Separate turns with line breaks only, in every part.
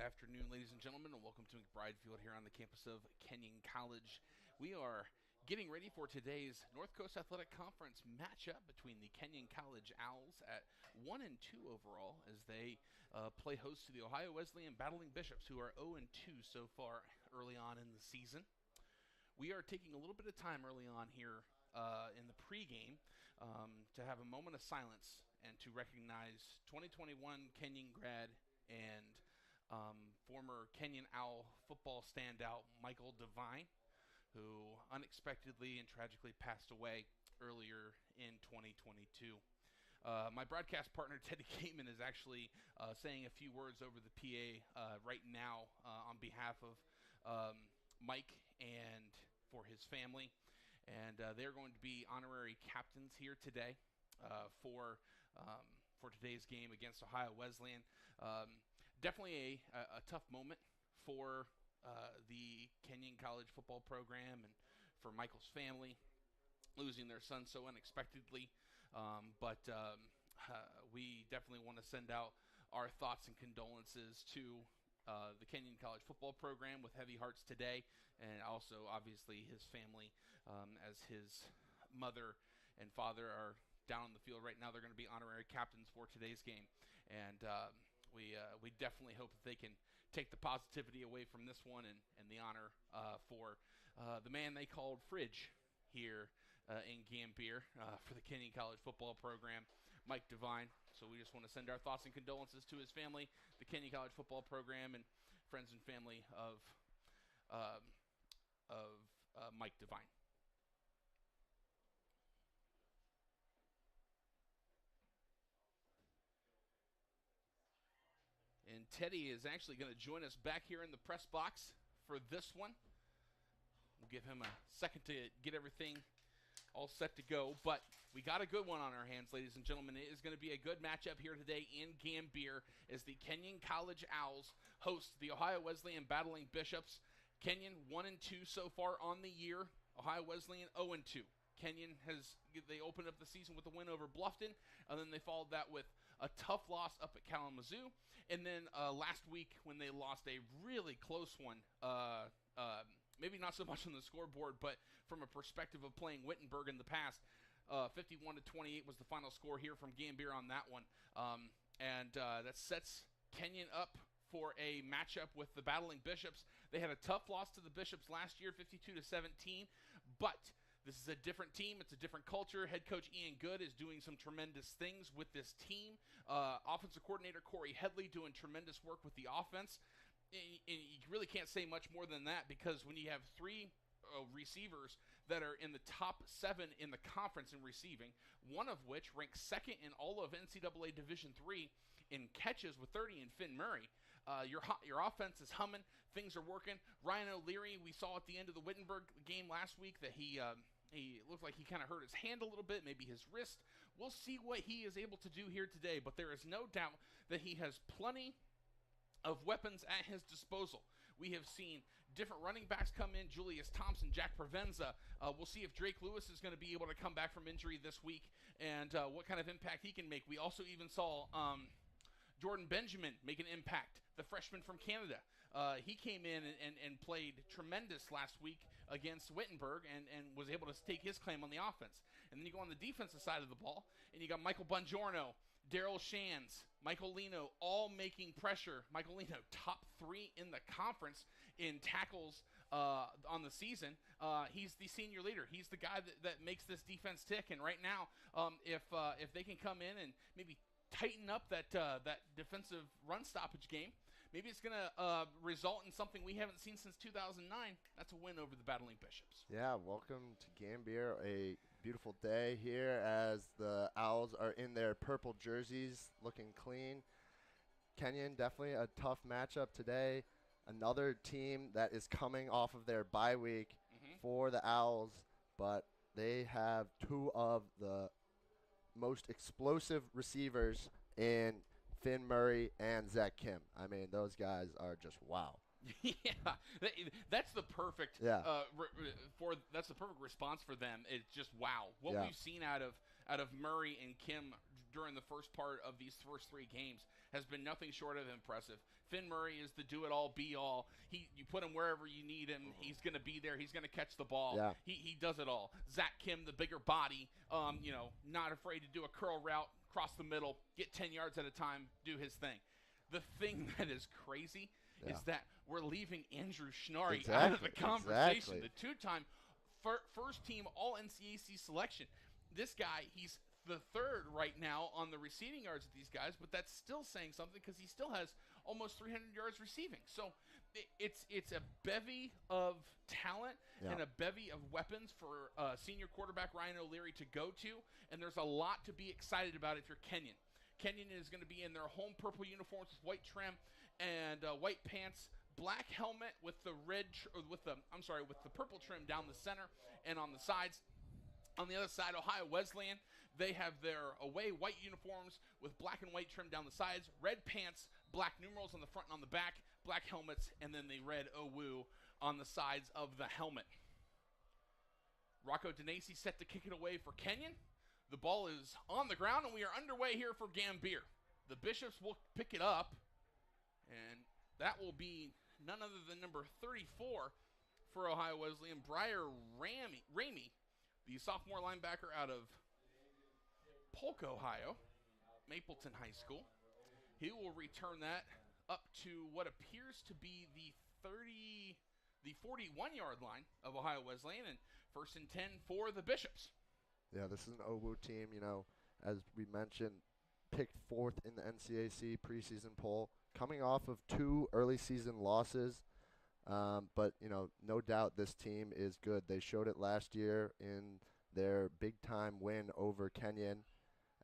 afternoon, ladies and gentlemen, and welcome to McBride Field here on the campus of Kenyon College. We are getting ready for today's North Coast Athletic Conference matchup between the Kenyon College Owls at 1-2 overall as they play host to the Ohio Wesleyan Battling Bishops, who are 0-2 so far early on in the season. We are taking a little bit of time early on here in the pregame to have a moment of silence and to recognize 2021 Kenyon grad and former Kenyon Owl football standout Michael Devine, who unexpectedly and tragically passed away earlier in 2022. My broadcast partner, Teddy Kamen, is actually saying a few words over the PA right now on behalf of Mike and for his family. And they're going to be honorary captains here today for today's game against Ohio Wesleyan. Definitely a tough moment for the Kenyon College football program and for Michael's family, losing their son so unexpectedly. But we definitely want to send out our thoughts and condolences to the Kenyon College football program with heavy hearts today, and also obviously his family, as his mother and father are down on the field right now. They're going to be honorary captains for today's game, and we definitely hope that they can take the positivity away from this one and the honor for the man they called Fridge here in Gambier for the Kenyon College football program, Mike Devine. So we just want to send our thoughts and condolences to his family, the Kenyon College football program, and friends and family of Mike Devine. And Teddy is actually going to join us back here in the press box for this one. We'll give him a second to get everything all set to go. But we got a good one on our hands, ladies and gentlemen. It is going to be a good matchup here today in Gambier as the Kenyon College Owls host the Ohio Wesleyan Battling Bishops. Kenyon 1-2 so far on the year. Ohio Wesleyan 0-2. Kenyon they opened up the season with a win over Bluffton, and then they followed that with a tough loss up at Kalamazoo. And then last week when they lost a really close one, maybe not so much on the scoreboard, but from a perspective of playing Wittenberg in the past, 51-28 was the final score here from Gambier on that one. And that sets Kenyon up for a matchup with the Battling Bishops. They had a tough loss to the Bishops last year, 52-17, but this is a different team. It's a different culture. Head coach Ian Good is doing some tremendous things with this team. Offensive coordinator Corey Headley doing tremendous work with the offense. And you really can't say much more than that, because when you have three receivers that are in the top 7 in the conference in receiving, one of which ranks second in all of NCAA Division III in catches with 30 in Finn Murray. Your offense is humming. Things are working. Ryan O'Leary, we saw at the end of the Wittenberg game last week that he looked like he kind of hurt his hand a little bit, maybe his wrist. We'll see what he is able to do here today, but there is no doubt that he has plenty of weapons at his disposal. We have seen different running backs come in, Julius Thompson, Jack Provenza. We'll see if Drake Lewis is going to be able to come back from injury this week and what kind of impact he can make. We also even saw Jordan Benjamin make an impact, the freshman from Canada. He came in and played tremendous last week against Wittenberg and was able to stake his claim on the offense. And then you go on the defensive side of the ball, and you got Michael Bongiorno, Daryl Shands, Michael Lino, all making pressure. Michael Lino, top 3 in the conference in tackles on the season. He's the senior leader. He's the guy that makes this defense tick. And right now, if they can come in and maybe tighten up that defensive run stoppage game, maybe it's going to result in something we haven't seen since 2009. That's a win over the Battling Bishops.
Yeah, welcome to Gambier. A beautiful day here as the Owls are in their purple jerseys looking clean. Kenyon, definitely a tough matchup today. Another team that is coming off of their bye week for the Owls, but they have 2 of the most explosive receivers in Finn Murray and Zach Kim. I mean, those guys are just wow.
Yeah, that's the perfect that's the perfect response for them. It's just wow. What we've seen out of Murray and Kim during the first part of these first 3 games has been nothing short of impressive. Finn Murray is the do-it-all, be-all. You put him wherever you need him. He's going to be there. He's going to catch the ball.
Yeah.
He does it all. Zach Kim, the bigger body, not afraid to do a curl route, cross the middle, get 10 yards at a time, do his thing. The thing that is crazy is that we're leaving Andrew Schnarry out of the conversation. The two-time first-team All-NCAC selection. This guy, he's the third right now on the receiving yards of these guys, but that's still saying something because he still has almost 300 yards receiving. So it's a bevy of talent and a bevy of weapons for senior quarterback Ryan O'Leary to go to, and there's a lot to be excited about if you're Kenyon. Kenyon is going to be in their home purple uniforms with white trim and white pants, black helmet with the with the purple trim down the center and on the sides. On the other side, Ohio Wesleyan, they have their away white uniforms with black and white trim down the sides, red pants, black numerals on the front and on the back, black helmets, and then the red OWU on the sides of the helmet. Rocco Denesi set to kick it away for Kenyon. The ball is on the ground, and we are underway here for Gambier. The Bishops will pick it up, and that will be none other than number 34 for Ohio Wesleyan, Briar Ramey, the sophomore linebacker out of Polk, Ohio, Mapleton High School. He will return that up to what appears to be the 41-yard line of Ohio Wesleyan, and 1st and 10 for the Bishops.
Yeah, this is an OWU team, as we mentioned, picked 4th in the NCAC preseason poll, coming off of 2 early season losses. But, no doubt this team is good. They showed it last year in their big-time win over Kenyon,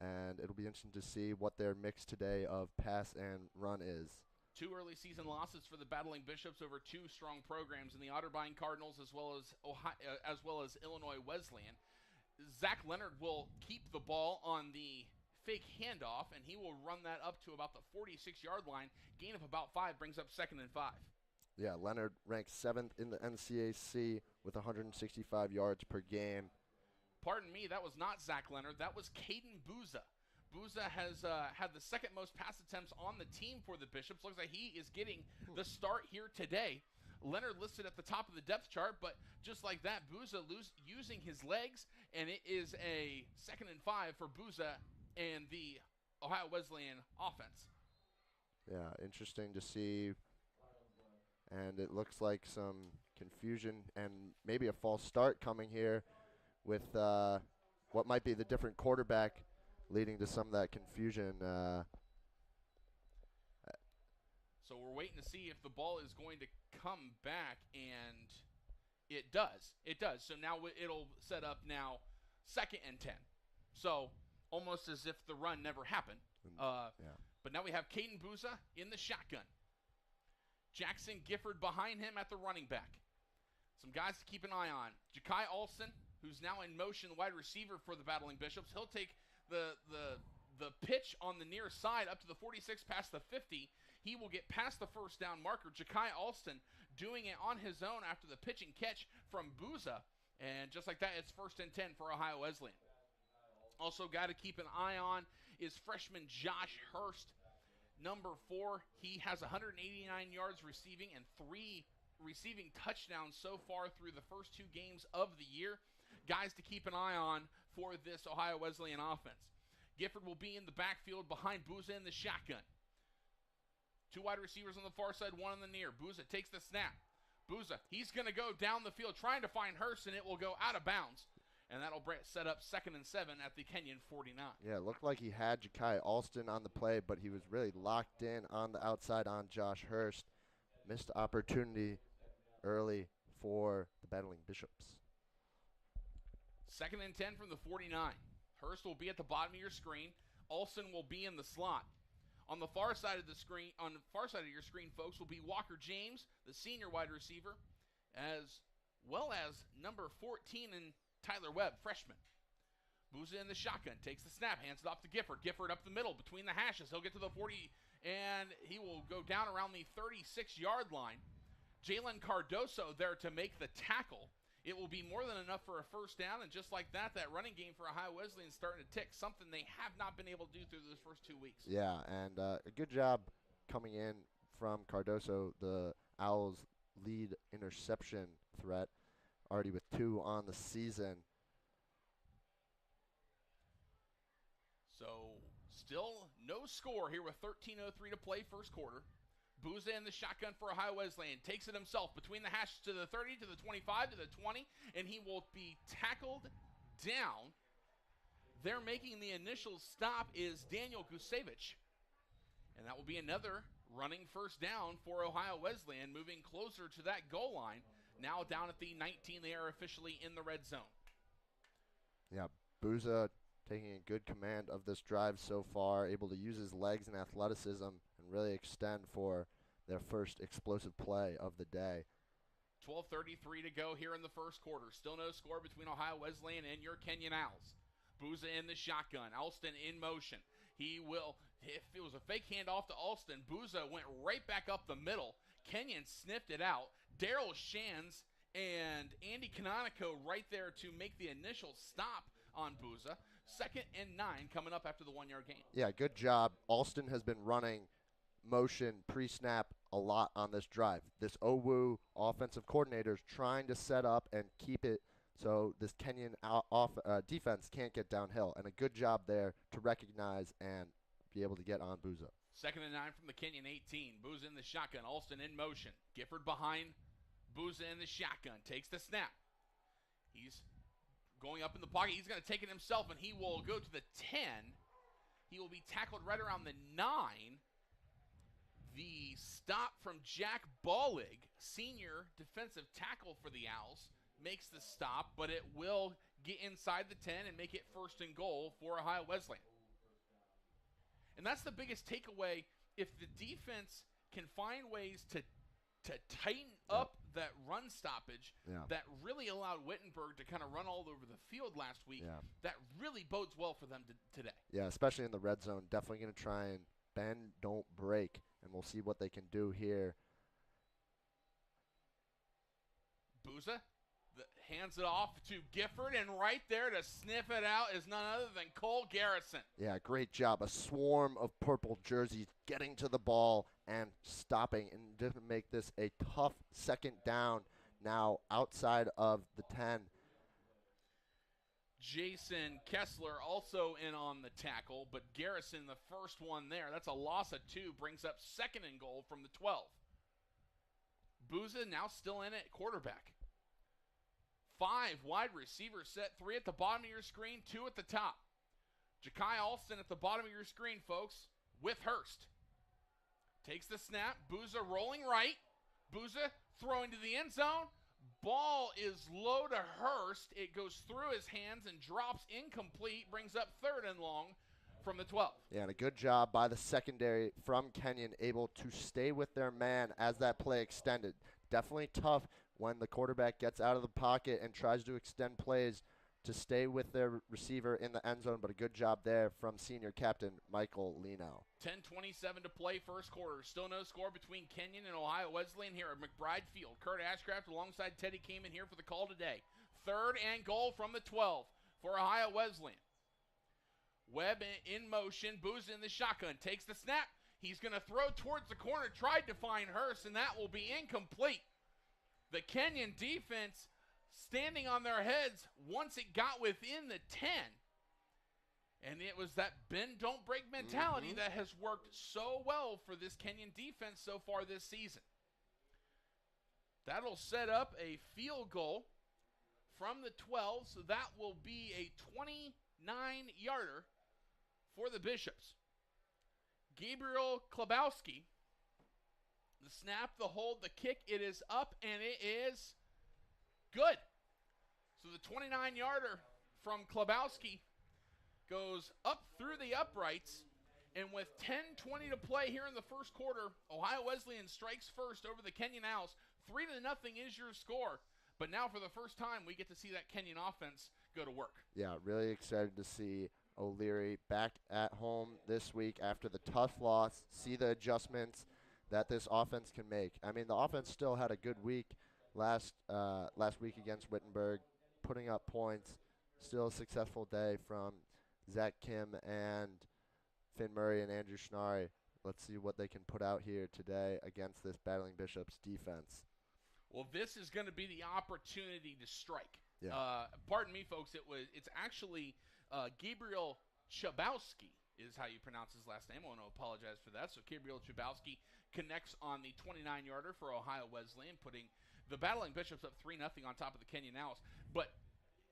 and it'll be interesting to see what their mix today of pass and run is.
2 early season losses for the Battling Bishops over 2 strong programs in the Otterbein Cardinals as well as Illinois Wesleyan. Zach Leonard will keep the ball on the fake handoff, and he will run that up to about the 46-yard line. Gain of about 5 brings up 2nd and 5.
Yeah, Leonard ranks 7th in the NCAC with 165 yards per game.
Pardon me, that was not Zach Leonard. That was Caden Booza. Booza has had the 2nd most pass attempts on the team for the Bishops. Looks like he is getting the start here today. Leonard listed at the top of the depth chart, but just like that, Booza using his legs, and it is a 2nd and 5 for Booza and the Ohio Wesleyan offense.
Yeah, interesting to see. And it looks like some confusion and maybe a false start coming here with what might be the different quarterback, leading to some of that confusion.
So we're waiting to see if the ball is going to come back, and it does. It does. So now it'll set up now 2nd and 10. So almost as if the run never happened. But now we have Caden Booza in the shotgun. Jackson Gifford behind him at the running back. Some guys to keep an eye on. Ja'Kai Alston, who's now in motion, wide receiver for the Battling Bishops. He'll take the pitch on the near side up to the 46 past the 50. He will get past the first down marker. Ja'Kai Alston doing it on his own after the pitch and catch from Booza. And just like that, it's 1st and 10 for Ohio Wesleyan. Also got to keep an eye on is freshman Josh Hurst. Number 4, he has 189 yards receiving and 3 receiving touchdowns so far through the first 2 games of the year. Guys to keep an eye on for this Ohio Wesleyan offense. Gifford will be in the backfield behind Booza in the shotgun. 2 wide receivers on the far side, 1 on the near. Booza takes the snap. Booza, he's going to go down the field trying to find Hurst, and it will go out of bounds. And that'll set up 2nd and 7 at the Kenyon 49.
Yeah, it looked like he had Ja'Kai Alston on the play, but he was really locked in on the outside on Josh Hurst. Missed opportunity early for the Battling Bishops.
2nd and 10 from the 49. Hurst will be at the bottom of your screen. Alston will be in the slot. On the far side of your screen, folks, will be Walker James, the senior wide receiver, as well as number 14 and Tyler Webb, freshman. Booza in the shotgun, takes the snap, hands it off to Gifford. Gifford up the middle between the hashes. He'll get to the 40, and he will go down around the 36-yard line. Jalen Cardoso there to make the tackle. It will be more than enough for a first down, and just like that, that running game for Ohio Wesleyan is starting to tick, something they have not been able to do through those first 2 weeks.
Yeah, and a good job coming in from Cardoso, the Owls' lead interception threat, already with 2 on the season.
So still no score here with 13:03 to play first quarter. Booza in the shotgun for Ohio Wesleyan. Takes it himself between the hashes to the 30, to the 25, to the 20, and he will be tackled down. They're making the initial stop is Daniel Gusevich. And that will be another running first down for Ohio Wesleyan, moving closer to that goal line. Now down at the 19, they are officially in the red zone.
Yeah, Booza taking a good command of this drive so far, able to use his legs and athleticism and really extend for their first explosive play of the day.
12:33 to go here in the first quarter. Still no score between Ohio Wesleyan and your Kenyon Owls. Booza in the shotgun. Alston in motion. He will, if it was a fake handoff to Alston, Booza went right back up the middle. Kenyon sniffed it out. Daryl Shands and Andy Canonico right there to make the initial stop on Booza. 2nd and 9 coming up after the 1-yard gain.
Yeah, good job. Alston has been running motion pre-snap a lot on this drive. This OWU offensive coordinator is trying to set up and keep it so this Kenyon defense can't get downhill. And a good job there to recognize and be able to get on Booza.
2nd and 9 from the Kenyon 18. Booza in the shotgun. Alston in motion. Gifford behind Booza in the shotgun. Takes the snap. He's going up in the pocket. He's going to take it himself, and he will go to the 10. He will be tackled right around the 9. The stop from Jack Ballig, senior defensive tackle for the Owls, makes the stop, but it will get inside the 10 and make it 1st and goal for Ohio Wesleyan. And that's the biggest takeaway. If the defense can find ways to tighten up that run stoppage that really allowed Wittenberg to kind of run all over the field last week, that really bodes well for them today. Yeah,
especially in the red zone. Definitely going to try and bend, don't break, and we'll see what they can do here.
Booza hands it off to Gifford, and right there to sniff it out is none other than Cole Garrison.
Yeah, great job. A swarm of purple jerseys getting to the ball and stopping, and didn't make this a tough 2nd down now outside of the 10.
Jason Kessler also in on the tackle, but Garrison the first one there. That's a loss of 2, brings up 2nd and goal from the 12. Booza now still in at quarterback. 5 wide receivers set, 3 at the bottom of your screen, 2 at the top. Ja'Kai Alston at the bottom of your screen, folks, with Hurst. Takes the snap. Booza rolling right. Booza throwing to the end zone. Ball is low to Hurst. It goes through his hands and drops incomplete. Brings up 3rd and long from the 12.
Yeah, and a good job by the secondary from Kenyon, able to stay with their man as that play extended. Definitely tough when the quarterback gets out of the pocket and tries to extend plays to stay with their receiver in the end zone, but a good job there from senior captain Michael Leno.
10:27 to play first quarter. Still no score between Kenyon and Ohio Wesleyan here at McBride Field. Kurt Ashcraft alongside Teddy Kamen here for the call today. 3rd and goal from the 12 for Ohio Wesleyan. Webb in motion. Booza in the shotgun. Takes the snap. He's going to throw towards the corner. Tried to find Hurst, and that will be incomplete. The Kenyon defense standing on their heads once it got within the 10. And it was that bend, don't break mentality that has worked so well for this Kenyon defense so far this season. That'll set up a field goal from the 12, so that will be a 29-yarder for the Bishops. Gabriel Klabowski, the snap, the hold, the kick, it is up, and it is good. So the 29-yarder from Klabowski goes up through the uprights, and with 10:20 to play here in the first quarter, Ohio Wesleyan strikes first over the Kenyon Owls. 3-0 is your score, but now for the first time we get to see that Kenyon offense go to work.
Yeah, really excited to see O'Leary back at home this week after the tough loss, see the adjustments that this offense can make. I mean, the offense still had a good week last week against Wittenberg, putting up points. Still a successful day from Zach Kim and Finn Murray and Andrew Schnari. Let's see what they can put out here today against this Battling Bishops defense.
Well, this is going to be the opportunity to strike.
Yeah.
Pardon me, folks. It's actually Gabriel Chabowski is how you pronounce his last name. I want to apologize for that. So Gabriel Chabowski connects on the 29-yarder for Ohio Wesleyan, putting the Battling Bishops up 3-0 on top of the Kenyon Owls. But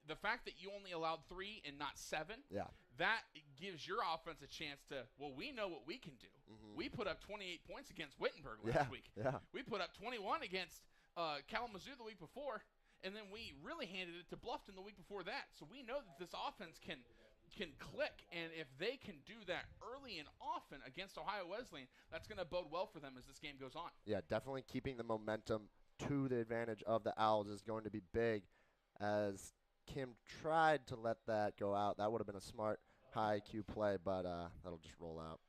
the fact that you only allowed 3 and not 7, that gives your offense a chance to, well, we know what we can do. Mm-hmm. We put up 28 points against Wittenberg last week.
Yeah.
We put up 21 against Kalamazoo the week before, and then we really handed it to Bluffton the week before that. So we know that this offense can click, and if they can do that early and often against Ohio Wesleyan, that's going to bode well for them as this game goes on.
Yeah, definitely keeping the momentum to the advantage of the Owls is going to be big, as Kim tried to let that go out. That would have been a smart high IQ play, but that'll just roll out.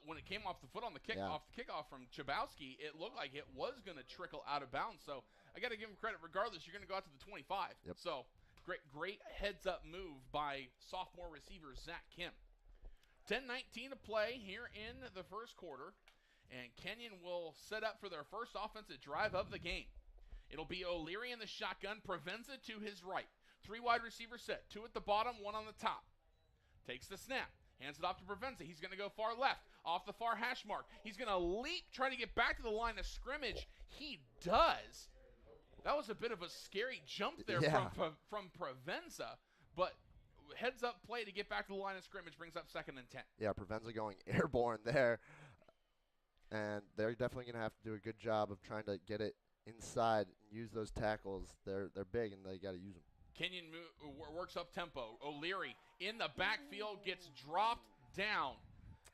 When it came off the foot on the kickoff from Chabowski, it looked like it was going to trickle out of bounds. So I got to give him credit. Regardless, you're going to go out to the 25.
Yep.
So great heads-up move by sophomore receiver Zach Kim. 10:19 to play here in the first quarter, and Kenyon will set up for their first offensive drive of the game. It'll be O'Leary in the shotgun, Provenza to his right. 3 wide receiver set, 2 at the bottom, 1 on the top. Takes the snap, hands it off to Provenza. He's going to go far left, off the far hash mark. He's going to leap, try to get back to the line of scrimmage. He does. That was a bit of a scary jump there from Provenza, but heads-up play to get back to the line of scrimmage brings up 2nd and 10.
Yeah, Provenza going airborne there, and they're definitely going to have to do a good job of trying to get it inside and use those tackles. They're big, and they got to use them.
Kenyon works up tempo. O'Leary in the backfield gets dropped down.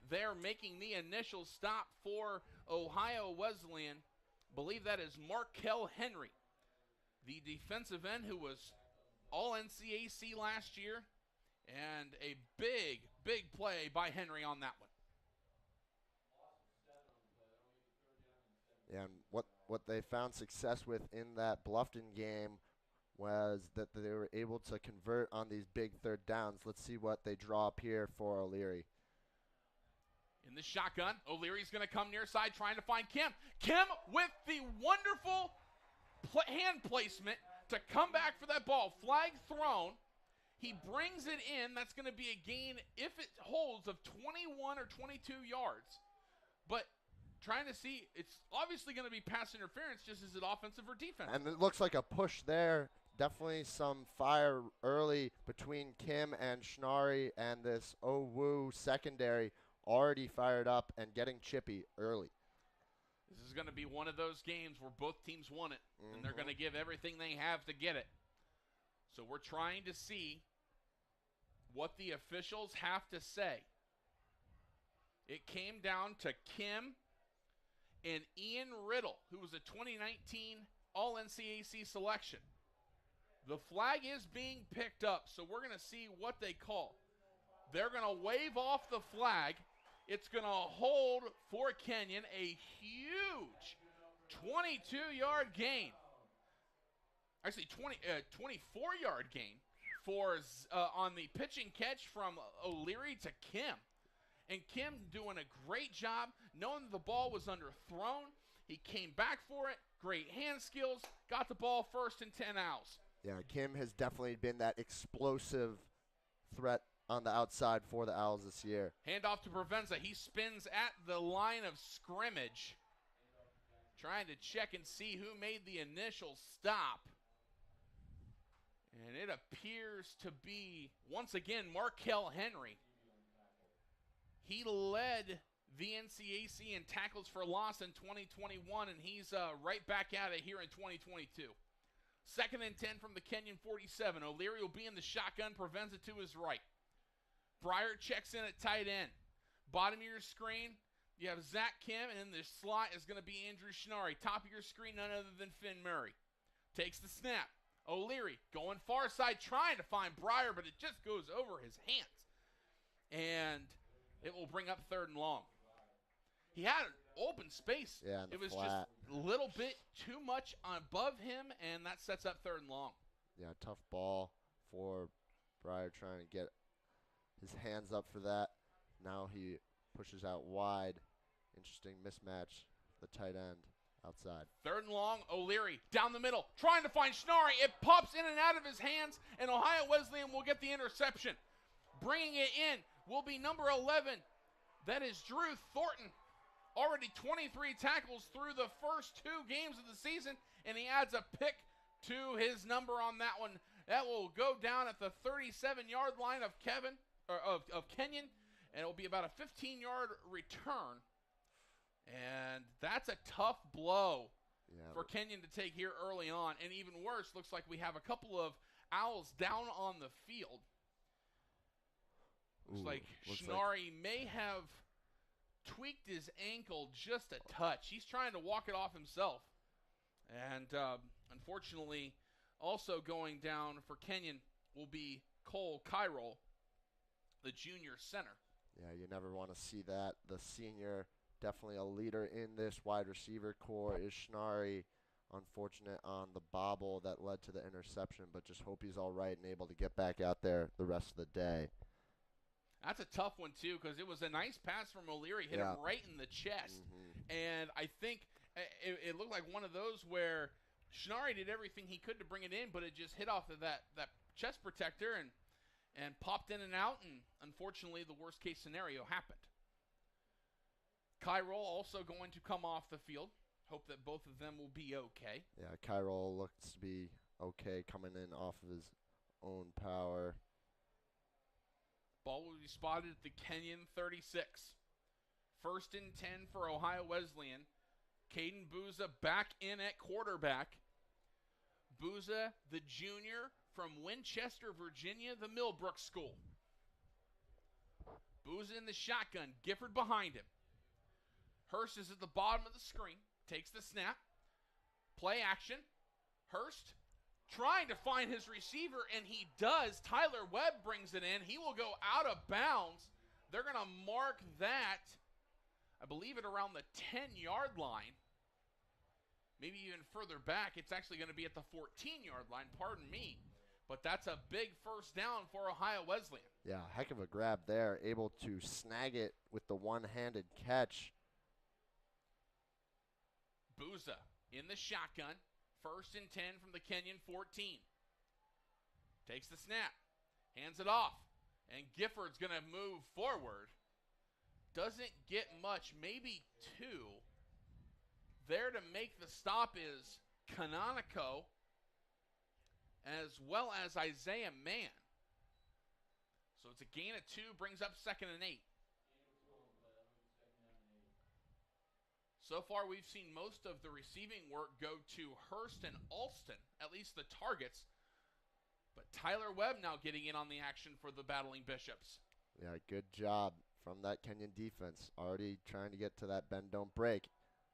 They're making the initial stop for Ohio Wesleyan. Believe that is Markel Henry, the defensive end who was all NCAC last year, and a big play by Henry on that one.
Yeah, and what they found success with in that Bluffton game was that they were able to convert on these big third downs. Let's see what they draw up here for O'Leary.
In the shotgun, O'Leary's going to come near side trying to find Kim. Kim with the wonderful hand placement to come back for that ball. Flag thrown. He brings it in. That's going to be a gain, if it holds, of 21 or 22 yards. But trying to see, it's obviously going to be pass interference, just as it offensive or defense.
And it looks like a push there. Definitely some fire early between Kim and Schnari, and this Owu secondary already fired up and getting chippy early.
This is going to be one of those games where both teams want it, and they're going to give everything they have to get it. So we're trying to see what the officials have to say. It came down to Kim and Ian Riddle, who was a 2019 All-NCAC selection. The flag is being picked up, so we're going to see what they call. They're going to wave off the flag. It's going to hold for Kenyon, a huge 22-yard gain. Actually, 24-yard gain for on the pitch and catch from O'Leary to Kim. And Kim doing a great job, knowing the ball was underthrown. He came back for it, great hand skills, got the ball 1st and 10 Owls.
Yeah, Kim has definitely been that explosive threat on the outside for the Owls this year.
Hand off to Provenza. He spins at the line of scrimmage, trying to check and see who made the initial stop. And it appears to be, once again, Markel Henry. He led the NCAC in tackles for loss in 2021, and he's right back at it here in 2022. 2nd and 10 from the Kenyon 47. O'Leary will be in the shotgun, Provenza to his right. Breyer checks in at tight end. Bottom of your screen, you have Zach Kim, and in the slot is going to be Andrew Schnari. Top of your screen, none other than Finn Murray. Takes the snap. O'Leary going far side, trying to find Breyer, but it just goes over his hands. And it will bring up 3rd and long. He had open space.
Yeah, and
it was
flat.
just a little bit too much above him, and that sets up 3rd and long.
Yeah, tough ball for Breyer trying to get his hands up for that. Now he pushes out wide. Interesting mismatch. The tight end outside.
3rd and long, O'Leary down the middle, trying to find Schnarri. It pops in and out of his hands, and Ohio Wesleyan will get the interception. Bringing it in will be number 11. That is Drew Thornton. Already 23 tackles through the first 2 games of the season, and he adds a pick to his number on that one. That will go down at the 37-yard line of Kenyon, and it will be about a 15-yard return. And that's a tough blow for Kenyon to take here early on. And even worse, looks like we have a couple of Owls down on the field. Looks like Schnarri may have tweaked his ankle just a touch. He's trying to walk it off himself. And unfortunately, also going down for Kenyon will be Cole Kyrol, the junior center.
Yeah, you never want to see that. The senior, definitely a leader in this wide receiver core, is Schnarri. Unfortunate on the bobble that led to the interception, but just hope he's all right and able to get back out there the rest of the day.
That's a tough one, too, because it was a nice pass from O'Leary, hit him right in the chest. And I think it looked like one of those where Schnarri did everything he could to bring it in, but it just hit off of that chest protector and popped in and out, and unfortunately the worst-case scenario happened. Kyrol also going to come off the field. Hope that both of them will be okay.
Yeah, Kyrol looks to be okay coming in off of his own power.
Ball will be spotted at the Kenyon 36. 1st and 10 for Ohio Wesleyan. Caden Booza back in at quarterback. Booza, the junior from Winchester, Virginia, the Millbrook School. Booza in the shotgun. Gifford behind him. Hurst is at the bottom of the screen. Takes the snap. Play action. Hurst trying to find his receiver, and he does. Tyler Webb brings it in. He will go out of bounds. They're going to mark that, I believe, at around the 10-yard line. Maybe even further back. It's actually going to be at the 14-yard line. Pardon me. But that's a big first down for Ohio Wesleyan.
Yeah, heck of a grab there. Able to snag it with the one-handed catch.
Booza in the shotgun. 1st and 10 from the Kenyon 14. Takes the snap. Hands it off. And Gifford's going to move forward. Doesn't get much, maybe 2. There to make the stop is Canonico, as well as Isaiah Mann. So it's a gain of 2, brings up 2nd and 8. So far, we've seen most of the receiving work go to Hurst and Alston, at least the targets. But Tyler Webb now getting in on the action for the Battling Bishops.
Yeah, good job from that Kenyon defense. Already trying to get to that bend, don't break.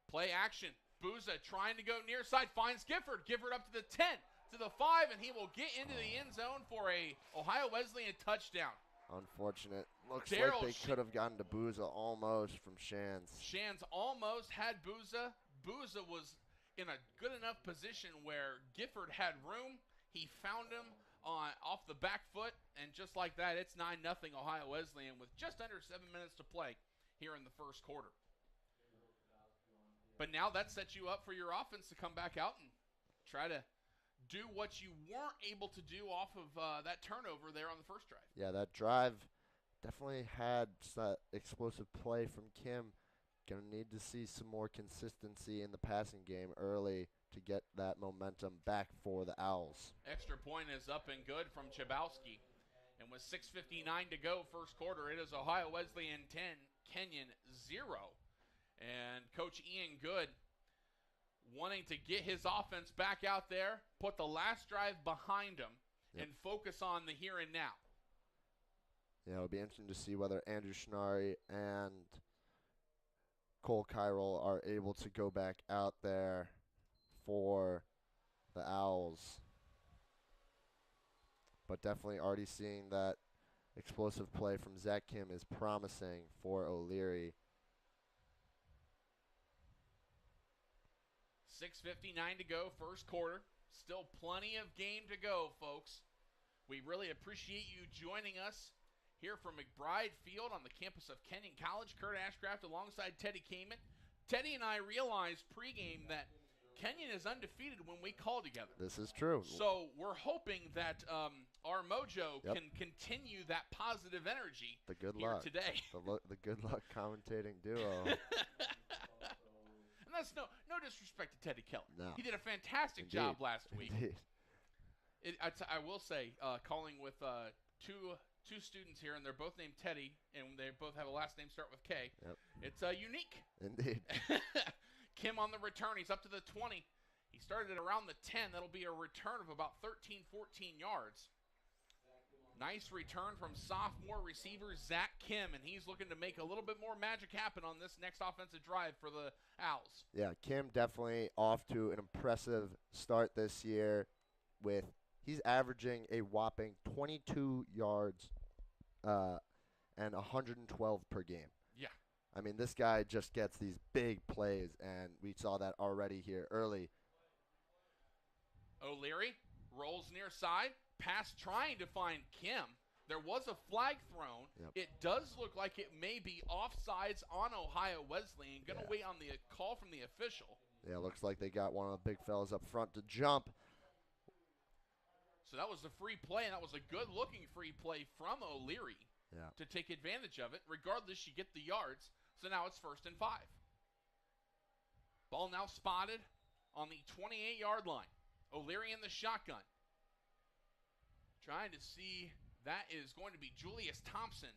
Play action. Booza trying to go near side, finds Gifford. Gifford up to the 10, to the 5, and he will get into the end zone for a Ohio Wesleyan touchdown.
Unfortunate. Looks like they could have gotten to Booza almost from Shands.
Shands almost had Booza. Booza was in a good enough position where Gifford had room. He found him off the back foot, and just like that, it's 9-0 Ohio Wesleyan with just under 7 minutes to play here in the first quarter. But now that sets you up for your offense to come back out and try to do what you weren't able to do off of that turnover there on the first drive.
Yeah, that drive definitely had that explosive play from Kim. Going to need to see some more consistency in the passing game early to get that momentum back for the Owls.
Extra point is up and good from Chabowski. And with 6:59 to go first quarter, it is Ohio Wesleyan 10, Kenyon 0. And Coach Ian Good wanting to get his offense back out there, put the last drive behind him, and focus on the here and now.
Yeah, it'll be interesting to see whether Andrew Schnarri and Cole Kyrol are able to go back out there for the Owls. But definitely already seeing that explosive play from Zach Kim is promising for O'Leary.
6:59 to go, first quarter. Still plenty of game to go, folks. We really appreciate you joining us here from McBride Field on the campus of Kenyon College. Kurt Ashcraft alongside Teddy Kamen. Teddy and I realized pregame that Kenyon is undefeated when we call together.
This is true.
So we're hoping that our mojo can continue that positive energy
the good
here
luck
today.
The good luck commentating duo.
And that's no disrespect to Teddy Keller.
No.
He did a fantastic
Indeed.
job last week.
Indeed.
I will say, calling with two students here, and they're both named Teddy, and they both have a last name start with K.
Yep.
It's unique.
Indeed.
Kim on the return. He's up to the 20. He started at around the 10. That'll be a return of about 13, 14 yards. Nice return from sophomore receiver Zach Kim, and he's looking to make a little bit more magic happen on this next offensive drive for the Owls.
Yeah, Kim definitely off to an impressive start this year he's averaging a whopping 22 yards and 112 per game.
Yeah.
I mean, this guy just gets these big plays, and we saw that already here early.
O'Leary rolls near side. Pass trying to find Kim. There was a flag thrown.
Yep.
It does look like it may be offsides on Ohio Wesleyan. Going to wait on the call from the official.
Yeah, looks like they got one of the big fellas up front to jump.
So that was a free play, and that was a good-looking free play from O'Leary to take advantage of it. Regardless, you get the yards. So now it's 1st and 5. Ball now spotted on the 28-yard line. O'Leary in the shotgun. Trying to see, that is going to be Julius Thompson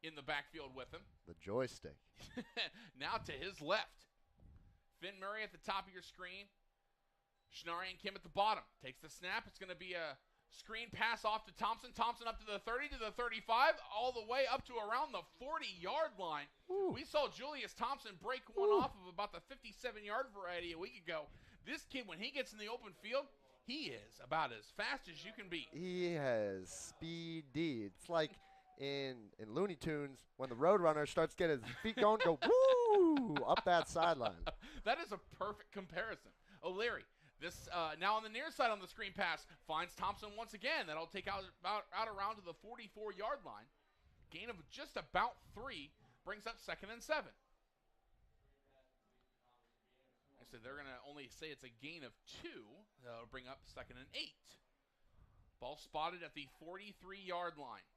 in the backfield with him.
The joystick.
Now to his left. Finn Murray at the top of your screen. Schnarri and Kim at the bottom. Takes the snap. It's going to be a screen pass off to Thompson. Thompson up to the 30, to the 35, all the way up to around the 40-yard line.
Woo.
We saw Julius Thompson break one off of about the 57-yard variety a week ago. This kid, when he gets in the open field, he is about as fast as you can be.
He has speedy. It's like in Looney Tunes when the Roadrunner starts getting his feet going, go woo up that sideline.
That is a perfect comparison. O'Leary, this now on the near side on the screen pass, finds Thompson once again. That'll take out around to the 44-yard line. Gain of just about 3 brings up 2nd and 7. So they're going to only say it's a gain of 2. That'll bring up 2nd and 8. Ball spotted at the 43-yard line.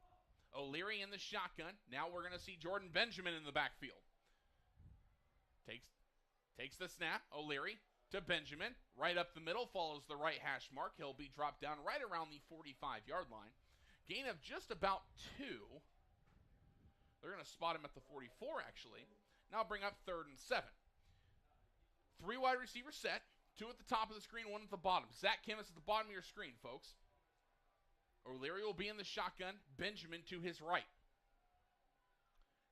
O'Leary in the shotgun. Now we're going to see Jordan Benjamin in the backfield. Takes the snap. O'Leary to Benjamin. Right up the middle. Follows the right hash mark. He'll be dropped down right around the 45-yard line. Gain of just about 2. They're going to spot him at the 44, actually. Now bring up 3rd and 7. 3 wide receivers set. 2 at the top of the screen, 1 at the bottom. Zach Kim is at the bottom of your screen, folks. O'Leary will be in the shotgun. Benjamin to his right.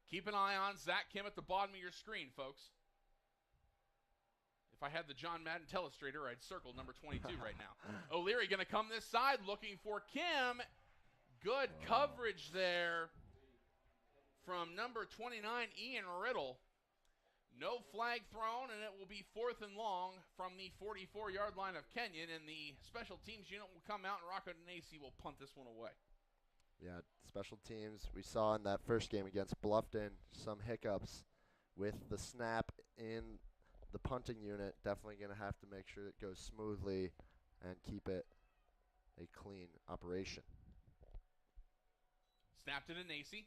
Keep an eye on Zach Kim at the bottom of your screen, folks. If I had the John Madden Telestrator, I'd circle number 22 right now. O'Leary going to come this side looking for Kim. Good coverage there from number 29, Ian Riddle. No flag thrown, and it will be 4th and long from the 44-yard line of Kenyon, and the special teams unit will come out, and Rocco Denesi will punt this one away.
Yeah, special teams. We saw in that first game against Bluffton some hiccups with the snap in the punting unit. Definitely going to have to make sure it goes smoothly and keep it a clean operation.
Snap to Denesi.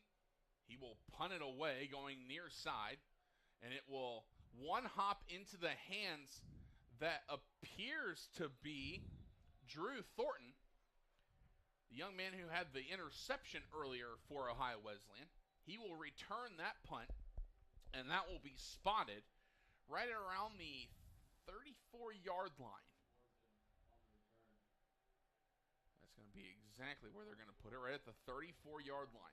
He will punt it away going near side. And it will one hop into the hands that appears to be Drew Thornton, the young man who had the interception earlier for Ohio Wesleyan. He will return that punt, and that will be spotted right around the 34-yard line. That's going to be exactly where they're going to put it, right at the 34-yard line.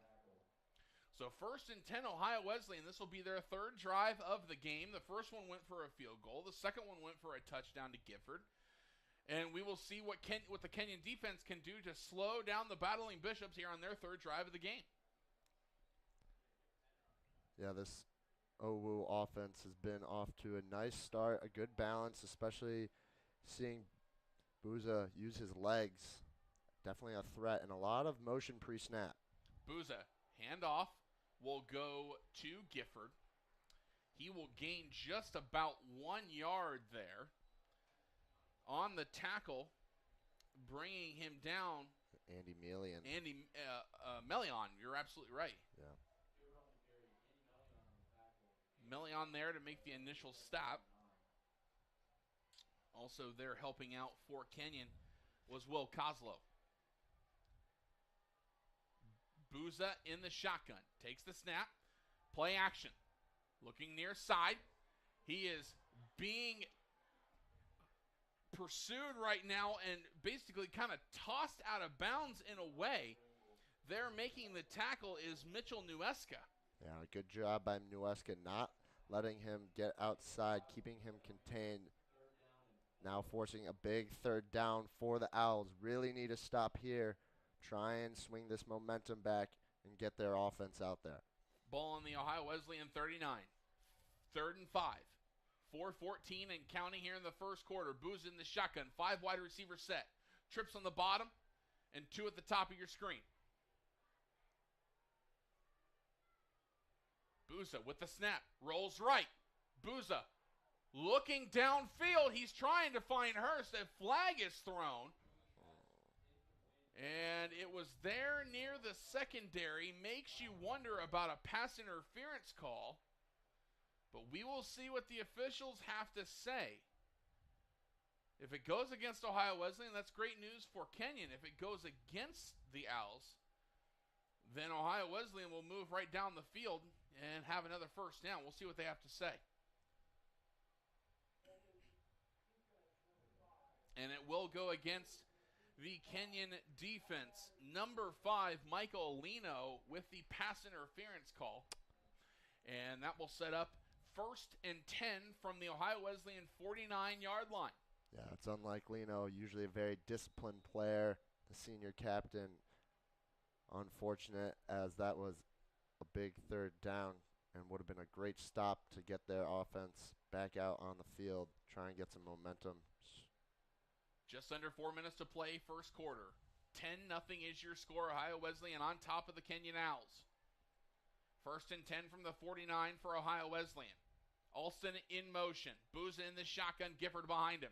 So 1st and 10, Ohio Wesleyan. This will be their 3rd drive of the game. The first one went for a field goal. The second one went for a touchdown to Gifford. And we will see what the Kenyon defense can do to slow down the Battling Bishops here on their 3rd drive of the game.
Yeah, this OWU offense has been off to a nice start, a good balance, especially seeing Booza use his legs. Definitely a threat, and a lot of motion pre-snap.
Booza, handoff, will go to Gifford. He will gain just about 1 yard there. On the tackle, bringing him down.
Andy Melian.
Melion, you're absolutely right.
Yeah.
Melion there to make the initial stop. Also there helping out for Kenyon was Will Kozlow. Booza in the shotgun. Takes the snap. Play action. Looking near side. He is being pursued right now and basically kind of tossed out of bounds in a way. There making the tackle is Mitchell Nueska.
Yeah, good job by Nueska not letting him get outside, keeping him contained. Now forcing a big third down for the Owls. Really need to stop here. Try and swing this momentum back and get their offense out there.
Ball on the Ohio Wesleyan 39. 3rd and 5. 4:14 and counting here in the first quarter. Booza in the shotgun. 5 wide receiver set. Trips on the bottom and 2 at the top of your screen. Booza with the snap. Rolls right. Booza looking downfield. He's trying to find Hurst. A flag is thrown. And it was there near the secondary. Makes you wonder about a pass interference call. But we will see what the officials have to say. If it goes against Ohio Wesleyan, that's great news for Kenyon. If it goes against the Owls, then Ohio Wesleyan will move right down the field and have another first down. We'll see what they have to say. And it will go against the Kenyon defense. Number 5, Michael Lino with the pass interference call. And that will set up 1st and 10 from the Ohio Wesleyan 49-yard line.
Yeah, it's unlike Lino, usually a very disciplined player, the senior captain. Unfortunate, as that was a big third down and would have been a great stop to get their offense back out on the field, try and get some momentum.
Just under 4 minutes to play, first quarter. 10-0 is your score. Ohio Wesleyan on top of the Kenyon Owls. 1st and 10 from the 49 for Ohio Wesleyan. Alston in motion. Booza in the shotgun. Gifford behind him.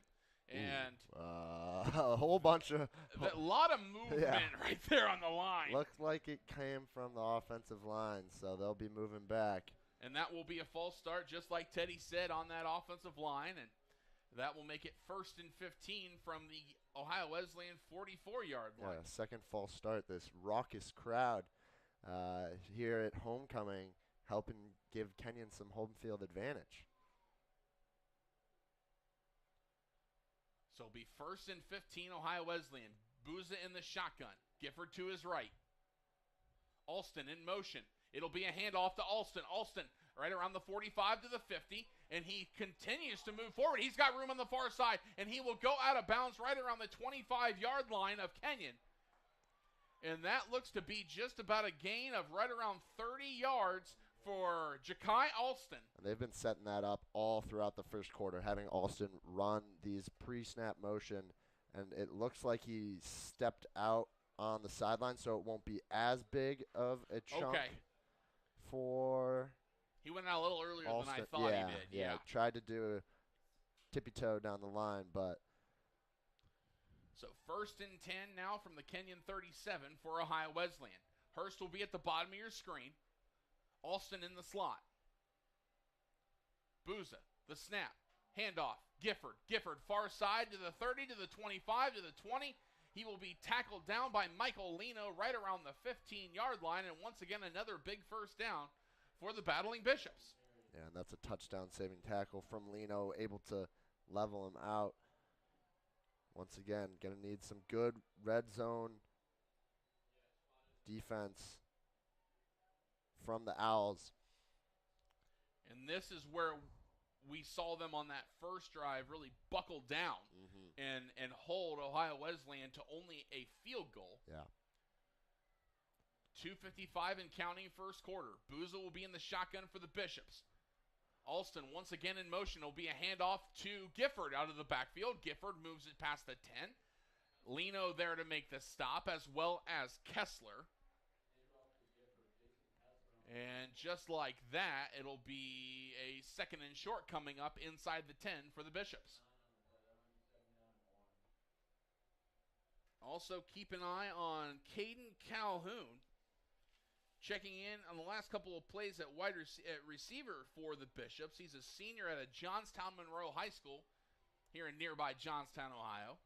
And
a whole bunch of...
A lot of movement right there on the line.
Looks like it came from the offensive line, so they'll be moving back.
And that will be a false start, just like Teddy said, on that offensive line. And that will make it 1st and 15 from the Ohio Wesleyan 44-yard line.
Yeah, second false start. This raucous crowd here at homecoming helping give Kenyon some home field advantage.
So it'll be 1st and 15, Ohio Wesleyan. Booza in the shotgun. Gifford to his right. Alston in motion. It'll be a handoff to Alston. Alston right around the 45 to the 50, and he continues to move forward. He's got room on the far side, and he will go out of bounds right around the 25-yard line of Kenyon. And that looks to be just about a gain of right around 30 yards for Ja'Kai Alston.
And they've been setting that up all throughout the first quarter, having Alston run these pre-snap motion, and it looks like he stepped out on the sideline, so it won't be as big of a chunk for...
He went out a little earlier
Alston.
than I thought he did. Yeah,
tried to do a tippy-toe down the line, but...
So 1st and 10 now from the Kenyon 37 for Ohio Wesleyan. Hurst will be at the bottom of your screen. Alston in the slot. Booza, the snap. Handoff. Gifford. Gifford far side to the 30, to the 25, to the 20. He will be tackled down by Michael Lino right around the 15-yard line. And once again, another big first down for the Battling Bishops.
Yeah, and that's a touchdown-saving tackle from Lino, able to level him out. Once again, going to need some good red zone defense from the Owls.
And this is where we saw them on that first drive really buckle down and hold Ohio Wesleyan to only a field goal.
Yeah.
2:55 and counting first quarter. Booza will be in the shotgun for the Bishops. Alston once again in motion. It'll be a handoff to Gifford out of the backfield. Gifford moves it past the 10. Lino there to make the stop, as well as Kessler. And just like that, it'll be a 2nd and short coming up inside the 10 for the Bishops. Also keep an eye on Caden Calhoun. Checking in on the last couple of plays at wide receiver for the Bishops. He's a senior at a Johnstown Monroe High School here in nearby Johnstown, Ohio.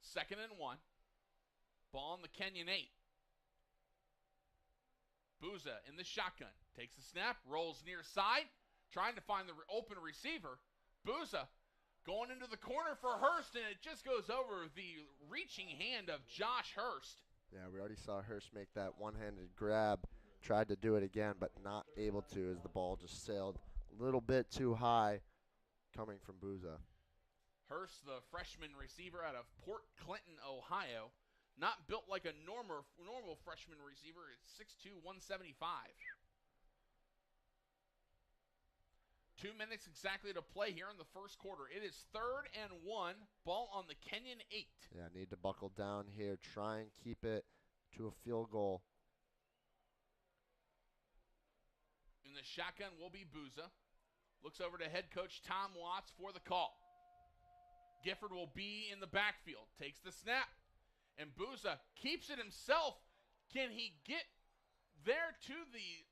2nd and 1. Ball on the Kenyon 8. Booza in the shotgun. Takes the snap, rolls near side, trying to find the open receiver. Booza going into the corner for Hurst, and it just goes over the reaching hand of Josh Hurst.
Yeah, we already saw Hurst make that one-handed grab. Tried to do it again, but not able to as the ball just sailed a little bit too high coming from Booza.
Hurst, the freshman receiver out of Port Clinton, Ohio. Not built like a normal freshman receiver. It's 6'2", 175. 2 minutes exactly to play here in the first quarter. It is 3rd and 1. Ball on the Kenyon 8.
Yeah, need to buckle down here. Try and keep it to a field goal.
In the shotgun will be Booza. Looks over to head coach Tom Watts for the call. Gifford will be in the backfield. Takes the snap. And Booza keeps it himself. Can he get there to the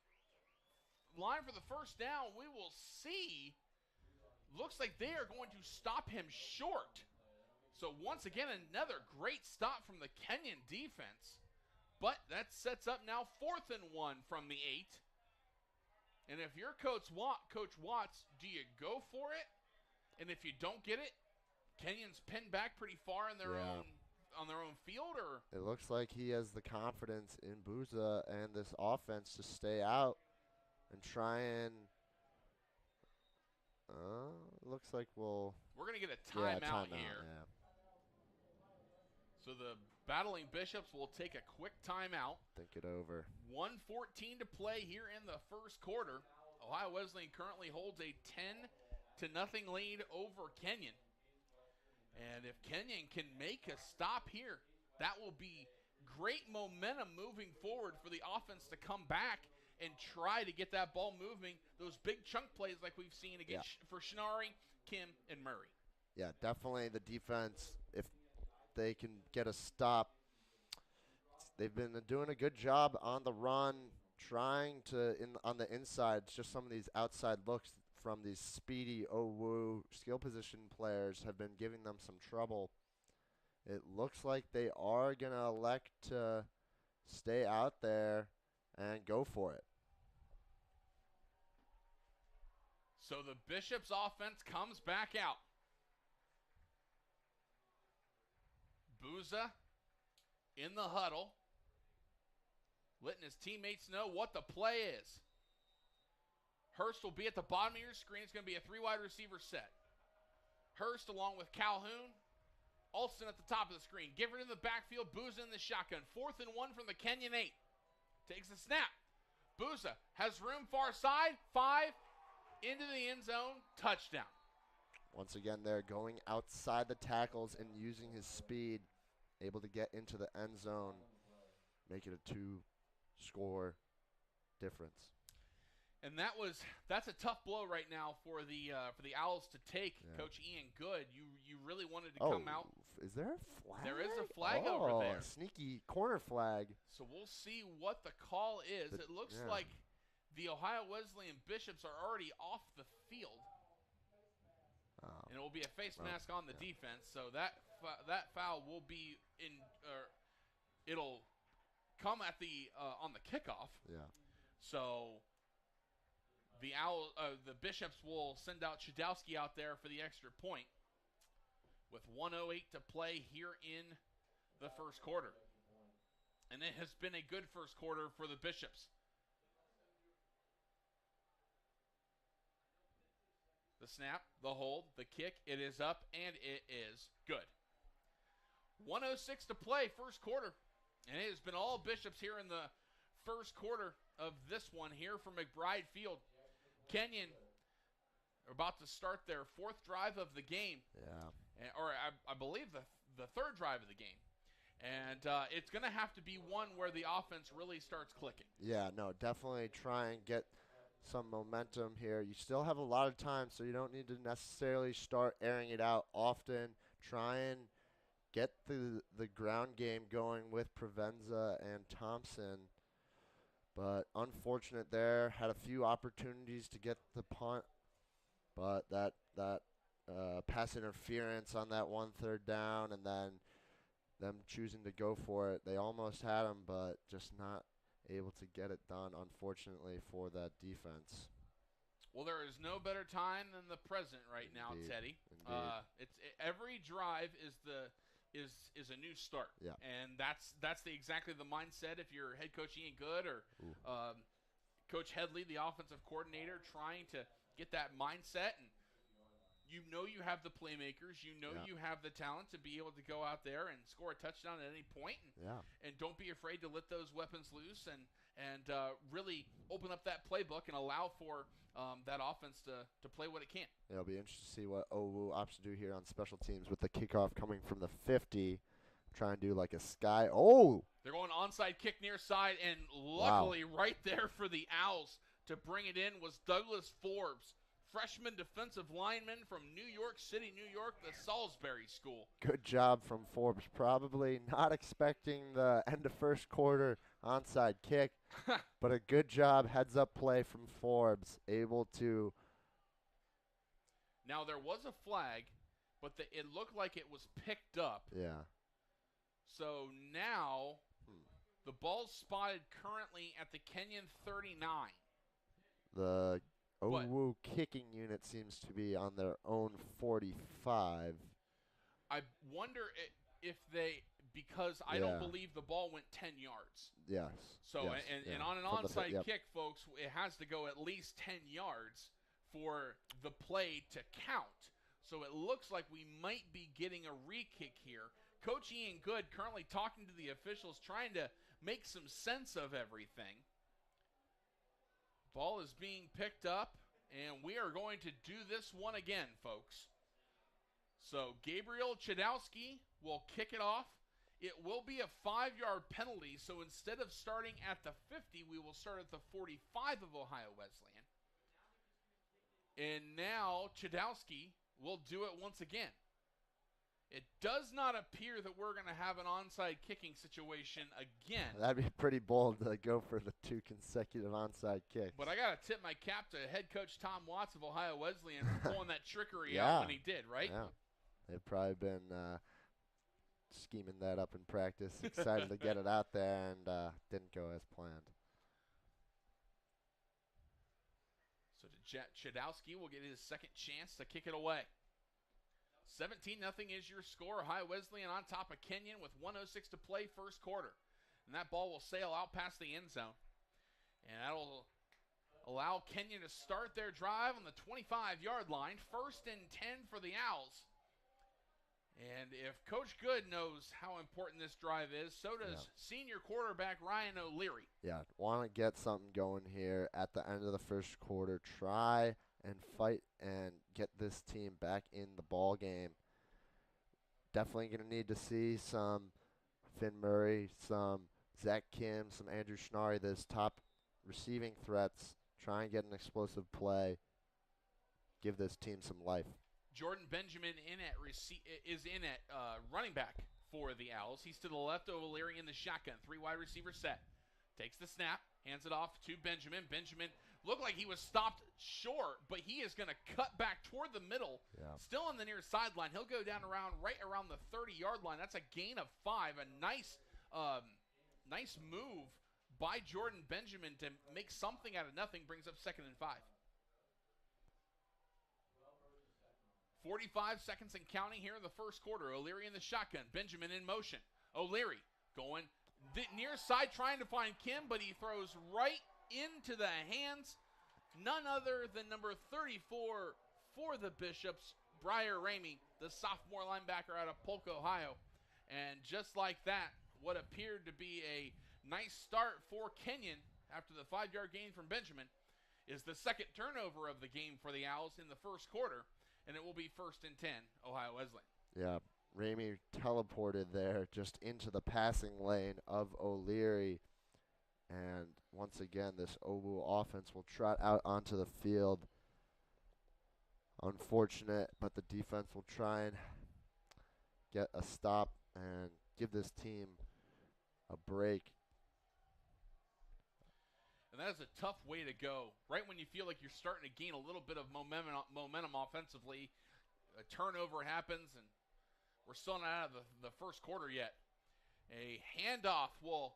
line for the first down? We will see. Looks like they are going to stop him short. So once again, another great stop from the Kenyon defense. But that sets up now 4th and 1 from the 8. And if you're Coach Watts, do you go for it? And if you don't get it, Kenyon's pinned back pretty far in their on their own field, or
it looks like he has the confidence in Booza and this offense to stay out and try and looks like we're
going to get a timeout here.
Yeah.
So the battling Bishops will take a quick timeout.
Think it over.
1:14 to play here in the first quarter. Ohio Wesleyan currently holds a 10-0 lead over Kenyon. And if Kenyon can make a stop here, that will be great momentum moving forward for the offense to come back and try to get that ball moving. Those big chunk plays like we've seen against for Shinari, Kim, and Murray.
Yeah, definitely the defense, if they can get a stop. They've been doing a good job on the run, trying to, on the inside, just some of these outside looks from these speedy OWU skill position players have been giving them some trouble. It looks like they are going to elect to stay out there and go for it.
So the Bishops offense comes back out. Booza in the huddle, letting his teammates know what the play is. Hurst will be at the bottom of your screen. It's going to be a 3-wide receiver set. Hurst along with Calhoun. Alston at the top of the screen. Gifford in the backfield. Booza in the shotgun. 4th and 1 from the Kenyon 8. Takes the snap. Booza has room far side. 5 into the end zone. Touchdown.
Once again, they're going outside the tackles and using his speed. Able to get into the end zone. Make it a 2-score difference.
And that's a tough blow right now for the Owls to take. Yeah. Coach Ian Good, you really wanted to come out.
Is there a flag?
There is a flag over there.
Sneaky corner flag.
So we'll see what the call is. It looks like the Ohio Wesleyan Bishops are already off the field. And it will be a face mask on the defense. So that foul will be it'll come at the on the kickoff.
Yeah.
So the Bishops will send out Shadowski out there for the extra point with 1:08 to play here in the first quarter. And it has been a good first quarter for the Bishops. The snap, the hold, the kick, it is up, and it is good. 1:06 to play, first quarter. And it has been all Bishops here in the first quarter of this one here from McBride Field. Kenyon are about to start their 4th drive of the game.
Yeah.
Or I believe the 3rd drive of the game. And it's going to have to be one where the offense really starts clicking.
Yeah, no, definitely try and get some momentum here. You still have a lot of time, so you don't need to necessarily start airing it out often. Try and get the ground game going with Provenza and Thompson. But unfortunate there. Had a few opportunities to get the punt, but that pass interference on that 1 3rd down, and then them choosing to go for it. They almost had him, but just not able to get it done, unfortunately, for that defense.
Well, there is no better time than the present right now,
Indeed.
Teddy.
Indeed.
Every drive is a new start, and that's exactly the mindset. If you're head coach Ian Good or Coach Headley, the offensive coordinator, trying to get that mindset, and you know you have the playmakers, you know you have the talent to be able to go out there and score a touchdown at any point, and don't be afraid to let those weapons loose and really open up that playbook and allow for that offense to play what it can.
It'll be interesting to see what OWU opts to do here on special teams with the kickoff coming from the 50. Try and do like a sky. Oh!
They're going onside kick near side, and luckily right there for the Owls to bring it in was Douglas Forbes, freshman defensive lineman from New York City, New York, the Salisbury School.
Good job from Forbes. Probably not expecting the end of first quarter onside kick, but a good job, heads-up play from Forbes, able to.
Now, there was a flag, but it looked like it was picked up.
Yeah.
So now the ball's spotted currently at the Kenyon 39.
The OWU kicking unit seems to be on their own 45.
I wonder if they, because I don't believe the ball went 10 yards.
Yes.
So,
yes,
and on an onside kick, folks, it has to go at least 10 yards for the play to count. So it looks like we might be getting a re-kick here. Coach Ian Good currently talking to the officials, trying to make some sense of everything. Ball is being picked up, and we are going to do this one again, folks. So Gabriel Chadowski will kick it off. It will be a 5-yard penalty, so instead of starting at the 50, we will start at the 45 of Ohio Wesleyan. And now Chadowski will do it once again. It does not appear that we're going to have an onside kicking situation again.
That'd be pretty bold to go for the 2 consecutive onside kicks.
But I got to tip my cap to head coach Tom Watts of Ohio Wesleyan for pulling that trickery out when he did, right?
Yeah. They've probably been scheming that up in practice, excited to get it out there, and didn't go as planned.
So Chadowski will get his second chance to kick it away. 17-0 is your score. Ohio Wesleyan on top of Kenyon with 1:06 to play first quarter. And that ball will sail out past the end zone. And that'll allow Kenyon to start their drive on the 25-yard line. 1st and 10 for the Owls. And if Coach Good knows how important this drive is, so does senior quarterback Ryan O'Leary.
Yeah, want to get something going here at the end of the first quarter. Try and fight and get this team back in the ball game. Definitely going to need to see some Finn Murray, some Zach Kim, some Andrew Schnarry, those top receiving threats. Try and get an explosive play. Give this team some life.
Jordan Benjamin is in at running back for the Owls. He's to the left of O'Leary in the shotgun. 3 wide receiver set. Takes the snap, hands it off to Benjamin. Benjamin looked like he was stopped short, but he is going to cut back toward the middle. Yeah. Still on the near sideline. He'll go down right around the 30-yard line. That's a gain of 5. A nice move by Jordan Benjamin to make something out of nothing. Brings up 2nd and 5. 45 seconds and counting here in the first quarter. O'Leary in the shotgun. Benjamin in motion. O'Leary going near side trying to find Kim, but he throws right into the hands none other than number 34 for the Bishops, Briar Ramey, the sophomore linebacker out of Polk, Ohio. And just like that, what appeared to be a nice start for Kenyon after the 5-yard gain from Benjamin is the second turnover of the game for the Owls in the first quarter, and it will be 1st and 10, Ohio Wesleyan.
Yeah, Ramey teleported there just into the passing lane of O'Leary. And once again, this OWU offense will trot out onto the field. Unfortunate, but the defense will try and get a stop and give this team a break.
And that is a tough way to go. Right when you feel like you're starting to gain a little bit of momentum offensively, a turnover happens, and we're still not out of the first quarter yet. A handoff will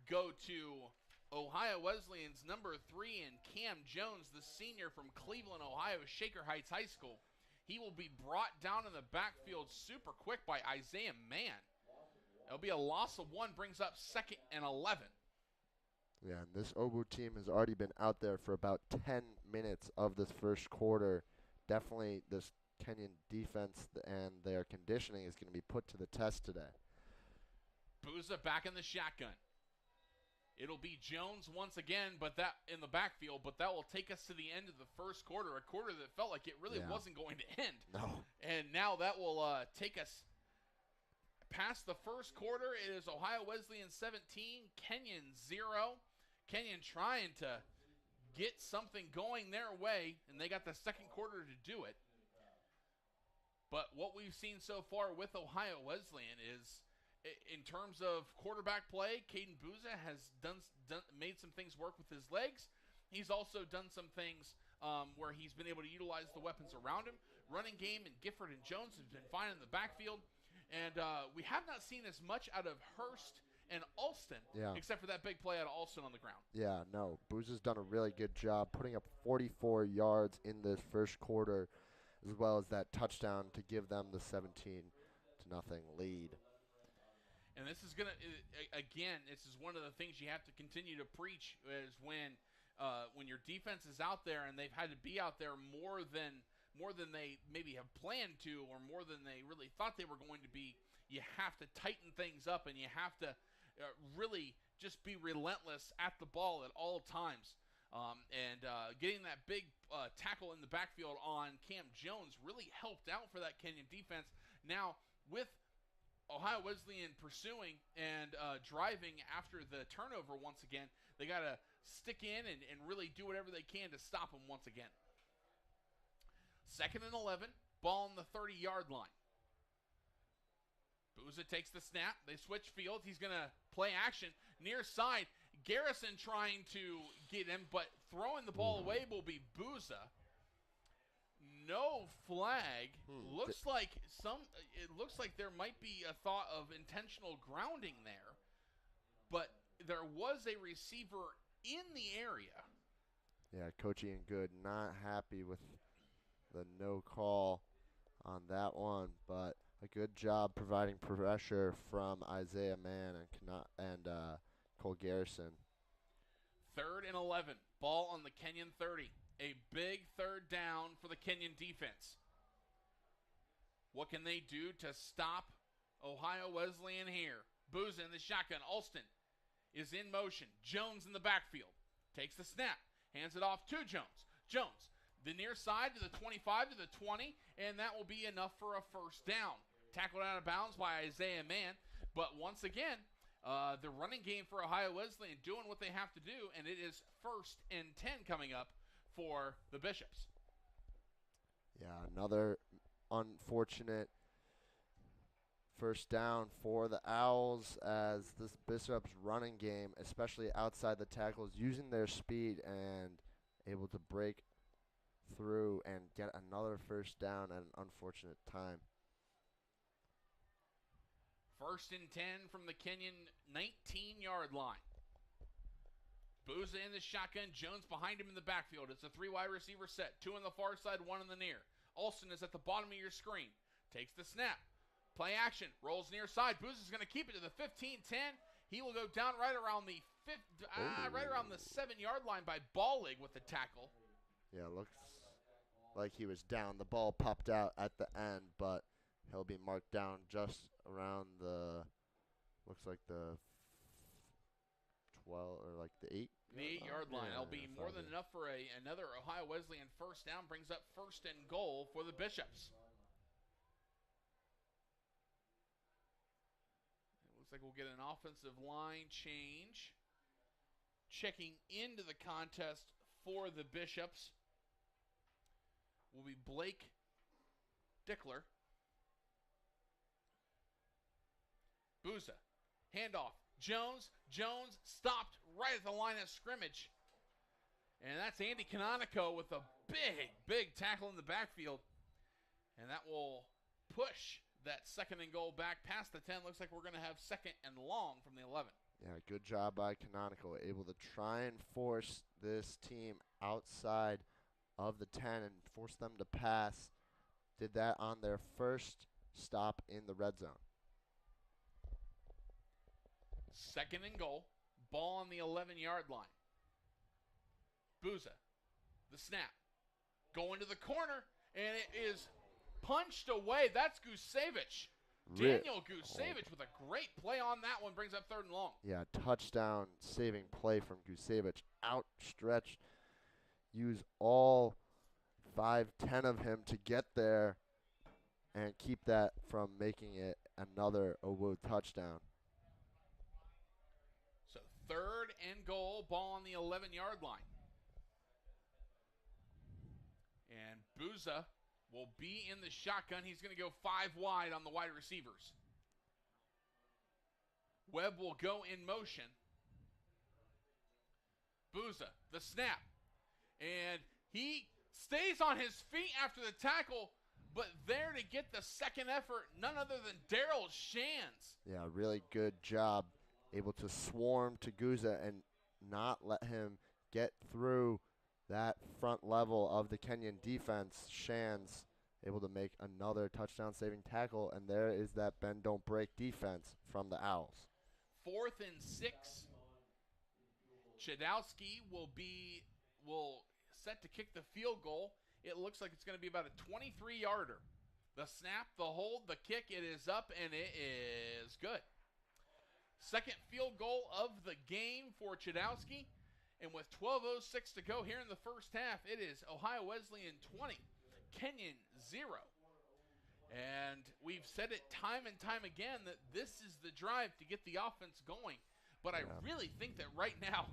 go to Ohio Wesleyan's number 3 and Cam Jones, the senior from Cleveland, Ohio, Shaker Heights High School. He will be brought down in the backfield super quick by Isaiah Mann. It'll be a loss of 1, brings up 2nd and 11.
Yeah, and this OWU team has already been out there for about 10 minutes of this first quarter. Definitely this Kenyon defense and their conditioning is going to be put to the test today.
Booza back in the shotgun. It'll be Jones once again, but that in the backfield, but that will take us to the end of the first quarter, a quarter that felt like it really wasn't going to end.
No.
And now that will take us past the first quarter. It is Ohio Wesleyan 17, Kenyon 0. Kenyon trying to get something going their way, and they got the second quarter to do it. But what we've seen so far with Ohio Wesleyan is, in terms of quarterback play, Caden Booza has made some things work with his legs. He's also done some things where he's been able to utilize the weapons around him. Running game, and Gifford and Jones have been fine in the backfield. And we have not seen as much out of Hurst and Alston, except for that big play out of Alston on the ground. Yeah, no. Booza's done a really good job putting up 44 yards in this first quarter, as well as that touchdown to give them the 17-0 lead. And this is going to, again, this is one of the things you have to continue to preach is when your defense is out there and they've had to be out there more than they maybe have planned to or more than they really thought they were going to be, you have to tighten things up and you have to really just be relentless at the ball at all times. Getting that big tackle in the backfield on Cam Jones really helped out for that Kenyon defense. Now, with Ohio Wesleyan pursuing and driving after the turnover once again, they got to stick in and really do whatever they can to stop them once again. 2nd and 11, ball on the 30-yard line. Booza takes the snap. They switch fields. He's going to play action near side. Garrison trying to get him, but throwing the ball away will be Booza. No flag. Looks like there might be a thought of intentional grounding there, but there was a receiver in the area. Yeah, Coach Ian Good not happy with the no call on that one, but a good job providing pressure from Isaiah Mann and Cole Garrison. 3rd and 11, ball on the Kenyon 30. A big third down for the Kenyon defense. What can they do to stop Ohio Wesleyan here? Booza in the shotgun. Alston is in motion. Jones in the backfield. Takes the snap. Hands it off to Jones. Jones, the near side to the 25 to the 20, and that will be enough for a first down. Tackled out of bounds by Isaiah Mann. But once again, the running game for Ohio Wesleyan doing what they have to do, and it is 1st and 10 coming up for the Bishops. Yeah, another unfortunate first down for the Owls as this Bishops running game, especially outside the tackles, using their speed and able to break through and get another first down at an unfortunate time. 1st and 10 from the Kenyon 19-yard line. Booza in the shotgun. Jones behind him in the backfield. It's a 3-wide receiver set. 2 on the far side, 1 on the near. Alston is at the bottom of your screen. Takes the snap. Play action. Rolls near side. Booza's going to keep it to the 15-10. He will go down right around the 7-yard line by Ballig with the tackle. Yeah, looks like he was down. The ball popped out at the end, but he'll be marked down just around the, looks like the
12 or like the 8.
The 8-yard line.
Yeah,
That'll be more than enough for another Ohio Wesleyan first down. Brings up 1st and goal for the Bishops. It looks like we'll get an offensive line change. Checking into the contest for the Bishops will be Blake Dickler. Booza. Handoff. Jones stopped right at the line of scrimmage. And that's Andy Canonico with a big tackle in the backfield. And that will push that 2nd and goal back past the 10. Looks like we're going to have 2nd and long from the 11.
Yeah, good job by Canonical, able to try and force this team outside of the 10 and force them to pass. Did that on their first stop in the red zone.
2nd and goal. Ball on the 11-yard line. Booza. The snap. Going to the corner, and it is punched away. That's Gusevich. Daniel Gusevich with a great play on that one. Brings up 3rd and long.
Yeah, touchdown saving play from Gusevich. Outstretched. Use all 5'10" of him to get there and keep that from making it another Owo touchdown.
So 3rd and goal, ball on the 11-yard line. And Booza will be in the shotgun. He's going to go 5 wide on the wide receivers. Webb will go in motion. Booza, the snap. And he stays on his feet after the tackle, but there to get the 2nd effort, none other than Daryl Shands.
Yeah, really good job. Able to swarm to Guza and not let him get through that front level of the Kenyon defense. Shands able to make another touchdown-saving tackle, and there is that bend, don't break defense from the Owls.
4th and 6. Chadowski will set to kick the field goal. It looks like it's going to be about a 23-yarder. The snap, the hold, the kick, it is up, and it is good. 2nd field goal of the game for Chadowski. And with 12:06 to go here in the first half, it is Ohio Wesleyan 20, Kenyon 0. And we've said it time and time again that this is the drive to get the offense going. But I really think that right now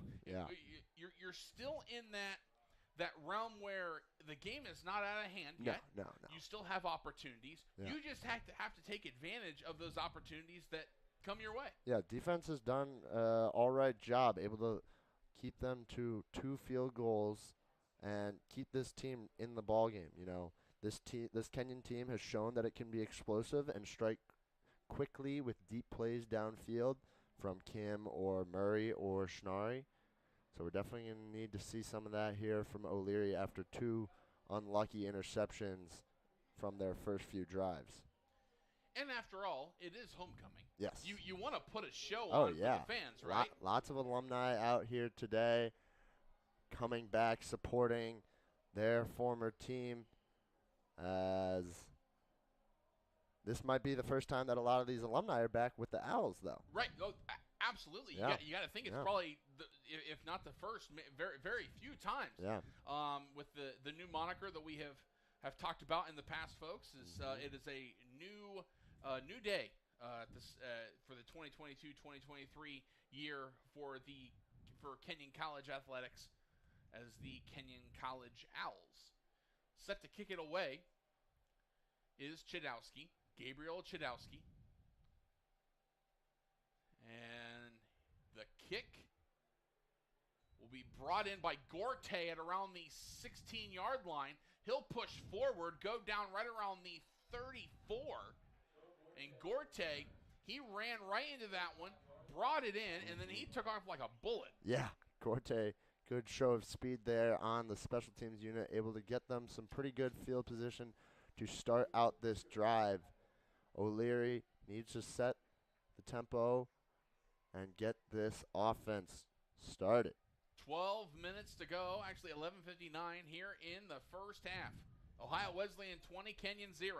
you're still in that realm where the game is not out of hand yet.
No.
You still have opportunities.
Yeah.
You just have to take advantage of those opportunities that come your way.
Yeah, defense has done all right job, able to keep them to 2 field goals and keep this team in the ball game. You know, this Kenyon team has shown that it can be explosive and strike quickly with deep plays downfield from Kim or Murray or Schnarri. So we're definitely going to need to see some of that here from O'Leary after 2 unlucky interceptions from their first few drives.
And after all, it is homecoming.
Yes.
You want to put a show on for the fans, right?
Lots of alumni out here today coming back, supporting their former team, as this might be the first time that a lot of these alumni are back with the Owls, though.
Right. Oh, absolutely.
Yeah.
You got to think it's probably, if not the first, very, very few times.
Yeah.
With the new moniker that we have talked about in the past, folks, is it is a new day for the 2022-2023 year for Kenyon College athletics as the Kenyon College Owls. Set to kick it away is Chadowski, Gabriel Chadowski. And the kick will be brought in by Gorte at around the 16-yard line. He'll push forward, go down right around the 34. And Gorte, he ran right into that one, brought it in, and then he took off like a bullet.
Yeah, Gorte, good show of speed there on the special teams unit, able to get them some pretty good field position to start out this drive. O'Leary needs to set the tempo and get this offense started.
12 minutes to go, actually 11:59 here in the first half. Ohio Wesleyan 20, Kenyon 0.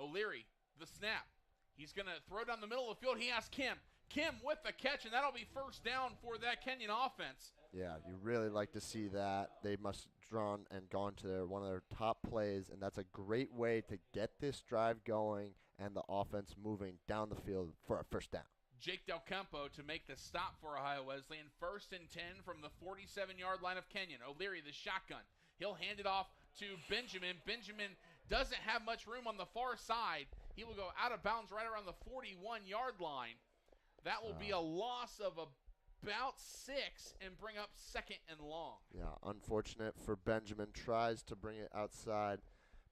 O'Leary, the snap. He's going to throw down the middle of the field. He has Kim. Kim with the catch, and that'll be first down for that Kenyon offense.
Yeah, you really like to see that. They must have drawn and gone to one of their top plays, and that's a great way to get this drive going and the offense moving down the field for a first down.
Jake Del Campo to make the stop for Ohio Wesleyan. 1st and 10 from the 47-yard line of Kenyon. O'Leary, the shotgun. He'll hand it off to Benjamin. Benjamin doesn't have much room on the far side. He will go out of bounds right around the 41-yard line. That will be a loss of about 6 and bring up 2nd and long.
Yeah, unfortunate for Benjamin. Tries to bring it outside,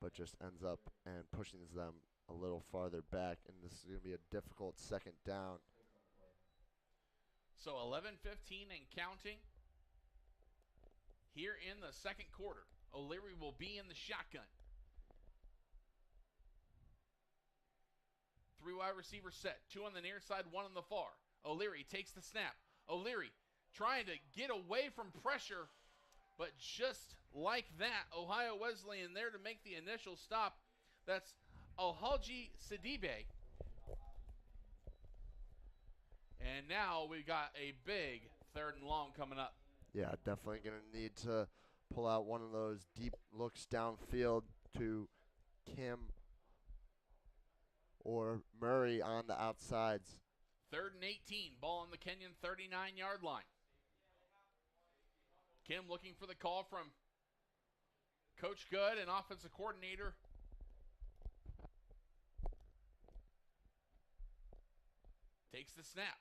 but just ends up and pushing them a little farther back, and this is going to be a difficult 2nd down.
So 11:15 and counting here in the 2nd quarter. O'Leary will be in the shotgun. 3 wide receiver set. 2 on the near side, 1 on the far. O'Leary takes the snap. O'Leary trying to get away from pressure, but just like that, Ohio Wesleyan there to make the initial stop. That's Alhaji Sidibe. And now we got a big 3rd and long coming up.
Yeah, definitely going to need to pull out one of those deep looks downfield to Kim or Murray on the outsides.
3rd and 18, ball on the Kenyon 39-yard line. Kim looking for the call from Coach Good and offensive coordinator. Takes the snap.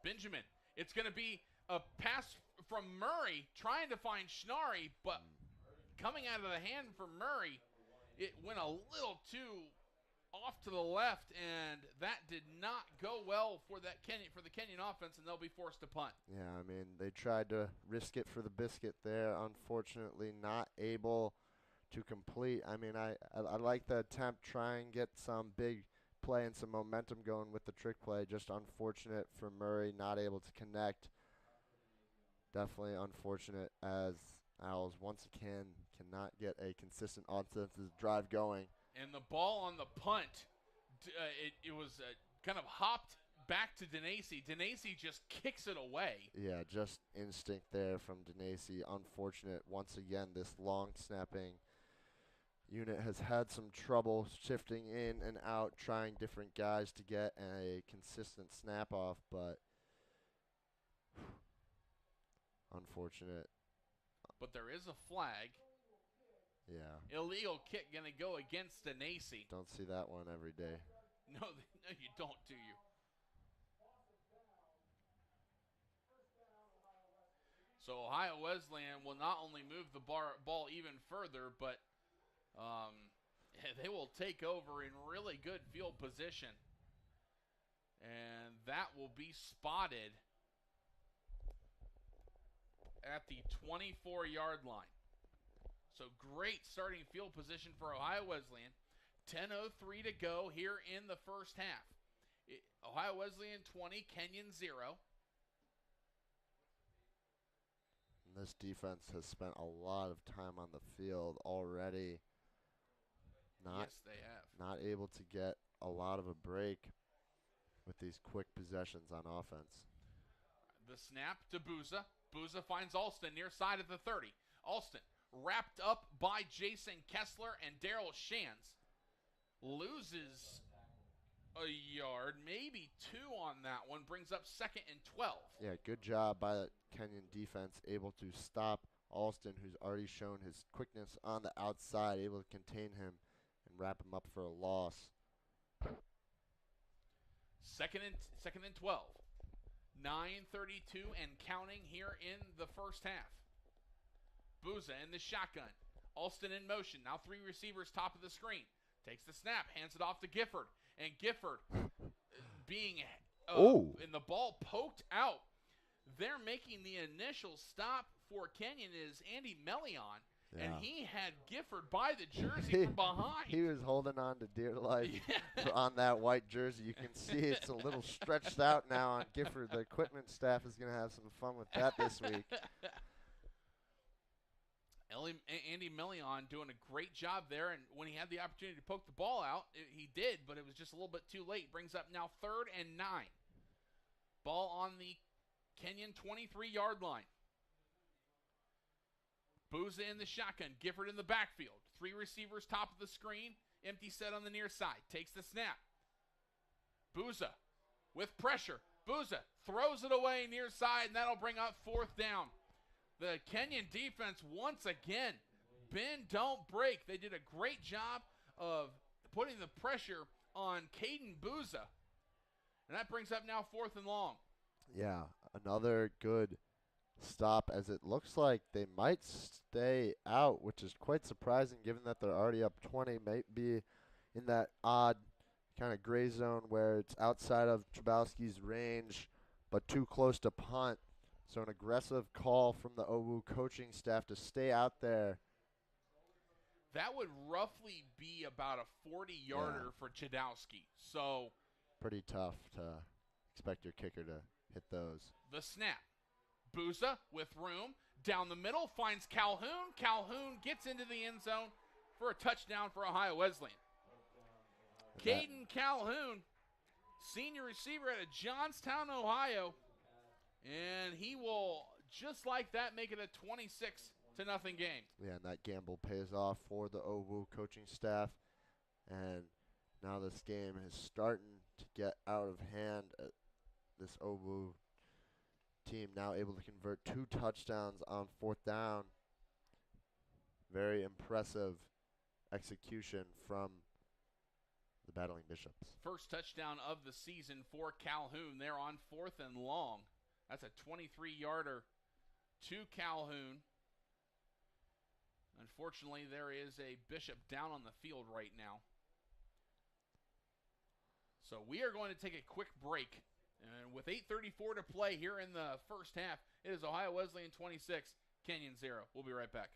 Benjamin, it's going to be a pass from Murray trying to find Schnarry, but coming out of the hand for Murray, it went a little too off to the left, and that did not go well for the Kenyon offense, and they'll be forced to punt.
Yeah, I mean, they tried to risk it for the biscuit there. Unfortunately, not able to complete. I mean, I like the attempt, try and get some big play and some momentum going with the trick play. Just unfortunate for Murray, not able to connect. Definitely unfortunate as Owls once again cannot get a consistent offensive drive going.
And the ball on the punt, it was kind of hopped back to Denesi. Denesi just kicks it away.
Yeah, just instinct there from Denesi. Unfortunate once again, this long snapping unit has had some trouble shifting in and out, trying different guys to get a consistent snap off, but unfortunate.
But there is a flag.
Yeah.
Illegal kick going to go against Denesi.
Don't see that one every day.
No, you don't, do you? So Ohio Wesleyan will not only move the ball even further, but they will take over in really good field position. And that will be spotted at the 24-yard line. So great starting field position for Ohio Wesleyan. 10:03 to go here in the first half. Ohio Wesleyan 20, Kenyon 0.
This defense has spent a lot of time on the field already.
Yes, they have.
Not able to get a lot of a break with these quick possessions on offense.
The snap to Booza. Booza finds Alston near side of the 30. Alston wrapped up by Jason Kessler and Daryl Shands. Loses a yard, maybe 2 on that one. Brings up 2nd and 12.
Yeah, good job by the Kenyon defense, able to stop Alston, who's already shown his quickness on the outside, able to contain him and wrap him up for a loss.
Second and 12. 9:32 and counting here in the first half. Booza in the shotgun. Alston in motion. Now 3 receivers top of the screen. Takes the snap, hands it off to Gifford. And Gifford being and the ball poked out. They're making the initial stop for Kenyon is Andy Melion. Yeah. And he had Gifford by the jersey from behind.
He was holding on to dear life on that white jersey. You can see it's a little stretched out now on Gifford. The equipment staff is going to have some fun with that this week.
Andy Melion doing a great job there, and when he had the opportunity to poke the ball out, he did, but it was just a little bit too late. Brings up now 3rd and 9. Ball on the Kenyon 23-yard line. Booza in the shotgun. Gifford in the backfield. 3 receivers top of the screen. Empty set on the near side. Takes the snap. Booza with pressure. Booza throws it away near side, and that'll bring up 4th down. The Kenyon defense once again, bend, don't break. They did a great job of putting the pressure on Caden Booza. And that brings up now 4th and long.
Yeah, another good stop, as it looks like they might stay out, which is quite surprising given that they're already up 20. Might be in that odd kind of gray zone where it's outside of Trabowski's range, but too close to punt. So an aggressive call from the OWU coaching staff to stay out there.
That would roughly be about a 40-yarder for Chadowski. So
pretty tough to expect your kicker to hit those.
The snap. Booza with room. Down the middle finds Calhoun. Calhoun gets into the end zone for a touchdown for Ohio Wesleyan. Caden Calhoun, senior receiver out of Johnstown, Ohio. And he will, just like that, make it a 26-0 game.
Yeah, and that gamble pays off for the OWU coaching staff. And now this game is starting to get out of hand. This OWU team now able to convert 2 touchdowns on 4th down. Very impressive execution from the Battling Bishops.
First touchdown of the season for Calhoun. They're on 4th and long. That's a 23-yarder to Calhoun. Unfortunately, there is a Bishop down on the field right now. So we are going to take a quick break. And with 8:34 to play here in the first half, it is Ohio Wesleyan 26, Kenyon 0. We'll be right back.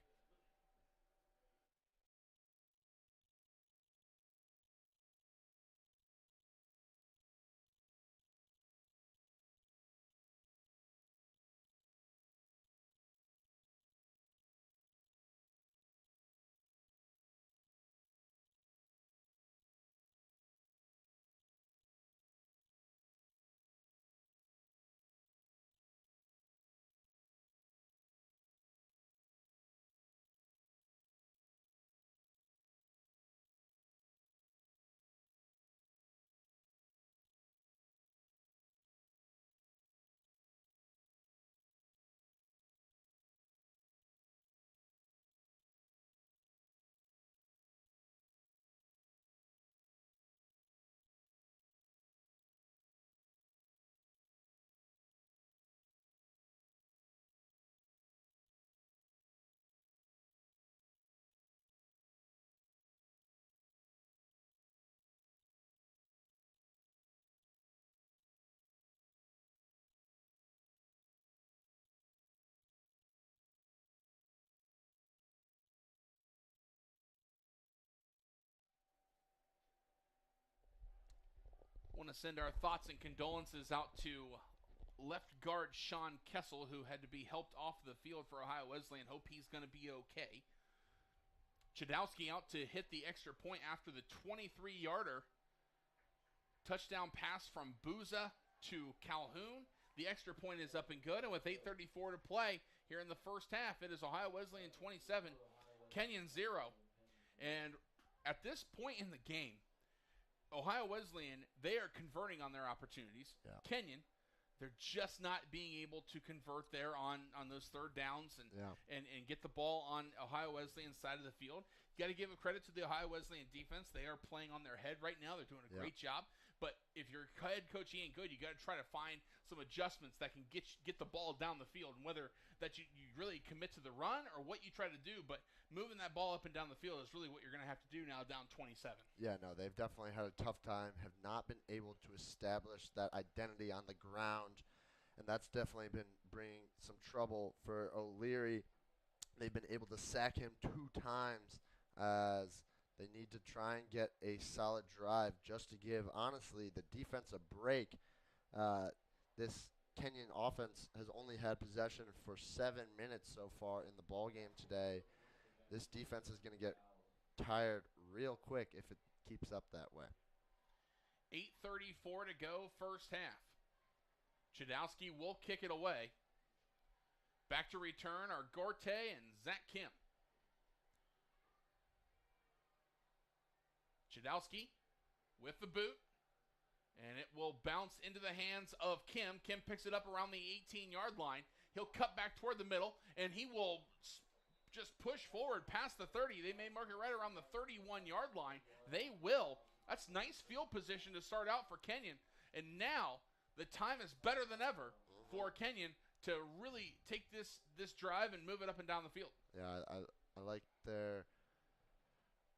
Want to send our thoughts and condolences out to left guard Sean Kessel, who had to be helped off the field for Ohio Wesleyan. Hope he's going to be okay. Chadowski out to hit the extra point after the 23-yarder. Touchdown pass from Booza to Calhoun. The extra point is up and good, and with 8:34 to play here in the first half, it is Ohio Wesleyan 27, Kenyon 0. And at this point in the game, Ohio Wesleyan, they are converting on their opportunities.
Yeah.
Kenyon, they're just not being able to convert there on those third downs and get the ball on Ohio Wesleyan's side of the field. You got to give a credit to the Ohio Wesleyan defense. They are playing on their head right now. They're doing a great job. But if your head coach ain't good, you got to try to find some adjustments that can get the ball down the field, and whether that you really commit to the run or what you try to do. But moving that ball up and down the field is really what you're going to have to do now down 27.
Yeah, no, they've definitely had a tough time, have not been able to establish that identity on the ground, and that's definitely been bringing some trouble for O'Leary. They've been able to sack him 2 times as they need to try and get a solid drive just to give, honestly, the defense a break. This Kenyon offense has only had possession for 7 minutes so far in the ball game today. This defense is going to get tired real quick if it keeps up that way.
8:34 to go, first half. Chudowski will kick it away. Back to return are Gorte and Zach Kim. Chudowski with the boot. And it will bounce into the hands of Kim. Kim picks it up around the 18-yard line. He'll cut back toward the middle, and he will just push forward past the 30. They may mark it right around the 31-yard line. They will. That's nice field position to start out for Kenyon. And now the time is better than ever for Kenyon to really take this drive and move it up and down the field.
Yeah, I like their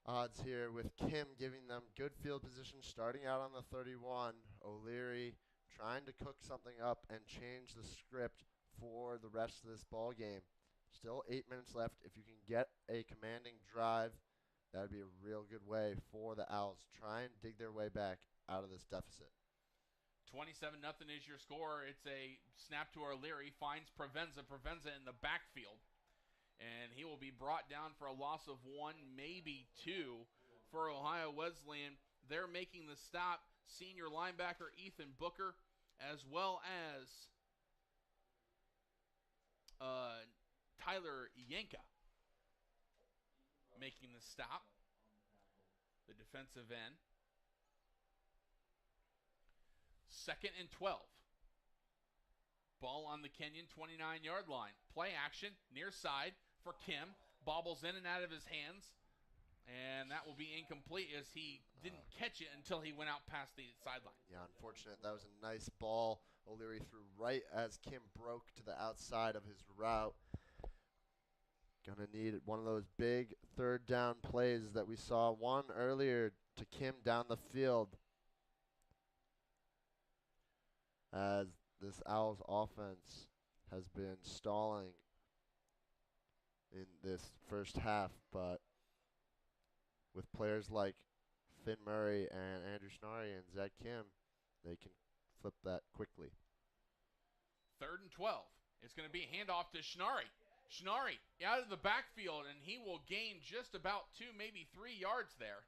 odds here with Kim giving them good field position starting out on the 31. O'Leary trying to cook something up and change the script for the rest of this ball game. Still 8 minutes left. If you can get a commanding drive, that would be a real good way for the Owls. Try and dig their way back out of this deficit.
27-0 is your score. It's a snap to O'Leary. Finds Provenza. Provenza in the backfield. And he will be brought down for a loss of 1, maybe 2 for Ohio Wesleyan. They're making the stop. Senior linebacker Ethan Booker, as well as Tyler Yanka making the stop. The defensive end. 2nd and 12. Ball on the Kenyon 29-yard line. Play action, near side for Kim. Bobbles in and out of his hands. And that will be incomplete as he didn't catch it until he went out past the sideline.
Yeah, unfortunate. That was a nice ball. O'Leary threw right as Kim broke to the outside of his route. Gonna need one of those big third down plays that we saw one earlier to Kim down the field. As this Owls offense has been stalling in this first half, but with players like Finn Murray and Andrew Schnarri and Zach Kim, they can flip that quickly.
3rd and 12. It's going to be a handoff to Schnarri. Schnarri out of the backfield, and he will gain just about 2, maybe 3 yards there.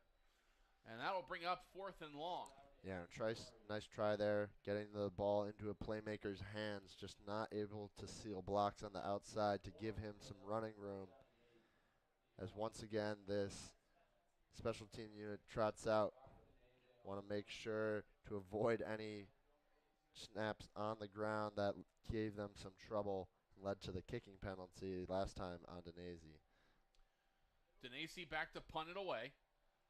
And that will bring up 4th and long.
Yeah, nice try there, getting the ball into a playmaker's hands, just not able to seal blocks on the outside to give him some running room. As once again, this special team unit trots out. Want to make sure to avoid any snaps on the ground that gave them some trouble and led to the kicking penalty last time on Denese.
Denese back to punt it away.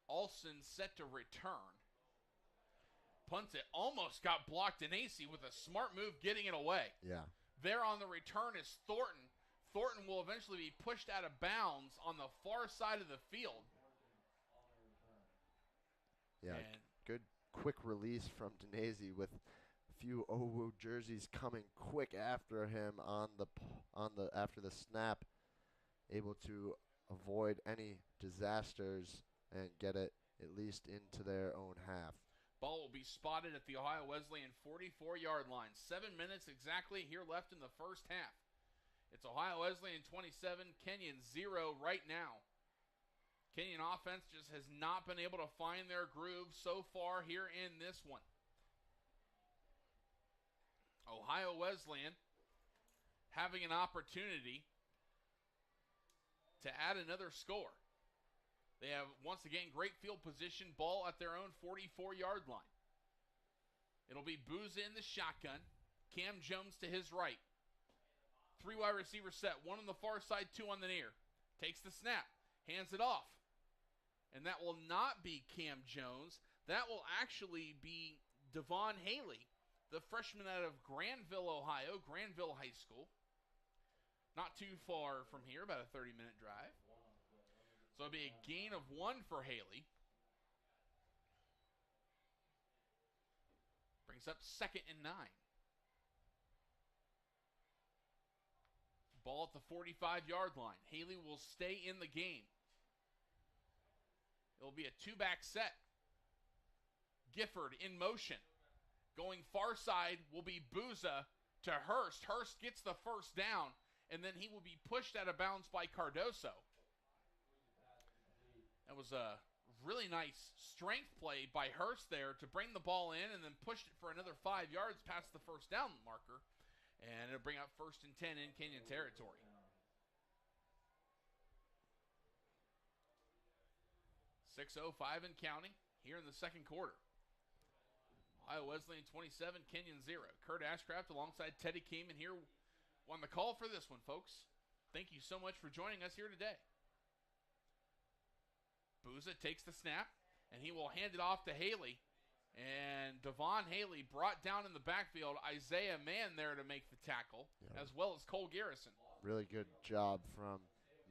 Olsen set to return. Punts it, almost got blocked. Denese with a smart move getting it away.
Yeah.
There on the return is Thornton. Thornton will eventually be pushed out of bounds on the far side of the field.
Yeah, good quick release from Denese with a few OWU jerseys coming quick after him after the snap, able to avoid any disasters and get it at least into their own half.
Ball will be spotted at the Ohio Wesleyan 44-yard line. 7 minutes exactly here left in the first half. It's Ohio Wesleyan 27, Kenyon 0 right now. Kenyon offense just has not been able to find their groove so far here in this one. Ohio Wesleyan having an opportunity to add another score. They have, once again, great field position, ball at their own 44-yard line. It'll be Booza in the shotgun. Cam Jones to his right. 3 wide receiver set, 1 on the far side, 2 on the near. Takes the snap, hands it off. And that will not be Cam Jones. That will actually be Devon Haley, the freshman out of Granville, Ohio, Granville High School. Not too far from here, about a 30-minute drive. So it'll be a gain of 1 for Haley. Brings up 2nd and 9. Ball at the 45-yard line. Haley will stay in the game. It'll be a 2-back set. Gifford in motion. Going far side will be Booza to Hurst. Hurst gets the first down, and then he will be pushed out of bounds by Cardoso. That was a Really nice strength play by Hurst there to bring the ball in and then pushed it for another 5 yards past the first down marker. And it'll bring up 1st and 10 in Kenyon territory. 6:05 and counting here in the second quarter. Ohio Wesleyan 27, Kenyon 0. Kurt Ashcraft alongside Teddy Keeman here on the call for this one, folks. Thank you so much for joining us here today. Booza takes the snap, and he will hand it off to Haley. And Devon Haley brought down in the backfield Isaiah Mann there to make the tackle, as well as Cole Garrison.
Really good job from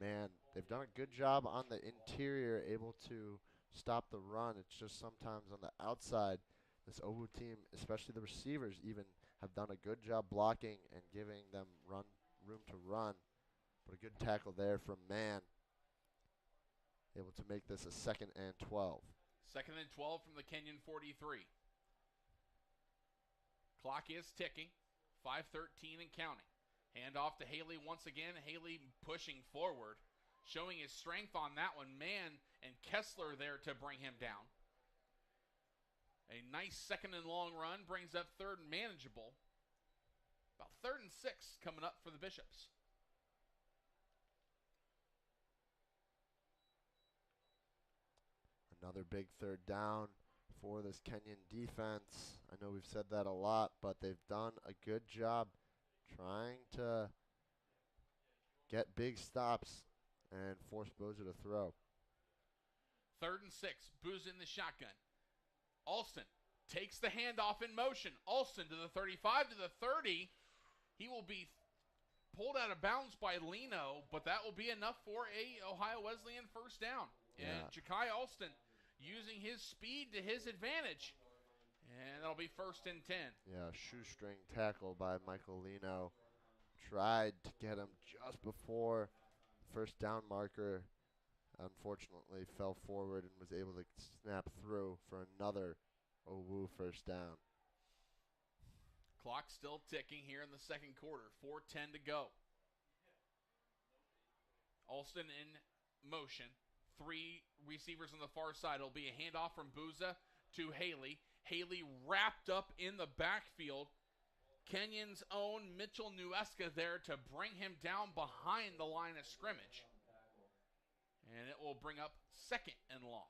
Mann. They've done a good job on the interior, able to stop the run. It's just sometimes on the outside, this OWU team, especially the receivers, even have done a good job blocking and giving them room to run. But a good tackle there from Mann. Able to make this a 2nd and 12.
2nd and 12 from the Kenyon 43. Clock is ticking. 5:13 and counting. Hand off to Haley once again. Haley pushing forward, showing his strength on that one. Mann and Kessler there to bring him down. A nice 2nd and long run brings up 3rd and manageable. About 3rd and 6 coming up for the Bishops.
Another big 3rd down for this Kenyon defense. I know we've said that a lot, but they've done a good job trying to get big stops and force Booza to throw.
3rd and 6, Booza in the shotgun. Alston takes the handoff in motion. Alston to the 35, to the 30. He will be pulled out of bounds by Leno, but that will be enough for a Ohio Wesleyan 1st down. And Ja'Kai Alston using his speed to his advantage. And that'll be 1st and 10.
Yeah, shoestring tackle by Michael Leno. Tried to get him just before the 1st down marker. Unfortunately, fell forward and was able to snap through for another OWU 1st down.
Clock still ticking here in the second quarter. 4:10 to go. Alston in motion. 3 receivers on the far side. It'll be a handoff from Booza to Haley. Haley wrapped up in the backfield. Kenyon's own Mitchell Nueska there to bring him down behind the line of scrimmage. And it will bring up 2nd and long.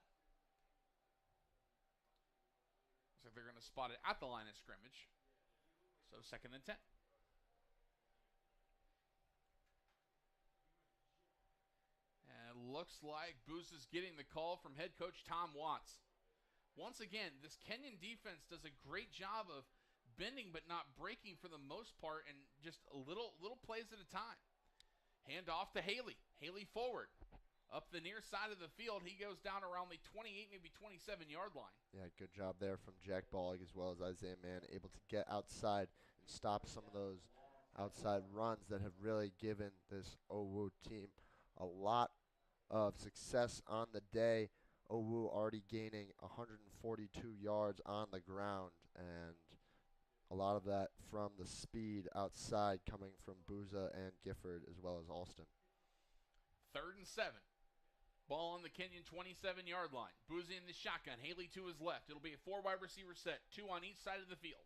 Looks like they're going to spot it at the line of scrimmage. So 2nd and 10. And looks like Booza's getting the call from head coach Tom Watts. Once again, this Kenyon defense does a great job of bending but not breaking for the most part, and just little plays at a time. Hand off to Haley. Haley forward. Up the near side of the field, he goes down around the 28, maybe 27-yard line.
Yeah, good job there from Jack Ballig as well as Isaiah Mann, able to get outside and stop some of those outside runs that have really given this OWU team a lot of success on the day. OWU already gaining 142 yards on the ground, and a lot of that from the speed outside coming from Booza and Gifford as well as Alston.
3rd and 7. Ball on the Kenyon 27-yard line. Booza in the shotgun. Haley to his left. It'll be a 4 wide receiver set. 2 on each side of the field.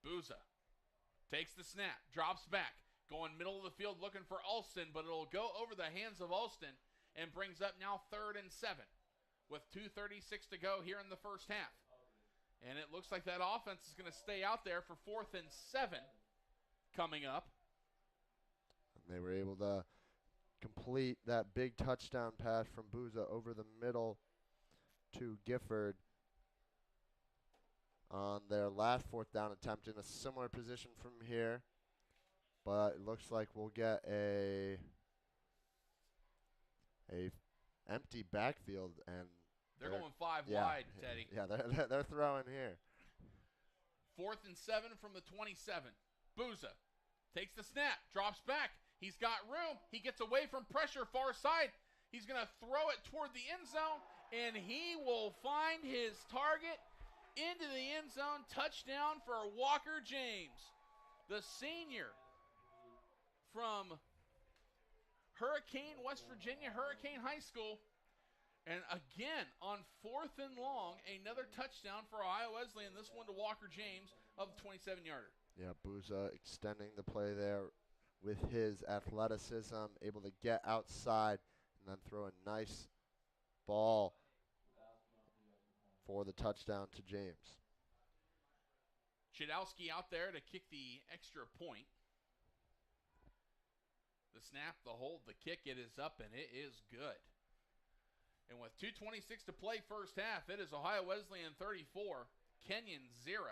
Booza takes the snap. Drops back. Going middle of the field looking for Alston, but it'll go over the hands of Alston and brings up now 3rd and 7 with 2:36 to go here in the first half. And it looks like that offense is going to stay out there for 4th and 7 coming up.
They were able to complete that big touchdown pass from Booza over the middle to Gifford on their last 4th down attempt in a similar position from here. But it looks like we'll get a empty backfield, and
they're going 5 wide, Teddy.
Yeah, they're throwing here.
4th and 7 from the 27. Booza takes the snap, drops back. He's got room. He gets away from pressure far side. He's going to throw it toward the end zone, and he will find his target into the end zone. Touchdown for Walker James, the senior from Hurricane, West Virginia, Hurricane High School. And again, on 4th and long, another touchdown for Ohio Wesleyan. This one to Walker James of the 27-yarder.
Yeah, Booza extending the play there with his athleticism, able to get outside and then throw a nice ball for the touchdown to James.
Chidowski out there to kick the extra point. The snap, the hold, the kick, it is up, and it is good. And with 2:26 to play first half, it is Ohio Wesleyan 34, Kenyon 0.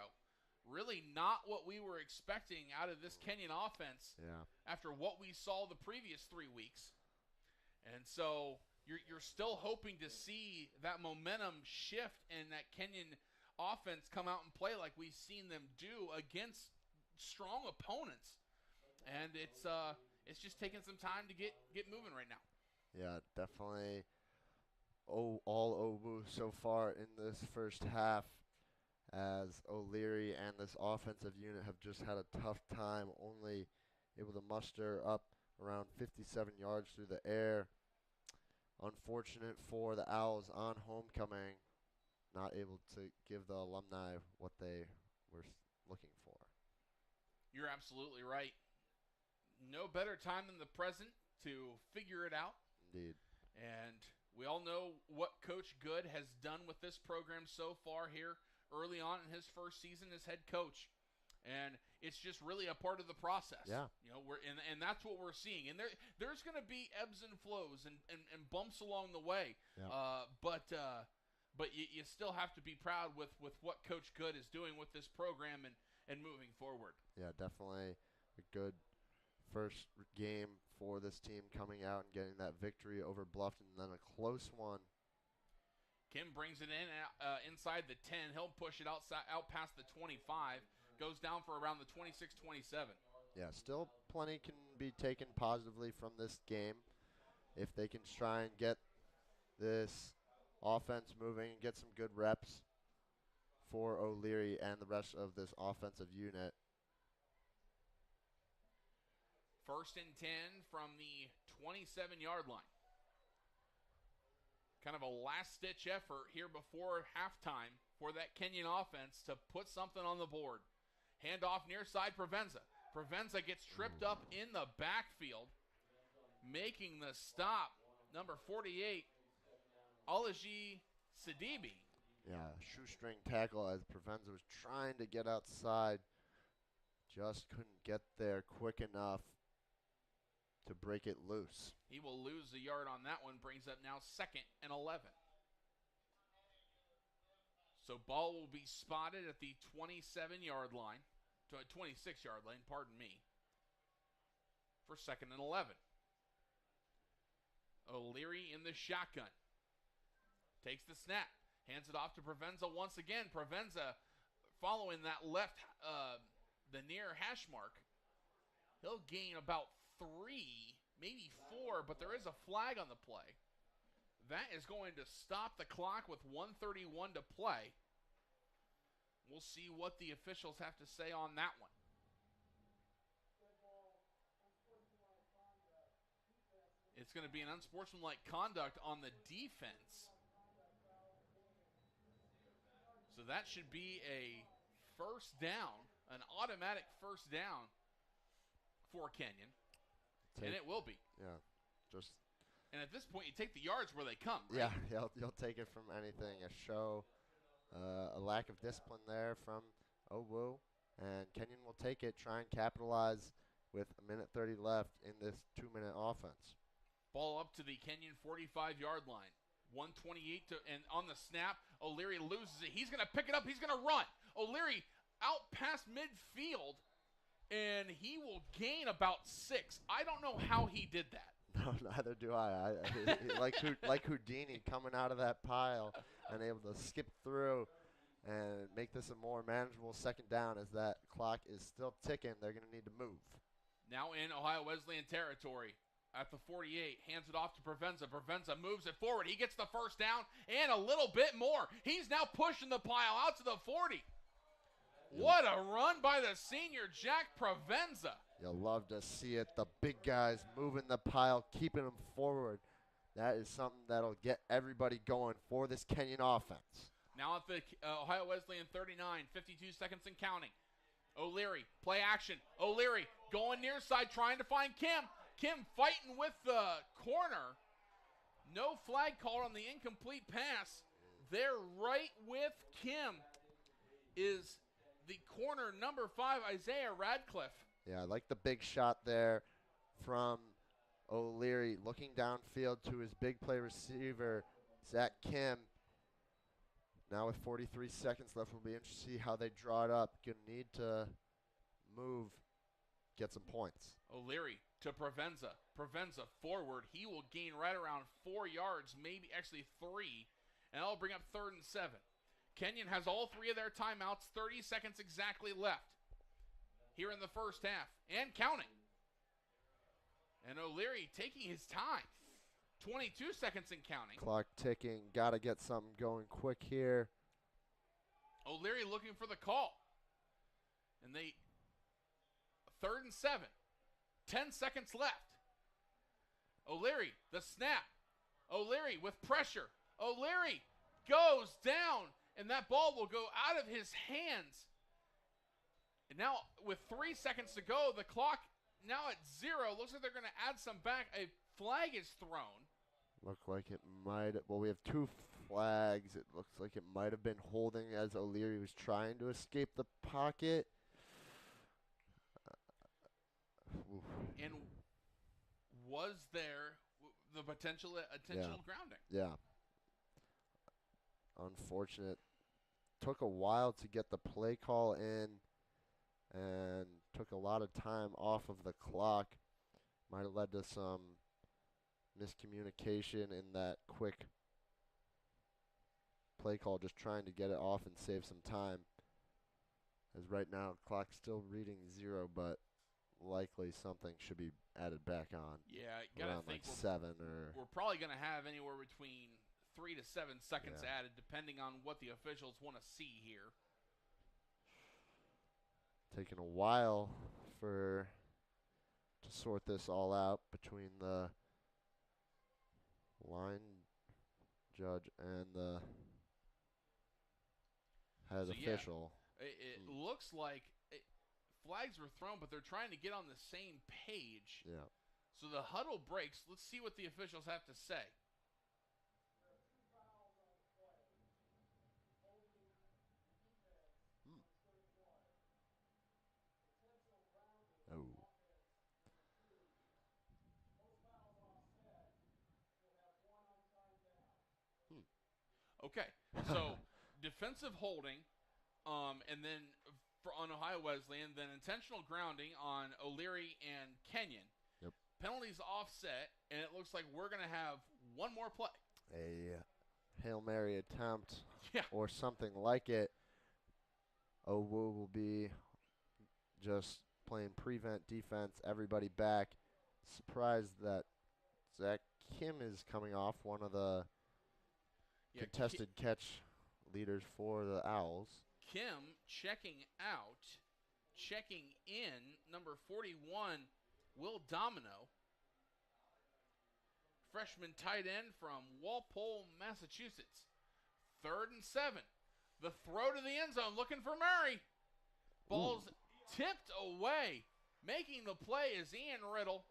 Really not what we were expecting out of this Kenyon offense after what we saw the previous 3 weeks. And so you're still hoping to see that momentum shift and that Kenyon offense come out and play like we've seen them do against strong opponents. And it's just taking some time to get moving right now.
Yeah, definitely all Owu so far in this first half, as O'Leary and this offensive unit have just had a tough time, only able to muster up around 57 yards through the air. Unfortunate for the Owls on homecoming, not able to give the alumni what they were looking for.
You're absolutely right. No better time than the present to figure it out.
Indeed. And
we all know what Coach Good has done with this program so far here early on in his first season as head coach. And it's just really a part of the process.
Yeah.
You know, and that's what we're seeing. And there's going to be ebbs and flows and bumps along the way.
Yeah.
But you still have to be proud with what Coach Good is doing with this program and moving forward.
Yeah, definitely a good first game for this team, coming out and getting that victory over Bluffton, and then a close one.
Kim brings it in inside the 10. He'll push it out past the 25. Goes down for around the 26-27.
Yeah, still plenty can be taken positively from this game if they can try and get this offense moving and get some good reps for O'Leary and the rest of this offensive unit.
1st and 10 from the 27-yard line. Kind of a last-ditch effort here before halftime for that Kenyon offense to put something on the board. Handoff near side, Provenza. Provenza gets tripped up in the backfield, making the stop. Number 48, Alaji Sidibe.
Yeah, shoestring tackle as Provenza was trying to get outside. Just couldn't get there quick enough to break it loose.
He will lose a yard on that one, brings up now 2nd and 11. So ball will be spotted at the 27-yard line, 26-yard line, pardon me, for 2nd and 11. O'Leary in the shotgun. Takes the snap, hands it off to Provenza once again. Provenza following that left, the near hash mark. He'll gain about 3, maybe 4, but there is a flag on the play. That is going to stop the clock with 1:31 to play. We'll see what the officials have to say on that one. It's going to be an unsportsmanlike conduct on the defense. So that should be a first down, an automatic first down for Kenyon. And it will be.
Yeah, just.
And at this point, you take the yards where they come,
Yeah,
right?
you'll take it from anything. A show, a lack of discipline there from Owu, and Kenyon will take it, try and capitalize with 1:30 left in this 2-minute offense.
Ball up to the Kenyon 45-yard line. 1:28 and on the snap, O'Leary loses it. He's going to pick it up. He's going to run. O'Leary out past midfield, and he will gain about 6. I don't know how he did that.
No, neither do I. Like Houdini coming out of that pile and able to skip through and make this a more manageable second down as that clock is still ticking. They're going to need to move.
Now in Ohio Wesleyan territory at the 48, hands it off to Provenza. Provenza moves it forward. He gets the first down and a little bit more. He's now pushing the pile out to the 40. What a run by the senior Jack Provenza.
You'll love to see it. The big guys moving the pile, keeping them forward. That is something that'll get everybody going for this Kenyon offense.
Now at the Ohio Wesleyan 39, 52 seconds and counting. O'Leary, play action. O'Leary going near side, trying to find Kim. Kim fighting with the corner. No flag called on the incomplete pass. There right with Kim is the corner, number 5, Isaiah Radcliffe.
Yeah, I like the big shot there from O'Leary, looking downfield to his big play receiver, Zach Kim. Now with 43 seconds left, we'll be interested to see how they draw it up. Gonna need to move, get some points.
O'Leary to Provenza. Provenza forward. He will gain right around 4 yards, maybe actually 3, and that'll bring up 3rd and 7. Kenyon has all 3 of their timeouts, 30 seconds exactly left here in the first half, and counting. And O'Leary taking his time. 22 seconds and counting.
Clock ticking. Got to get something going quick here.
O'Leary looking for the call. And 3rd and 7. 10 seconds left. O'Leary, the snap. O'Leary with pressure. O'Leary goes down, and that ball will go out of his hands. And now with 3 seconds to go, the clock now at 0. Looks like they're going to add some back. A flag is thrown.
Look like it might. Well, we have 2 flags. It looks like it might have been holding as O'Leary was trying to escape the pocket.
And was there the potential intentional grounding?
Yeah. Unfortunate. Took a while to get the play call in and took a lot of time off of the clock. Might have led to some miscommunication in that quick play call, just trying to get it off and save some time. As right now, clock's still reading 0, but likely something should be added back on.
Yeah, you gotta
around
think
like 7 or.
We're probably gonna have anywhere between 3 to 7 seconds
Yeah.
added, depending on what the officials want to see here.
Taking a while to sort this all out between the line judge and the head official.
It looks like flags were thrown, but they're trying to get on the same page.
Yeah.
So the huddle breaks. Let's see what the officials have to say.
Oh.
Okay, so defensive holding, and then on Ohio Wesleyan, then intentional grounding on O'Leary and Kenyon.
Yep.
Penalties offset, and it looks like we're going to have one more play.
A Hail Mary attempt
Yeah.
or something like it. Owu will be just playing prevent defense, everybody back. Surprised that Zach Kim is coming off, one of the contested catch leaders for the Owls.
Kim checking out, checking in, number 41, Will Domino. Freshman tight end from Walpole, Massachusetts. 3rd and 7. The throw to the end zone, looking for Murray. Ball's tipped away. Making the play is Ian Riddle.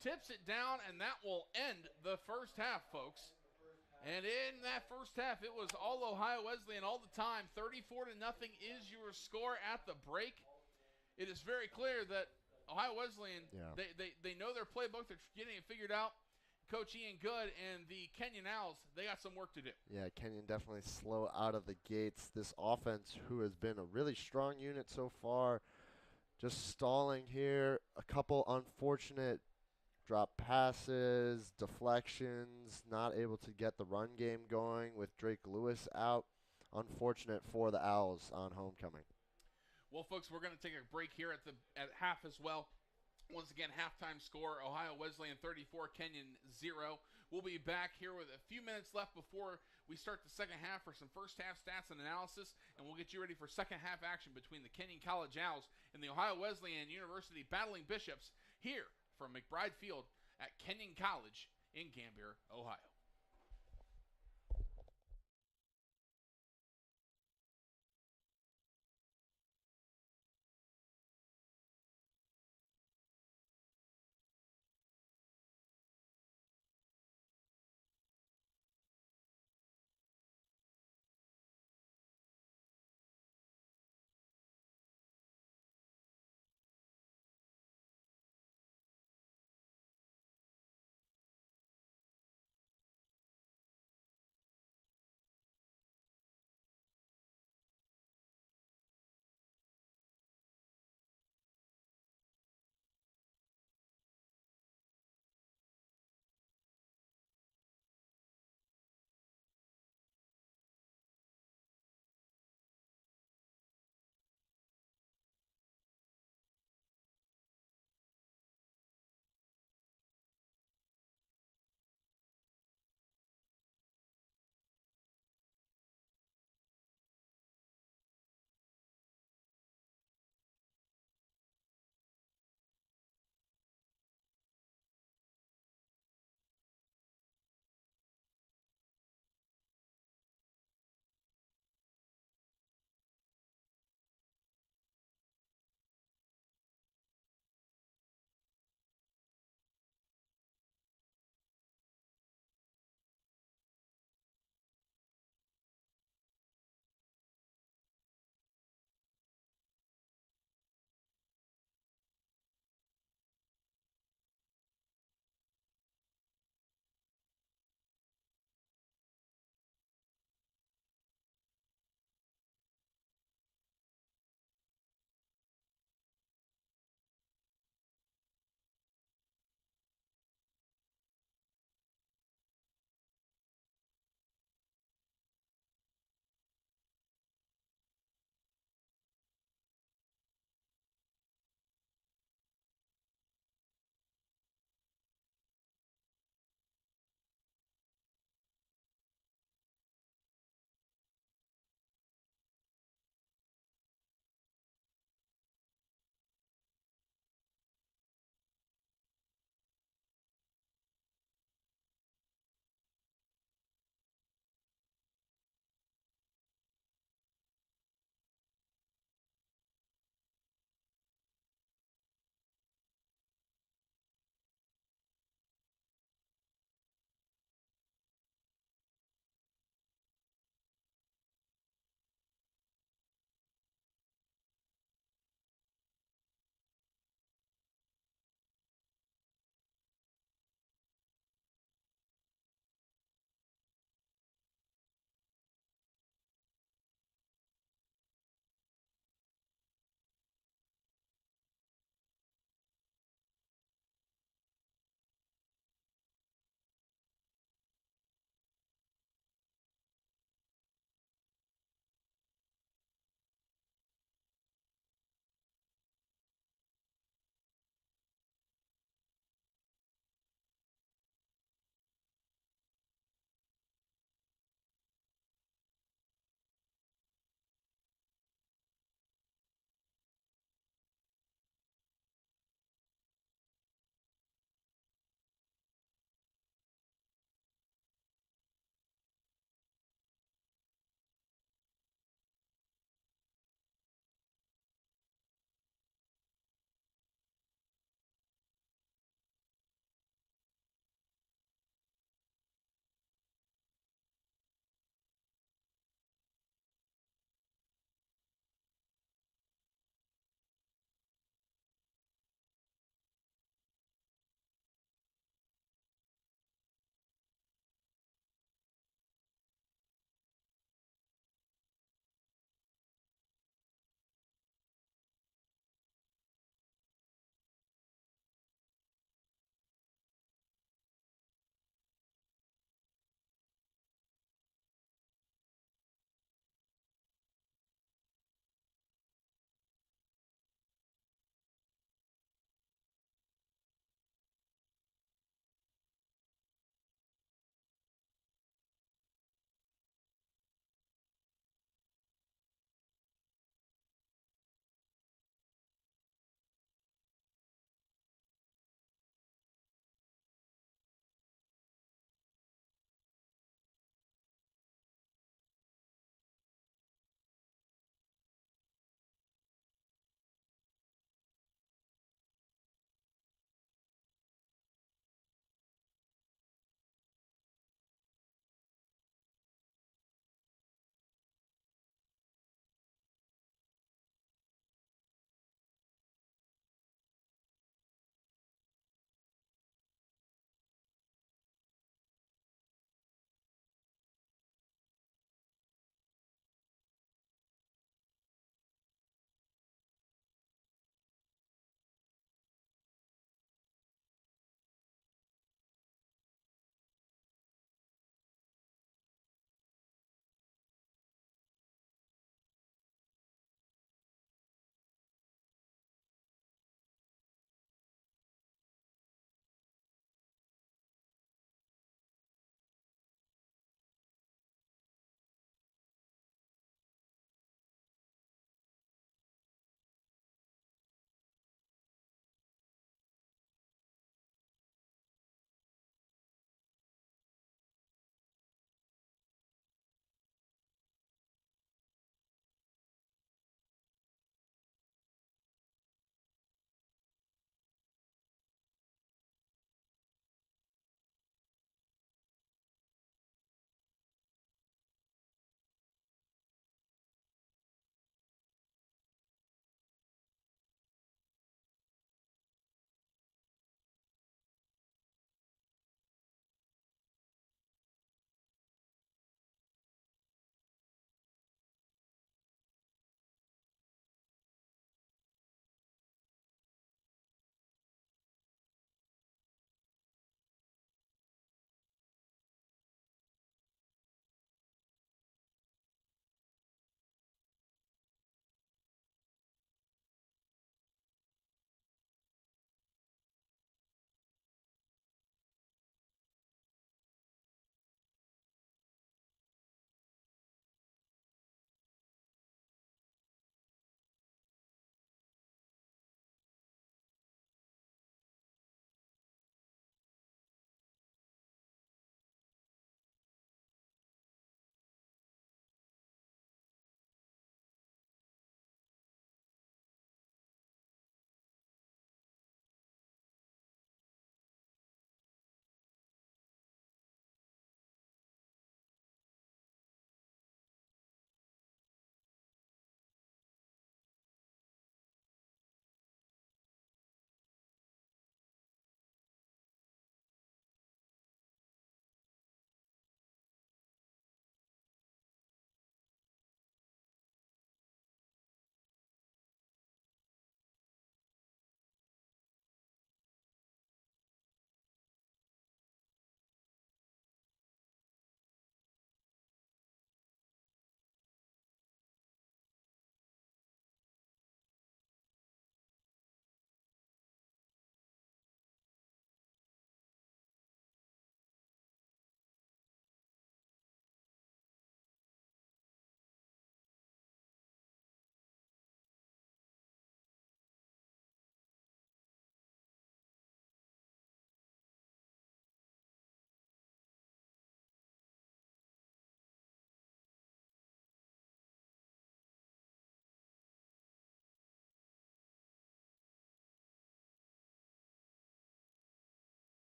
Tips it down, and that will end the first half, folks. And in that first half, it was all Ohio Wesleyan all the time. 34-0 is your score at the break. It is very clear that Ohio Wesleyan, they know their playbook. They're getting it figured out. Coach Ian Good and the Kenyon Owls, they got some work to do.
Yeah, Kenyon definitely slow out of the gates. This offense, who has been a really strong unit so far, just stalling here. A couple unfortunate drop passes, deflections, not able to get the run game going with Drake Lewis out. Unfortunate for the Owls on homecoming.
Well, folks, we're going to take a break here at half as well. Once again, halftime score, Ohio Wesleyan 34, Kenyon 0. We'll be back here with a few minutes left before we start the second half for some first half stats and analysis, and we'll get you ready for second half action between the Kenyon College Owls and the Ohio Wesleyan University Battling Bishops here from McBride Field at Kenyon College in Gambier, Ohio.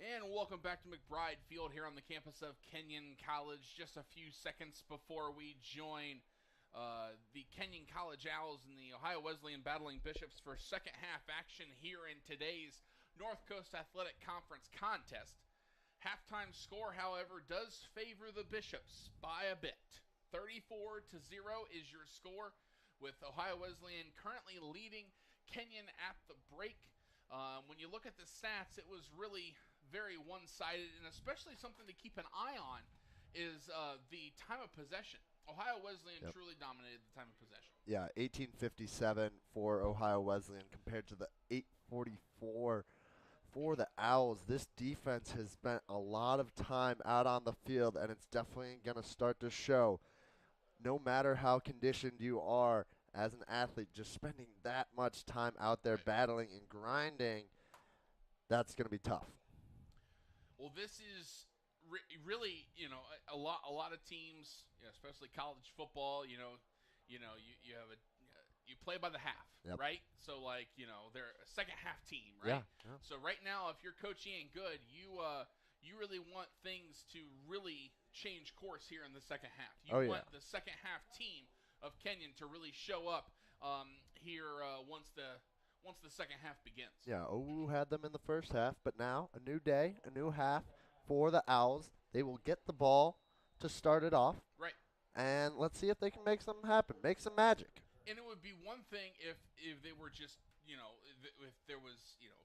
And welcome back to McBride Field here on the campus of Kenyon College. Just a few seconds before we join the Kenyon College Owls and the Ohio Wesleyan Battling Bishops for second half action here in today's North Coast Athletic Conference contest. Halftime score, however, does favor the Bishops by a bit. 34-0 is your score, with Ohio Wesleyan currently leading Kenyon at the break. When you look at the stats, it was really very one-sided, and especially something to keep an eye on is the time of possession. Ohio Wesleyan truly dominated the time of possession.
Yeah, 18:57 for Ohio Wesleyan compared to the 8:44 for the Owls. This defense has spent a lot of time out on the field, and it's definitely going to start to show. No matter how conditioned you are as an athlete, just spending that much time out there battling and grinding, that's going to be tough.
Well, this is really, a lot of teams, especially college football, you have you play by the half, right? So they're a second half team, right?
Yeah.
So right now, if your coaching ain't good, you really want things to really change course here in the second half. You want the second half team of Kenyon to really show up here once the second half begins.
Yeah, OU had them in the first half, but now a new day, a new half for the Owls. They will get the ball to start it off.
Right.
And let's see if they can make something happen, make some magic.
And it would be one thing if they were just, if there was,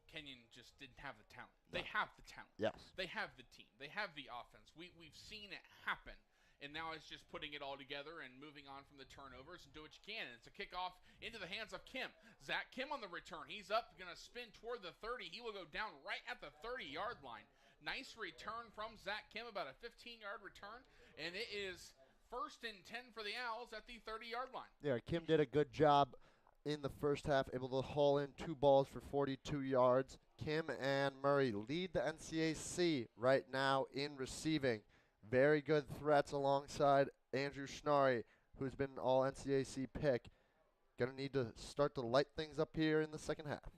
Kenyon just didn't have the talent. No. They have the talent.
Yes.
They have the team. They have the offense. We've seen it happen. And now it's just putting it all together and moving on from the turnovers and do what you can. And it's a kickoff into the hands of Kim. Zach Kim on the return. He's up, going to spin toward the 30. He will go down right at the 30-yard line. Nice return from Zach Kim, about a 15-yard return. And it is 1st and 10 for the Owls at the 30-yard line.
Yeah, Kim did a good job in the first half, able to haul in 2 balls for 42 yards. Kim and Murray lead the NCAC right now in receiving. Very good threats alongside Andrew Schnarry, who's been an all-NCAC pick. Going to need to start to light things up here in the second half.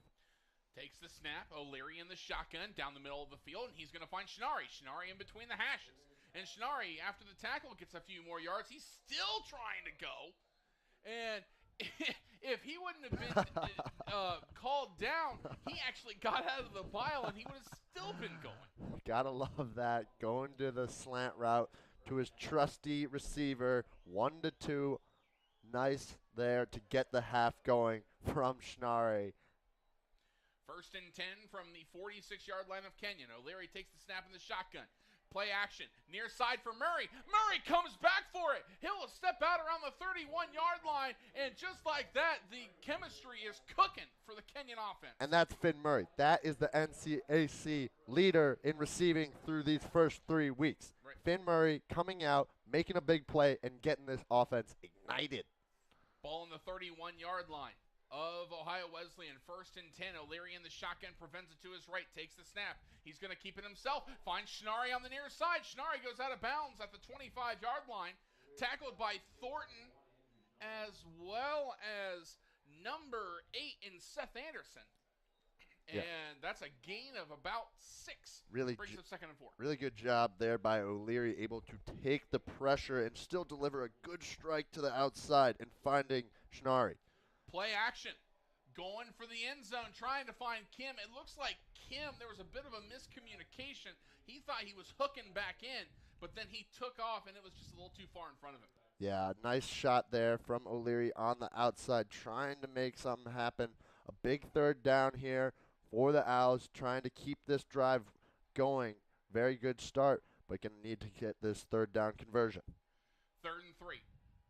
Takes the snap. O'Leary in the shotgun down the middle of the field, and he's going to find Schnarry. Schnarry in between the hashes. And Schnarry, after the tackle, gets a few more yards. He's still trying to go. And if he wouldn't have been called down, he actually got out of the pile, and he would have still been going.
Gotta love that. Going to the slant route to his trusty receiver, 1-2. Nice there to get the half going from Schnarry.
1st and 10 from the 46-yard line of Kenyon. O'Leary takes the snap in the shotgun. Play action. Near side for Murray. Murray comes back for it. He'll step out around the 31-yard line, and just like that, the chemistry is cooking for the Kenyon offense.
And that's Finn Murray. That is the NCAC leader in receiving through these first 3 weeks.
Right.
Finn Murray coming out, making a big play, and getting this offense ignited.
Ball on the 31-yard line of Ohio Wesleyan. 1st and 10. O'Leary in the shotgun, prevents it to his right, takes the snap. He's going to keep it himself. Finds Schnarry on the near side. Schnarry goes out of bounds at the 25-yard line. Tackled by Thornton, as well as number 8 in Seth Anderson. And that's a gain of about 6.
Really
brings up 2nd and 4.
Really good job there by O'Leary, able to take the pressure and still deliver a good strike to the outside and finding Schnarry.
Play action. Going for the end zone, trying to find Kim. It looks like Kim, there was a bit of a miscommunication. He thought he was hooking back in, but then he took off, and it was just a little too far in front of him.
Yeah, nice shot there from O'Leary on the outside, trying to make something happen. A big 3rd down here for the Owls, trying to keep this drive going. Very good start, but going to need to get this 3rd down conversion.
3rd and 3.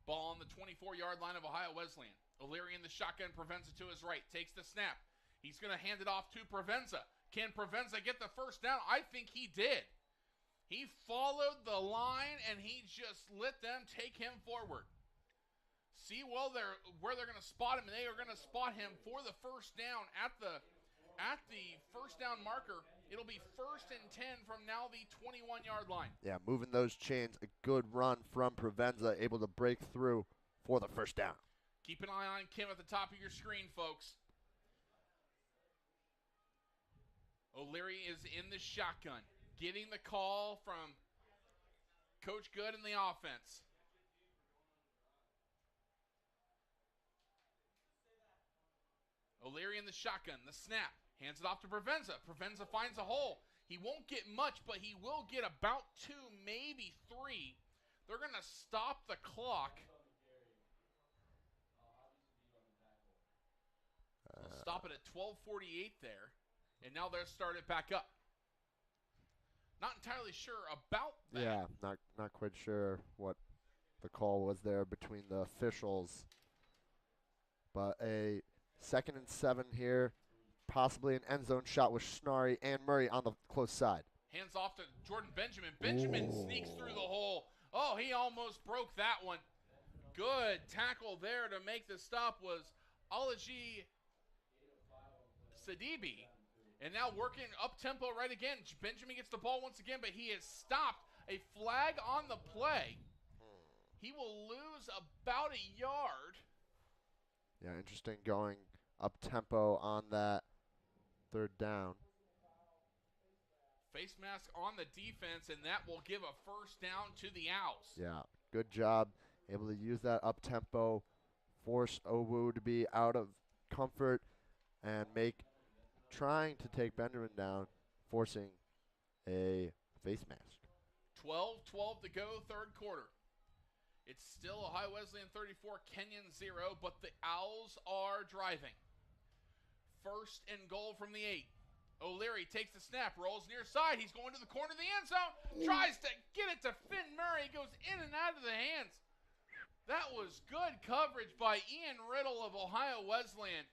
Ball on the 24-yard line of Ohio Wesleyan. O'Leary in the shotgun, prevents it to his right, takes the snap. He's going to hand it off to Provenza. Can Provenza get the 1st down? I think he did. He followed the line, and he just let them take him forward. See where they're going to spot him, and they are going to spot him for the 1st down at the 1st down marker. It'll be 1st and 10 from now the 21-yard line.
Yeah, moving those chains. A good run from Provenza, able to break through for the 1st down.
Keep an eye on Kim at the top of your screen, folks. O'Leary is in the shotgun, getting the call from Coach Good in the offense. O'Leary in the shotgun, the snap, hands it off to Provenza. Provenza finds a hole. He won't get much, but he will get about 2, maybe 3. They're going to stop the clock. They'll stop it at 12:48 there, and now they'll start it back up. Not entirely sure about that.
Yeah, not quite sure what the call was there between the officials. But a 2nd and 7 here, possibly an end zone shot with Schnarry and Murray on the close side.
Hands off to Jordan Benjamin. Benjamin sneaks through the hole. Oh, he almost broke that one. Good tackle there to make the stop was Alaji Sidibe. And now working up-tempo right again. Benjamin gets the ball once again, but he is stopped. A flag on the play. He will lose about a yard.
Yeah, interesting going up-tempo on that 3rd down.
Face mask on the defense, and that will give a first down to the Owls.
Yeah, good job. Able to use that up-tempo, force Owu to be out of comfort, and trying to take Benjamin down, forcing a face mask.
12-12 to go, 3rd quarter. It's still Ohio Wesleyan 34, Kenyon 0, but the Owls are driving. 1st and goal from the 8. O'Leary takes the snap, rolls near side. He's going to the corner of the end zone, tries to get it to Finn Murray, goes in and out of the hands. That was good coverage by Ian Riddle of Ohio Wesleyan.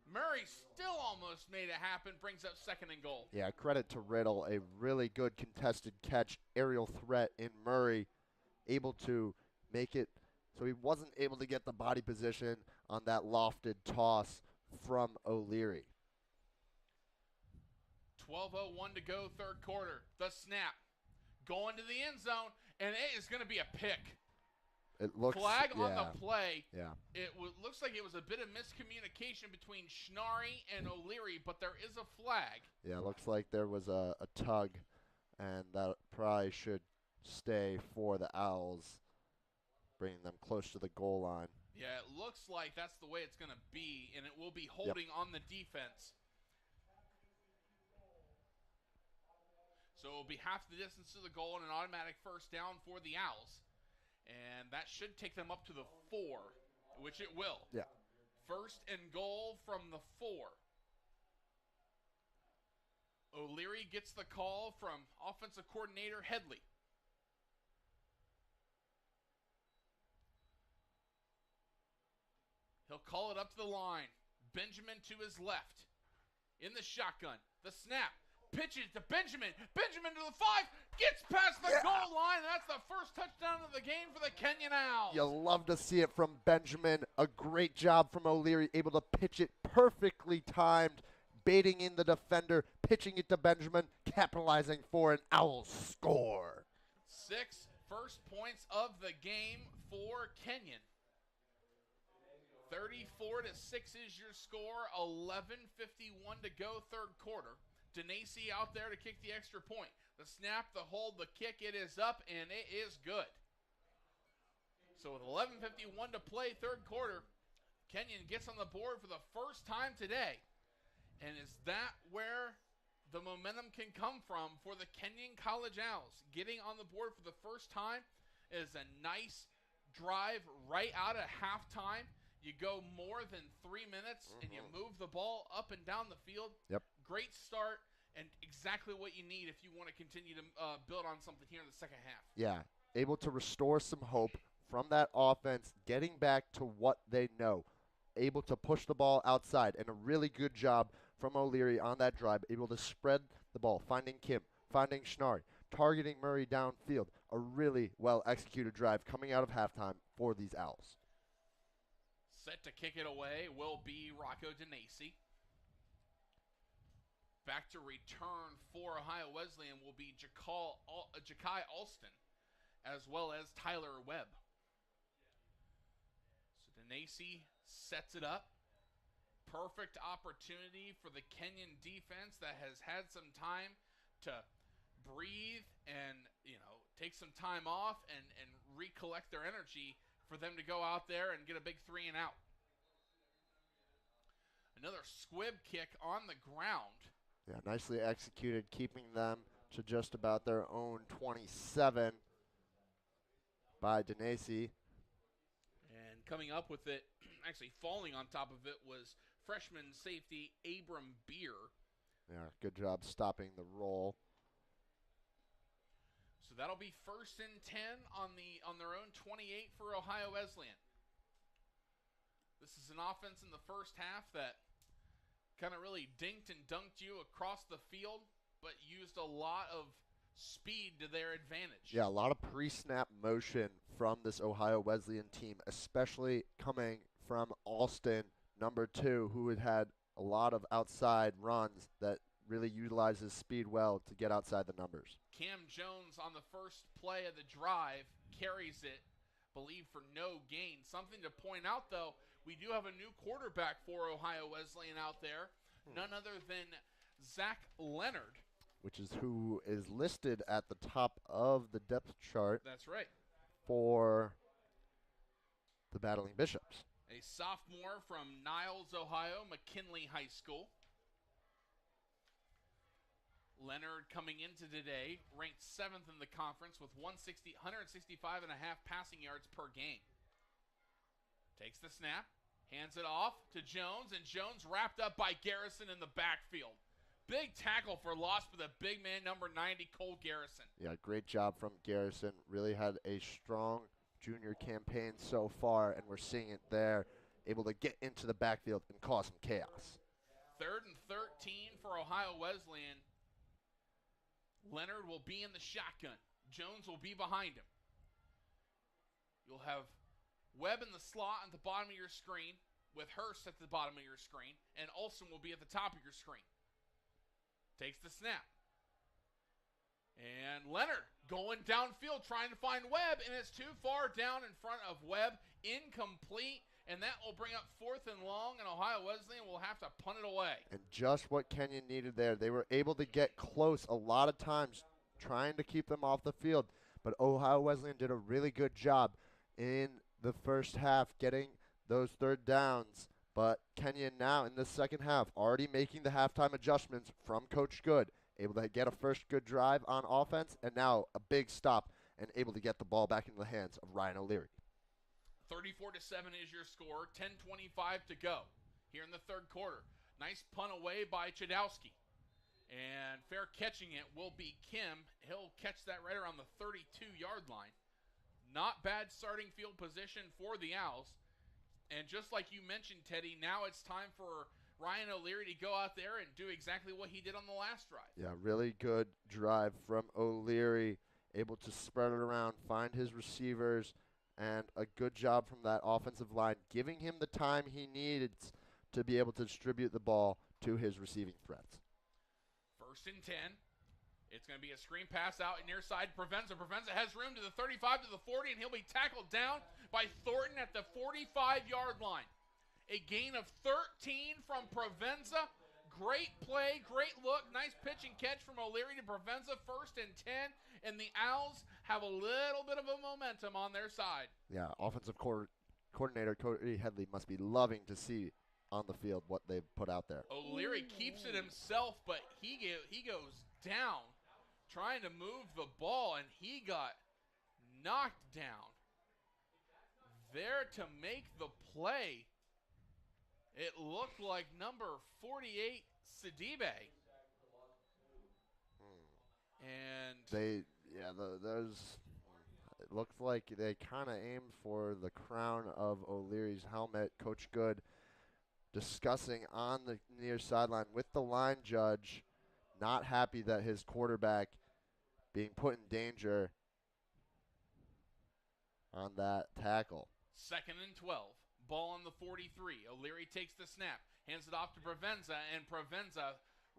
Murray still almost made it happen, brings up 2nd and goal.
Yeah, credit to Riddle, a really good contested catch, aerial threat in Murray, able to make it so he wasn't able to get the body position on that lofted toss from O'Leary.
12:01 to go, 3rd quarter. The snap, going to the end zone, and it is going to be a pick.
It looks
flag on the play.
Yeah.
It looks like it was a bit of miscommunication between Schnarry and O'Leary, but there is a flag.
Yeah, it looks like there was a tug, and that probably should stay for the Owls, bringing them close to the goal line.
Yeah, it looks like that's the way it's going to be, and it will be holding on the defense. So it will be half the distance to the goal and an automatic first down for the Owls. And that should take them up to the 4, which it will.
Yeah.
1st and goal from the 4. O'Leary gets the call from offensive coordinator Headley. He'll call it up to the line. Benjamin to his left. In the shotgun. The snap. Pitches to Benjamin. Benjamin to the 5. Gets past the goal line. And that's the first touchdown of the game for the Kenyon Owls.
You'll love to see it from Benjamin. A great job from O'Leary. Able to pitch it perfectly timed. Baiting in the defender. Pitching it to Benjamin. Capitalizing for an Owls score.
6 first points of the game for Kenyon. 34-6 is your score. 11:51 to go, 3rd quarter. Denacey out there to kick the extra point. The snap, the hold, the kick, it is up, and it is good. So with 11:51 to play, 3rd quarter, Kenyon gets on the board for the first time today. And is that where the momentum can come from for the Kenyon College Owls? Getting on the board for the first time is a nice drive right out of halftime. You go more than 3 minutes, and you move the ball up and down the field.
Yep.
Great start, and exactly what you need if you want to continue to build on something here in the second half.
Yeah, able to restore some hope from that offense, getting back to what they know. Able to push the ball outside, and a really good job from O'Leary on that drive, able to spread the ball, finding Kim, finding Schnarr, targeting Murray downfield. A really well-executed drive coming out of halftime for these Owls.
Set to kick it away will be Rocco Denacey. Back to return for Ohio Wesleyan will be Ja'Kai Alston, as well as Tyler Webb. So Denacey sets it up. Perfect opportunity for the Kenyon defense that has had some time to breathe and, take some time off and recollect their energy for them to go out there and get a big 3 and out. Another squib kick on the ground.
Yeah, nicely executed, keeping them to just about their own 27 by Denesi.
And coming up with it, actually falling on top of it, was freshman safety Abram Beer.
Yeah, good job stopping the roll.
So that'll be 1st and 10 on their own 28 for Ohio Wesleyan. This is an offense in the first half that kind of really dinked and dunked you across the field, but used a lot of speed to their advantage.
Yeah, a lot of pre-snap motion from this Ohio Wesleyan team, especially coming from Alston, number 2, who had a lot of outside runs that really utilizes speed well to get outside the numbers.
Cam Jones on the first play of the drive carries it, believe for no gain. Something to point out, though, we do have a new quarterback for Ohio Wesleyan out there, none other than Zach Leonard.
Which is who is listed at the top of the depth chart.
That's right.
For the Battling Bishops.
A sophomore from Niles, Ohio, McKinley High School. Leonard coming into today, ranked 7th in the conference with 165 and a half passing yards per game. Takes the snap, hands it off to Jones, and Jones wrapped up by Garrison in the backfield. Big tackle for loss for the big man, number 90, Cole Garrison.
Yeah, great job from Garrison. Really had a strong junior campaign so far, and we're seeing it there. Able to get into the backfield and cause some chaos.
3rd and 13 for Ohio Wesleyan. Leonard will be in the shotgun. Jones will be behind him. You'll have Webb in the slot at the bottom of your screen, with Hurst at the bottom of your screen, and Olsen will be at the top of your screen. Takes the snap. And Leonard going downfield trying to find Webb, and it's too far down in front of Webb. Incomplete, and that will bring up 4th and long, and Ohio Wesleyan will have to punt it away.
And just what Kenyon needed there. They were able to get close a lot of times trying to keep them off the field, but Ohio Wesleyan did a really good job in the first half getting those 3rd downs. But Kenyon now in the second half already making the halftime adjustments from Coach Good, able to get a first good drive on offense, and now a big stop and able to get the ball back into the hands of Ryan O'Leary.
34-7 is your score. 10:25 to go here in the 3rd quarter. Nice punt away by Chudowski. And fair catching it will be Kim. He'll catch that right around the 32-yard line. Not bad starting field position for the Owls. And just like you mentioned, Teddy, now it's time for Ryan O'Leary to go out there and do exactly what he did on the last drive.
Yeah, really good drive from O'Leary, able to spread it around, find his receivers, and a good job from that offensive line, giving him the time he needs to be able to distribute the ball to his receiving threats.
1st and 10. It's going to be a screen pass out near side. Provenza has room to the 35 to the 40, and he'll be tackled down by Thornton at the 45-yard line. A gain of 13 from Provenza. Great play, great look, nice pitch and catch from O'Leary to Provenza. 1st and 10, and the Owls have a little bit of a momentum on their side.
Yeah, offensive coordinator Cody Headley must be loving to see on the field what they've put out there.
O'Leary keeps it himself, but he goes down trying to move the ball, and he got knocked down. There to make the play, it looked like number 48, Sidibe. And
it looks like they kind of aimed for the crown of O'Leary's helmet. Coach Good discussing on the near sideline with the line judge, not happy that his quarterback being put in danger on that tackle.
2nd and 12. Ball on the 43. O'Leary takes the snap, hands it off to Provenza, and Provenza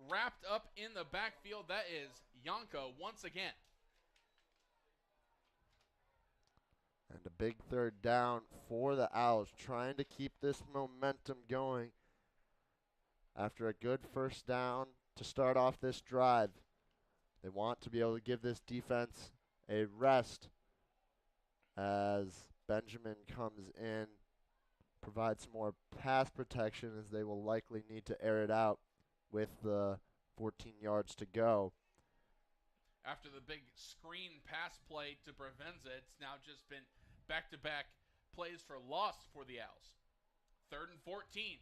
wrapped up in the backfield. That is Yonko once again.
And a big 3rd down for the Owls, trying to keep this momentum going. after a good first down to start off this drive. They want to be able to give this defense a rest as Benjamin comes in, provides some more pass protection as they will likely need to air it out with the 14 yards to go.
After the big screen pass play to Provenza, it's now just been back-to-back plays for loss for the Owls. 3rd and 14.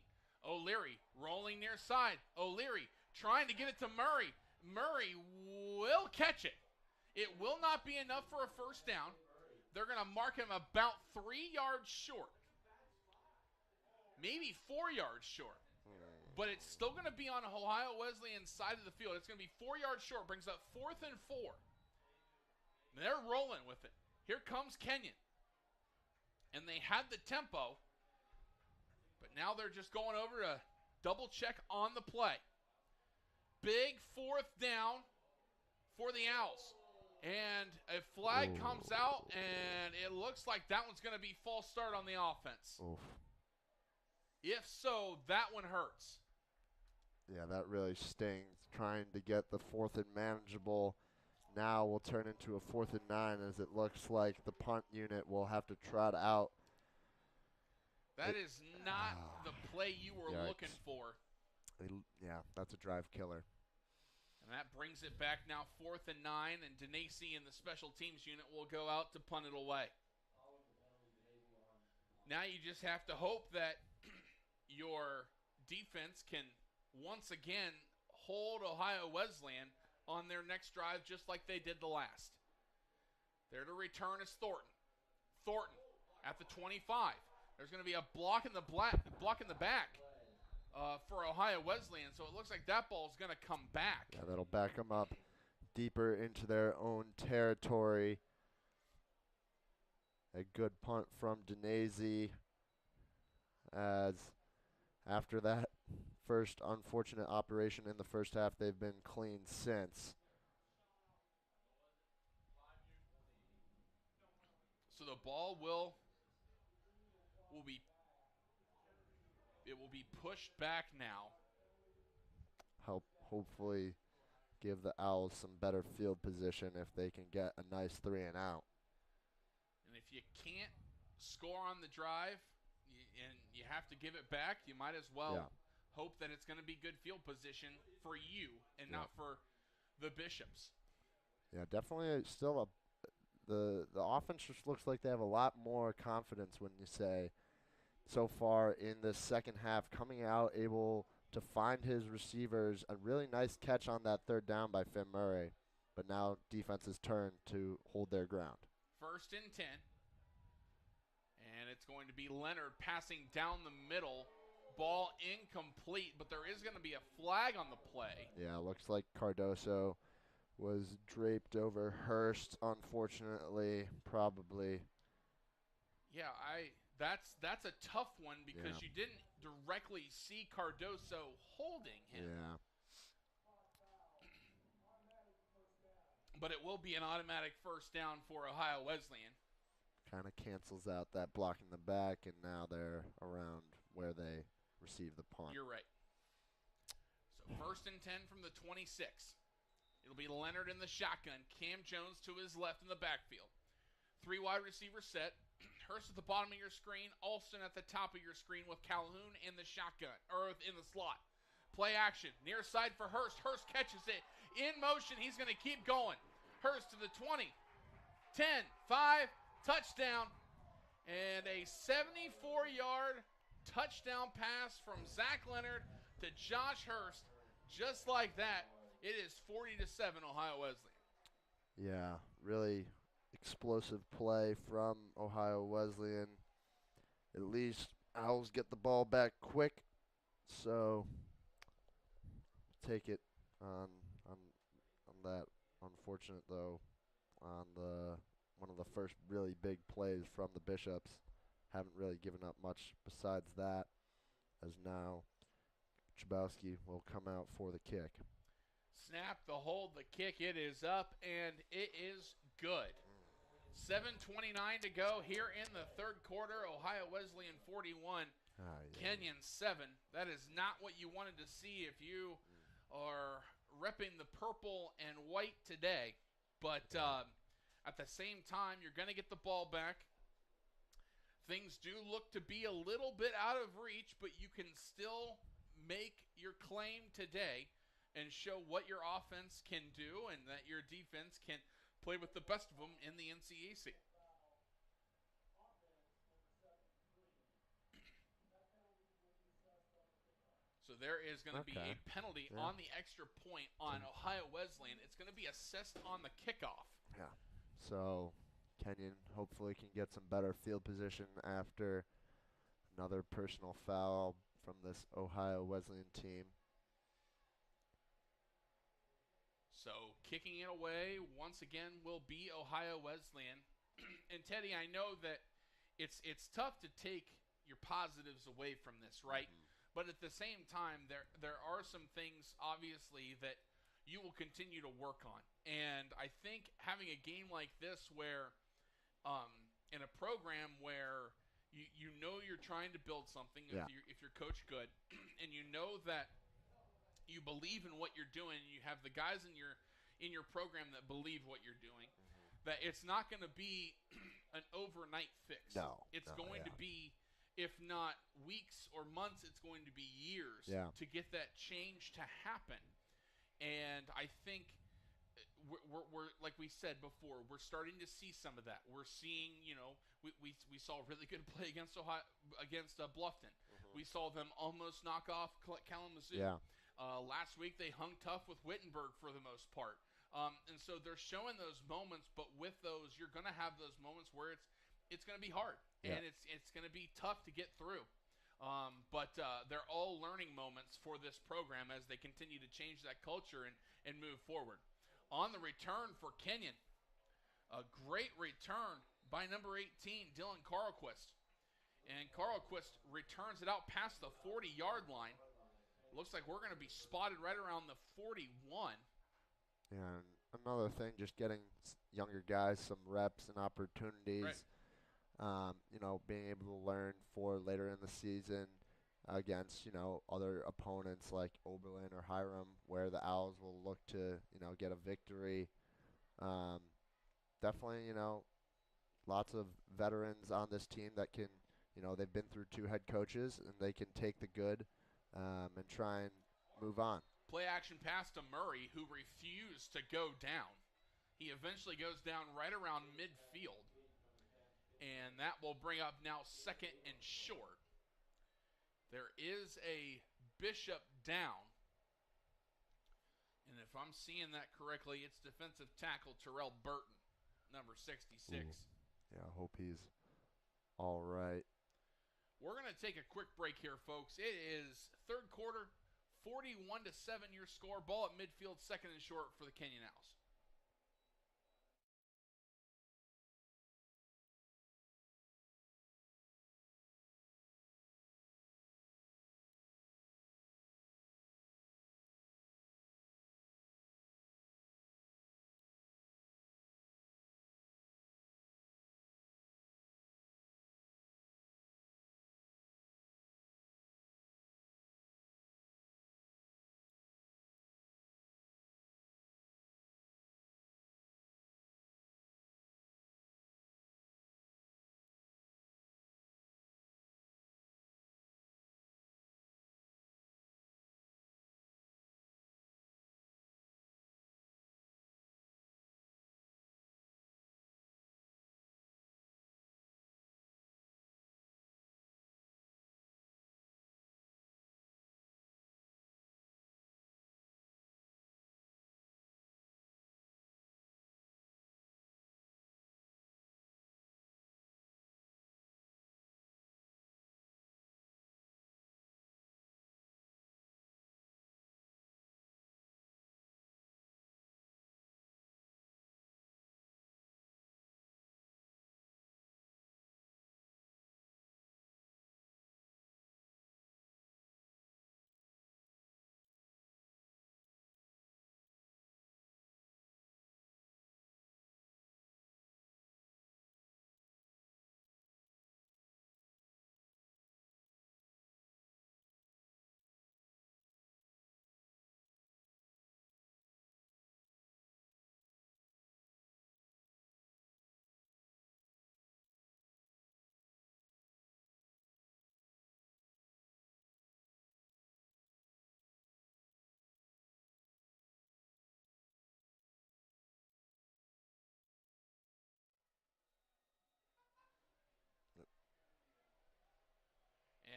O'Leary rolling near side. O'Leary trying to get it to Murray. Murray will catch it. It will not be enough for a first down. They're going to mark him about 3 yards short. Maybe 4 yards short. But it's still going to be on Ohio Wesleyan's side of the field. It's going to be 4 yards short. Brings up 4th and 4. They're rolling with it. Here comes Kenyon. And they had the tempo. But now they're just going over to double check on the play. Big 4th down for the Owls. And a flag comes out, and it looks like that one's going to be false start on the offense. If so, that one hurts.
Yeah, that really stings. Trying to get the 4th and manageable now will turn into a 4th and 9 as it looks like the punt unit will have to trot out.
That is not the play you were
Yikes.
looking for.
Yeah, that's a drive killer.
And that brings it back now 4th and 9, and Denesi and the special teams unit will go out to punt it away. Now you just have to hope that your defense can once again hold Ohio Wesleyan on their next drive just like they did the last. There to return is Thornton. Thornton at the 25. There's going to be a block in the back for Ohio Wesleyan, so it looks like that ball is going to come back.
Yeah, that'll back them up deeper into their own territory. A good punt from Denesi as after that first unfortunate operation in the first half, they've been clean since.
So the ball will be pushed back now.
Hopefully give the Owls some better field position if they can get a nice 3 and out.
And if you can't score on the drive and you have to give it back, you might as well hope that it's going to be good field position for you and not for the Bishops.
Yeah, definitely still the offense just looks like they have a lot more confidence when you say so far in the second half, coming out able to find his receivers. A really nice catch on that 3rd down by Finn Murray. But now defense's turn to hold their ground.
1st and 10. And it's going to be Leonard passing down the middle. Ball incomplete, but there is going to be a flag on the play.
Yeah, looks like Cardoso was draped over Hurst, unfortunately, probably.
Yeah, that's a tough one because you didn't directly see Cardoso holding him.
Yeah.
But it will be an automatic first down for Ohio Wesleyan.
Kind of cancels out that block in the back, and now they're around where they receive the punt.
You're right. So 1st and 10 from the 26. It'll be Leonard in the shotgun. Cam Jones to his left in the backfield. 3 wide receivers set. Hurst at the bottom of your screen. Alston at the top of your screen with Calhoun in the shotgun, or in the slot. Play action. Near side for Hurst. Hurst catches it. In motion. He's going to keep going. Hurst to the 20. 10. 5. Touchdown. And a 74-yard touchdown pass from Zach Leonard to Josh Hurst. Just like that, it is 40-7 Ohio Wesleyan.
Yeah, really explosive play from Ohio Wesleyan. At least Owls get the ball back quick, so take it on that. Unfortunate though, on the one of the first really big plays from the Bishops. Haven't really given up much besides that, as now Chabowski will come out for the kick.
Snap, the hold, the kick. It is up, and it is good. 7:29 to go here in the third quarter. Ohio Wesleyan 41.
Yeah.
Kenyon 7. That is not what you wanted to see if you are repping the purple and white today. But at the same time, you're going to get the ball back. Things do look to be a little bit out of reach, but you can still make your claim today and show what your offense can do and that your defense can play with the best of them in the NCAC. So there is going to be a penalty on the extra point on Ohio Wesleyan. It's going to be assessed on the kickoff.
Yeah. So Kenyon hopefully can get some better field position after another personal foul from this Ohio Wesleyan team.
So kicking it away once again will be Ohio Wesleyan. And Teddy, I know that it's tough to take your positives away from this, right? But at the same time, there are some things, obviously, that you will continue to work on. And I think having a game like this where in a program where you know you're trying to build something, if you're coach good, and you know that you believe in what you're doing, and you have the guys in your program that believe what you're doing, that it's not going to be an overnight fix. It's going to be, if not weeks or months, it's going to be years to get that change to happen. And I think we're like we said before, we're starting to see some of that. We're seeing, we saw a really good play against Bluffton. We saw them almost knock off Kalamazoo. Last week they hung tough with Wittenberg for the most part. And so they're showing those moments, but with those, you're going to have those moments where it's going to be hard, and it's going to be tough to get through. But they're all learning moments for this program as they continue to change that culture and move forward. On the return for Kenyon, a great return by number 18, Dylan Carlquist. And Carlquist returns it out past the 40-yard line. Looks like we're going to be spotted right around the 41.
Yeah, and another thing, just getting younger guys some reps and opportunities. Being able to learn for later in the season against, other opponents like Oberlin or Hiram, where the Owls will look to, get a victory. Definitely, lots of veterans on this team that can, they've been through 2 head coaches, and they can take the good and try and move on.
Play action pass to Murray, who refused to go down. He eventually goes down right around midfield. And that will bring up now 2nd and short. There is a Bishop down. And if I'm seeing that correctly, it's defensive tackle Terrell Burton, number 66.
Yeah, I hope he's all right.
We're going to take a quick break here, folks. It is third quarter, 41-7 your score. Ball at midfield, 2nd and short for the Kenyon Owls.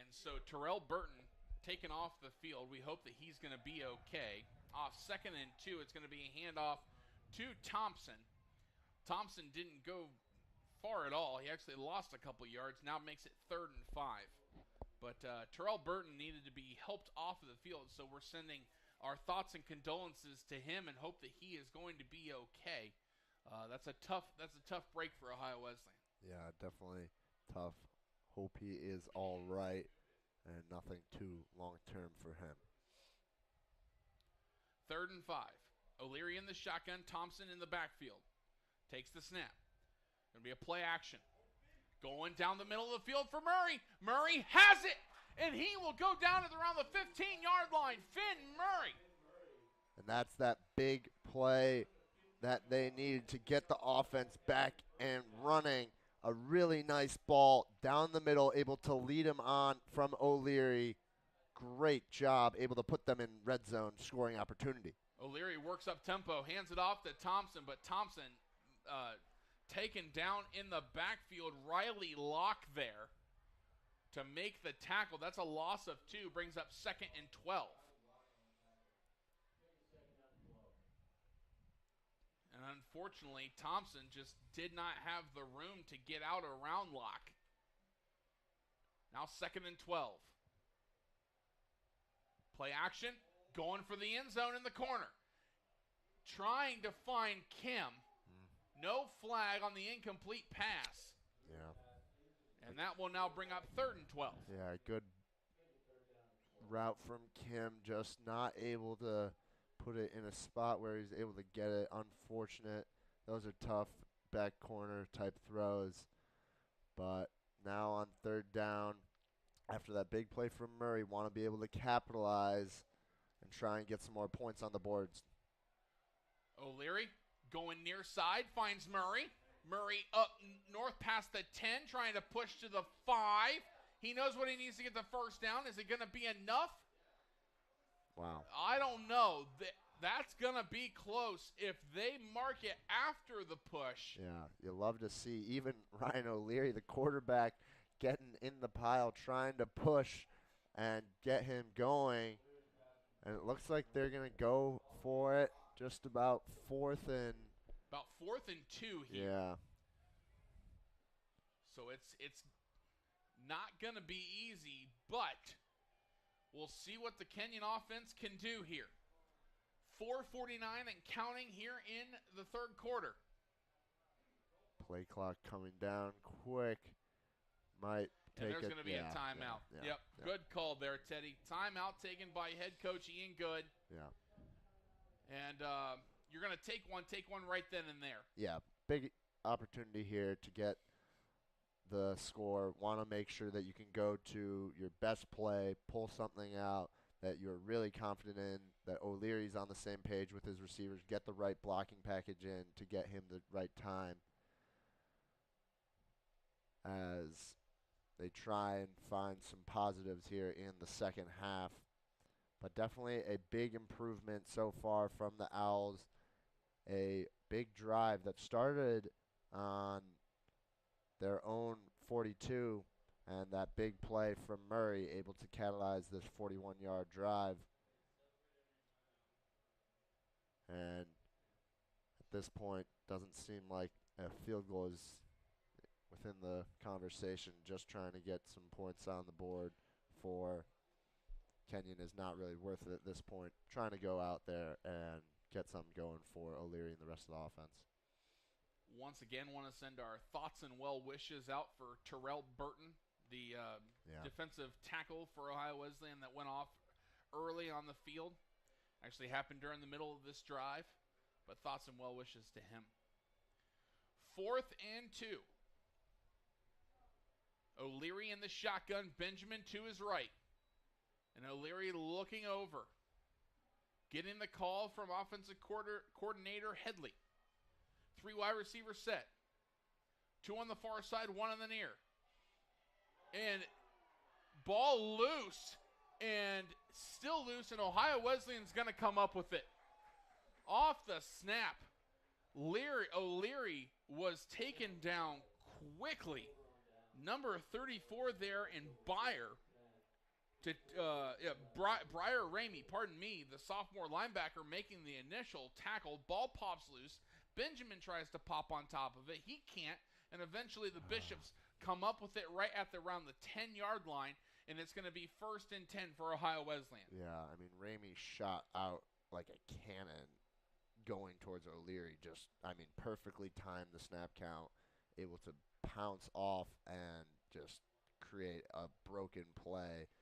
And so Terrell Burton taken off the field. We hope that he's going to be okay. Off 2nd and 2, it's going to be a handoff to Thompson. Thompson didn't go far at all. He actually lost a couple yards. Now makes it 3rd and 5. But Terrell Burton needed to be helped off of the field, so we're sending our thoughts and condolences to him and hope that he is going to be okay. That's a tough break for Ohio Wesleyan.
Yeah, definitely tough. Hope he is all right and nothing too long-term for him.
3rd and 5. O'Leary in the shotgun. Thompson in the backfield. Takes the snap. Going to be a play action. Going down the middle of the field for Murray. Murray has it, and he will go down at around the 15-yard line. Finn Murray.
And that's that big play that they needed to get the offense back and running. A really nice ball down the middle, able to lead him on from O'Leary. Great job, able to put them in red zone scoring opportunity.
O'Leary works up tempo, hands it off to Thompson, but Thompson taken down in the backfield. Riley Locke there to make the tackle. That's a loss of 2, brings up 2nd and 12. And unfortunately, Thompson just did not have the room to get out around Locke. Now 2nd and 12. Play action, going for the end zone in the corner. Trying to find Kim. No flag on the incomplete pass.
Yeah.
And that will now bring up 3rd and 12.
Yeah, good route from Kim, just not able to put it in a spot where he's able to get it. Unfortunate. Those are tough back corner type throws. But now on 3rd down, after that big play from Murray, want to be able to capitalize and try and get some more points on the boards.
O'Leary going near side, finds Murray. Murray up north past the 10, trying to push to the 5. He knows what he needs to get the 1st down. Is it going to be enough?
Wow.
I don't know. That's going to be close if they mark it after the push.
Yeah, you love to see even Ryan O'Leary, the quarterback, getting in the pile, trying to push and get him going. And it looks like they're going to go for it just about 4th and...
About 4th and 2 here.
Yeah.
So it's not going to be easy, but we'll see what the Kenyon offense can do here. 4:49 and counting here in the 3rd quarter.
Play clock coming down quick. Might take
and there's going to be a timeout. Yep. Good call there, Teddy. Timeout taken by head coach Ian Good.
Yeah.
And you're going to take one right then and there.
Yeah, big opportunity here to get the score. Want to make sure that you can go to your best play, pull something out that you're really confident in, that O'Leary's on the same page with his receivers, get the right blocking package in to get him the right time as they try and find some positives here in the 2nd half. But definitely a big improvement so far from the Owls. A big drive that started on their own 42, and that big play from Murray able to catalyze this 41-yard drive. And at this point, doesn't seem like a field goal is within the conversation. Just trying to get some points on the board for Kenyon is not really worth it at this point. Trying to go out there and get something going for O'Leary and the rest of the offense.
Once again, want to send our thoughts and well wishes out for Terrell Burton, the defensive tackle for Ohio Wesleyan that went off early on the field. Actually happened during the middle of this drive, but thoughts and well wishes to him. 4th and 2. O'Leary in the shotgun, Benjamin to his right. And O'Leary looking over. Getting the call from offensive coordinator Headley. 3 wide receiver set. 2 on the far side, 1 on the near. And ball loose. And still loose, and Ohio Wesleyan's going to come up with it. Off the snap, O'Leary was taken down quickly. Number 34 there in Byer Briar Ramey, pardon me, the sophomore linebacker making the initial tackle. Ball pops loose. Benjamin tries to pop on top of it. He can't, and eventually the Bishops come up with it right at around the 10-yard line, and it's going to be 1st and 10 for Ohio Wesleyan.
Yeah, I mean, Ramey shot out like a cannon going towards O'Leary. Just, I mean, perfectly timed the snap count, able to pounce off and just create a broken play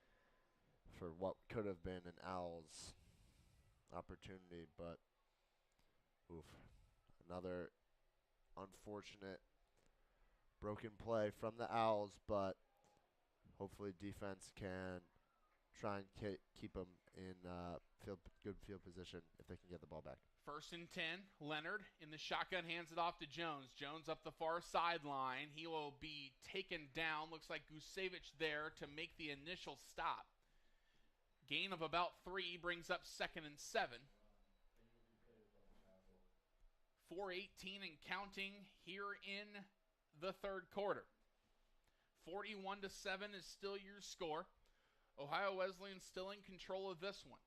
for what could have been an Owls opportunity, but oof. Another unfortunate broken play from the Owls, but hopefully defense can try and keep them in good field position if they can get the ball back.
1st and 10, Leonard in the shotgun hands it off to Jones. Jones up the far sideline. He will be taken down. Looks like Gusevich there to make the initial stop. Gain of about 3 brings up 2nd and 7. 4:18 and counting here in the third quarter. 41-7 is still your score. Ohio Wesleyan still in control of this one.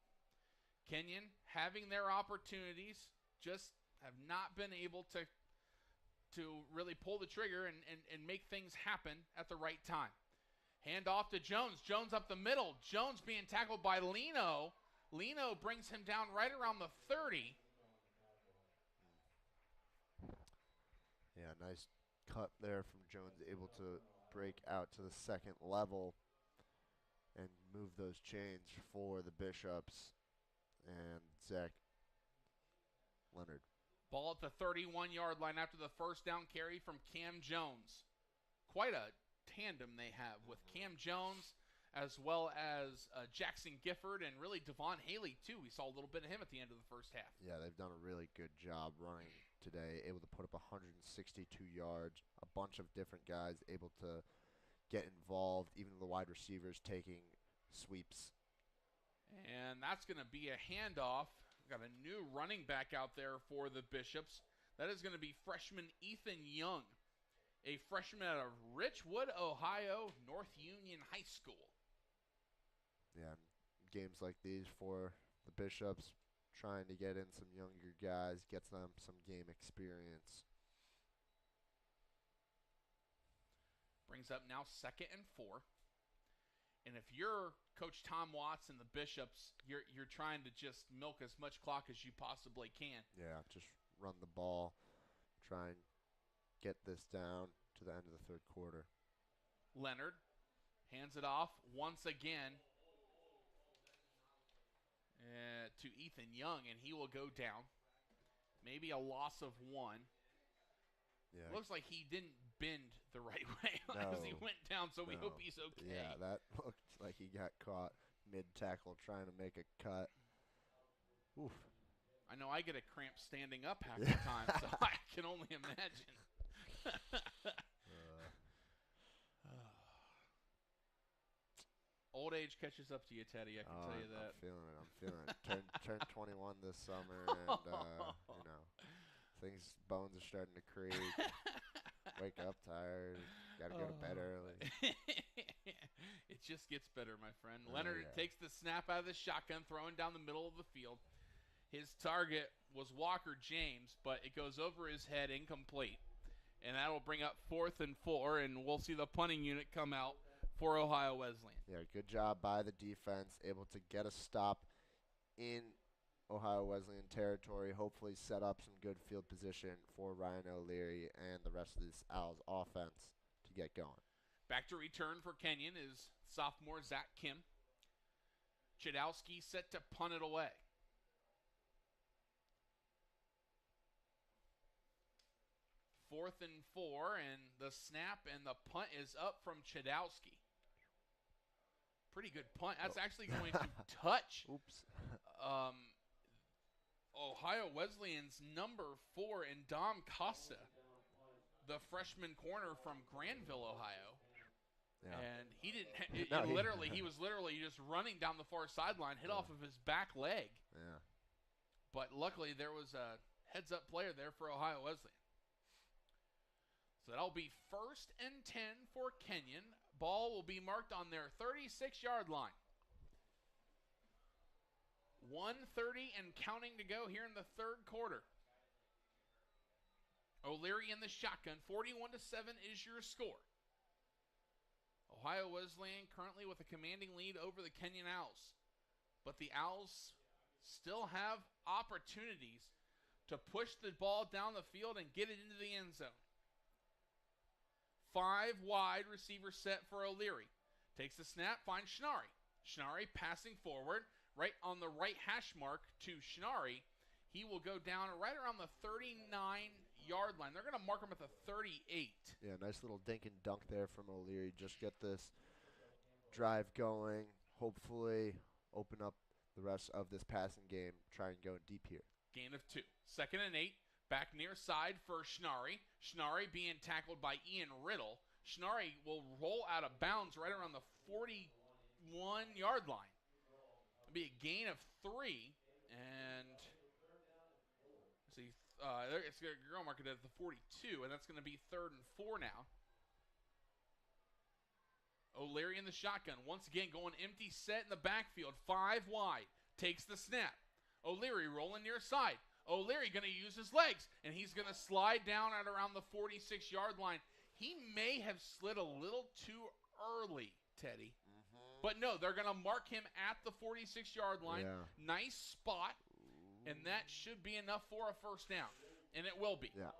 Kenyon having their opportunities, just have not been able to really pull the trigger and make things happen at the right time. Hand off to Jones. Jones up the middle. Jones being tackled by Leno. Leno brings him down right around the 30.
Yeah, nice cut there from Jones, able to break out to the second level and move those chains for the Bishops and Zach Leonard.
Ball at the 31-yard line after the first down carry from Cam Jones. Quite a tandem they have with Cam Jones as well as Jackson Gifford and really Devon Haley too. We saw a little bit of him at the end of the first half.
Yeah, they've done a really good job running today, able to put up 162 yards, a bunch of different guys able to get involved, even the wide receivers taking sweeps.
And that's going to be a handoff. We've got a new running back out there for the Bishops. That is going to be freshman Ethan Young, a freshman out of Richwood, Ohio, North Union High School.
Yeah, games like these for the Bishops, trying to get in some younger guys, gets them some game experience.
Brings up now 2nd and 4. And if you're Coach Tom Watts and the Bishops, you're trying to just milk as much clock as you possibly can.
Yeah, just run the ball, try and get this down to the end of the third quarter.
Leonard hands it off once again to Ethan Young, and he will go down. Maybe a loss of 1.
Yeah.
Looks like he didn't bend the right way as he went down, so we hope he's okay.
Yeah, that looked like he got caught mid-tackle trying to make a cut. Oof.
I know I get a cramp standing up half the time, so I can only imagine. Old age catches up to you, Teddy. I can tell you that.
I'm feeling it. Turned 21 this summer, and bones are starting to creak. Wake up tired. Got to go to bed early.
It just gets better, my friend. Leonard takes the snap out of the shotgun, throwing down the middle of the field. His target was Walker James, but it goes over his head, incomplete. And that'll bring up 4th and 4, and we'll see the punting unit come out for Ohio Wesleyan.
Yeah, good job by the defense, able to get a stop in Ohio Wesleyan territory, hopefully set up some good field position for Ryan O'Leary and the rest of this Owls offense to get going.
Back to return for Kenyon is sophomore Zach Kim. Chudowski set to punt it away. Fourth and 4, and the snap and the punt is up from Chudowski. Pretty good punt. That's actually going to touch Ohio Wesleyan's number 4 in Dom Costa, the freshman corner from Granville, Ohio. Yeah. And he didn't. He was literally just running down the far sideline, hit off of his back leg.
Yeah.
But luckily, there was a heads-up player there for Ohio Wesleyan. So that'll be 1st and 10 for Kenyon. Ball will be marked on their 36-yard line. 1:30 and counting to go here in the third quarter. O'Leary in the shotgun. 41-7 is your score. Ohio Wesleyan currently with a commanding lead over the Kenyon Owls. But the Owls still have opportunities to push the ball down the field and get it into the end zone. 5 wide, receiver set for O'Leary. Takes the snap, finds Schnarry. Schnarry passing forward, right on the right hash mark to Schnarry. He will go down right around the 39-yard line. They're going to mark him at the 38.
Yeah, nice little dink and dunk there from O'Leary. Just get this drive going. Hopefully open up the rest of this passing game. Try and go deep here.
Gain of 2. 2nd and 8. Back near side for Schnarry. Schnarry being tackled by Ian Riddle. Schnarry will roll out of bounds right around the 41-yard line. It'll be a gain of 3. And let's see, it's going to mark it at the 42, and that's going to be 3rd and 4 now. O'Leary in the shotgun. Once again, going empty set in the backfield. 5 wide. Takes the snap. O'Leary rolling near side. O'Leary going to use his legs, and he's going to slide down at around the 46-yard line. He may have slid a little too early, Teddy. Mm-hmm. But no, they're going to mark him at the 46-yard line. Yeah. Nice spot, and that should be enough for a first down, and it will be.
Yeah.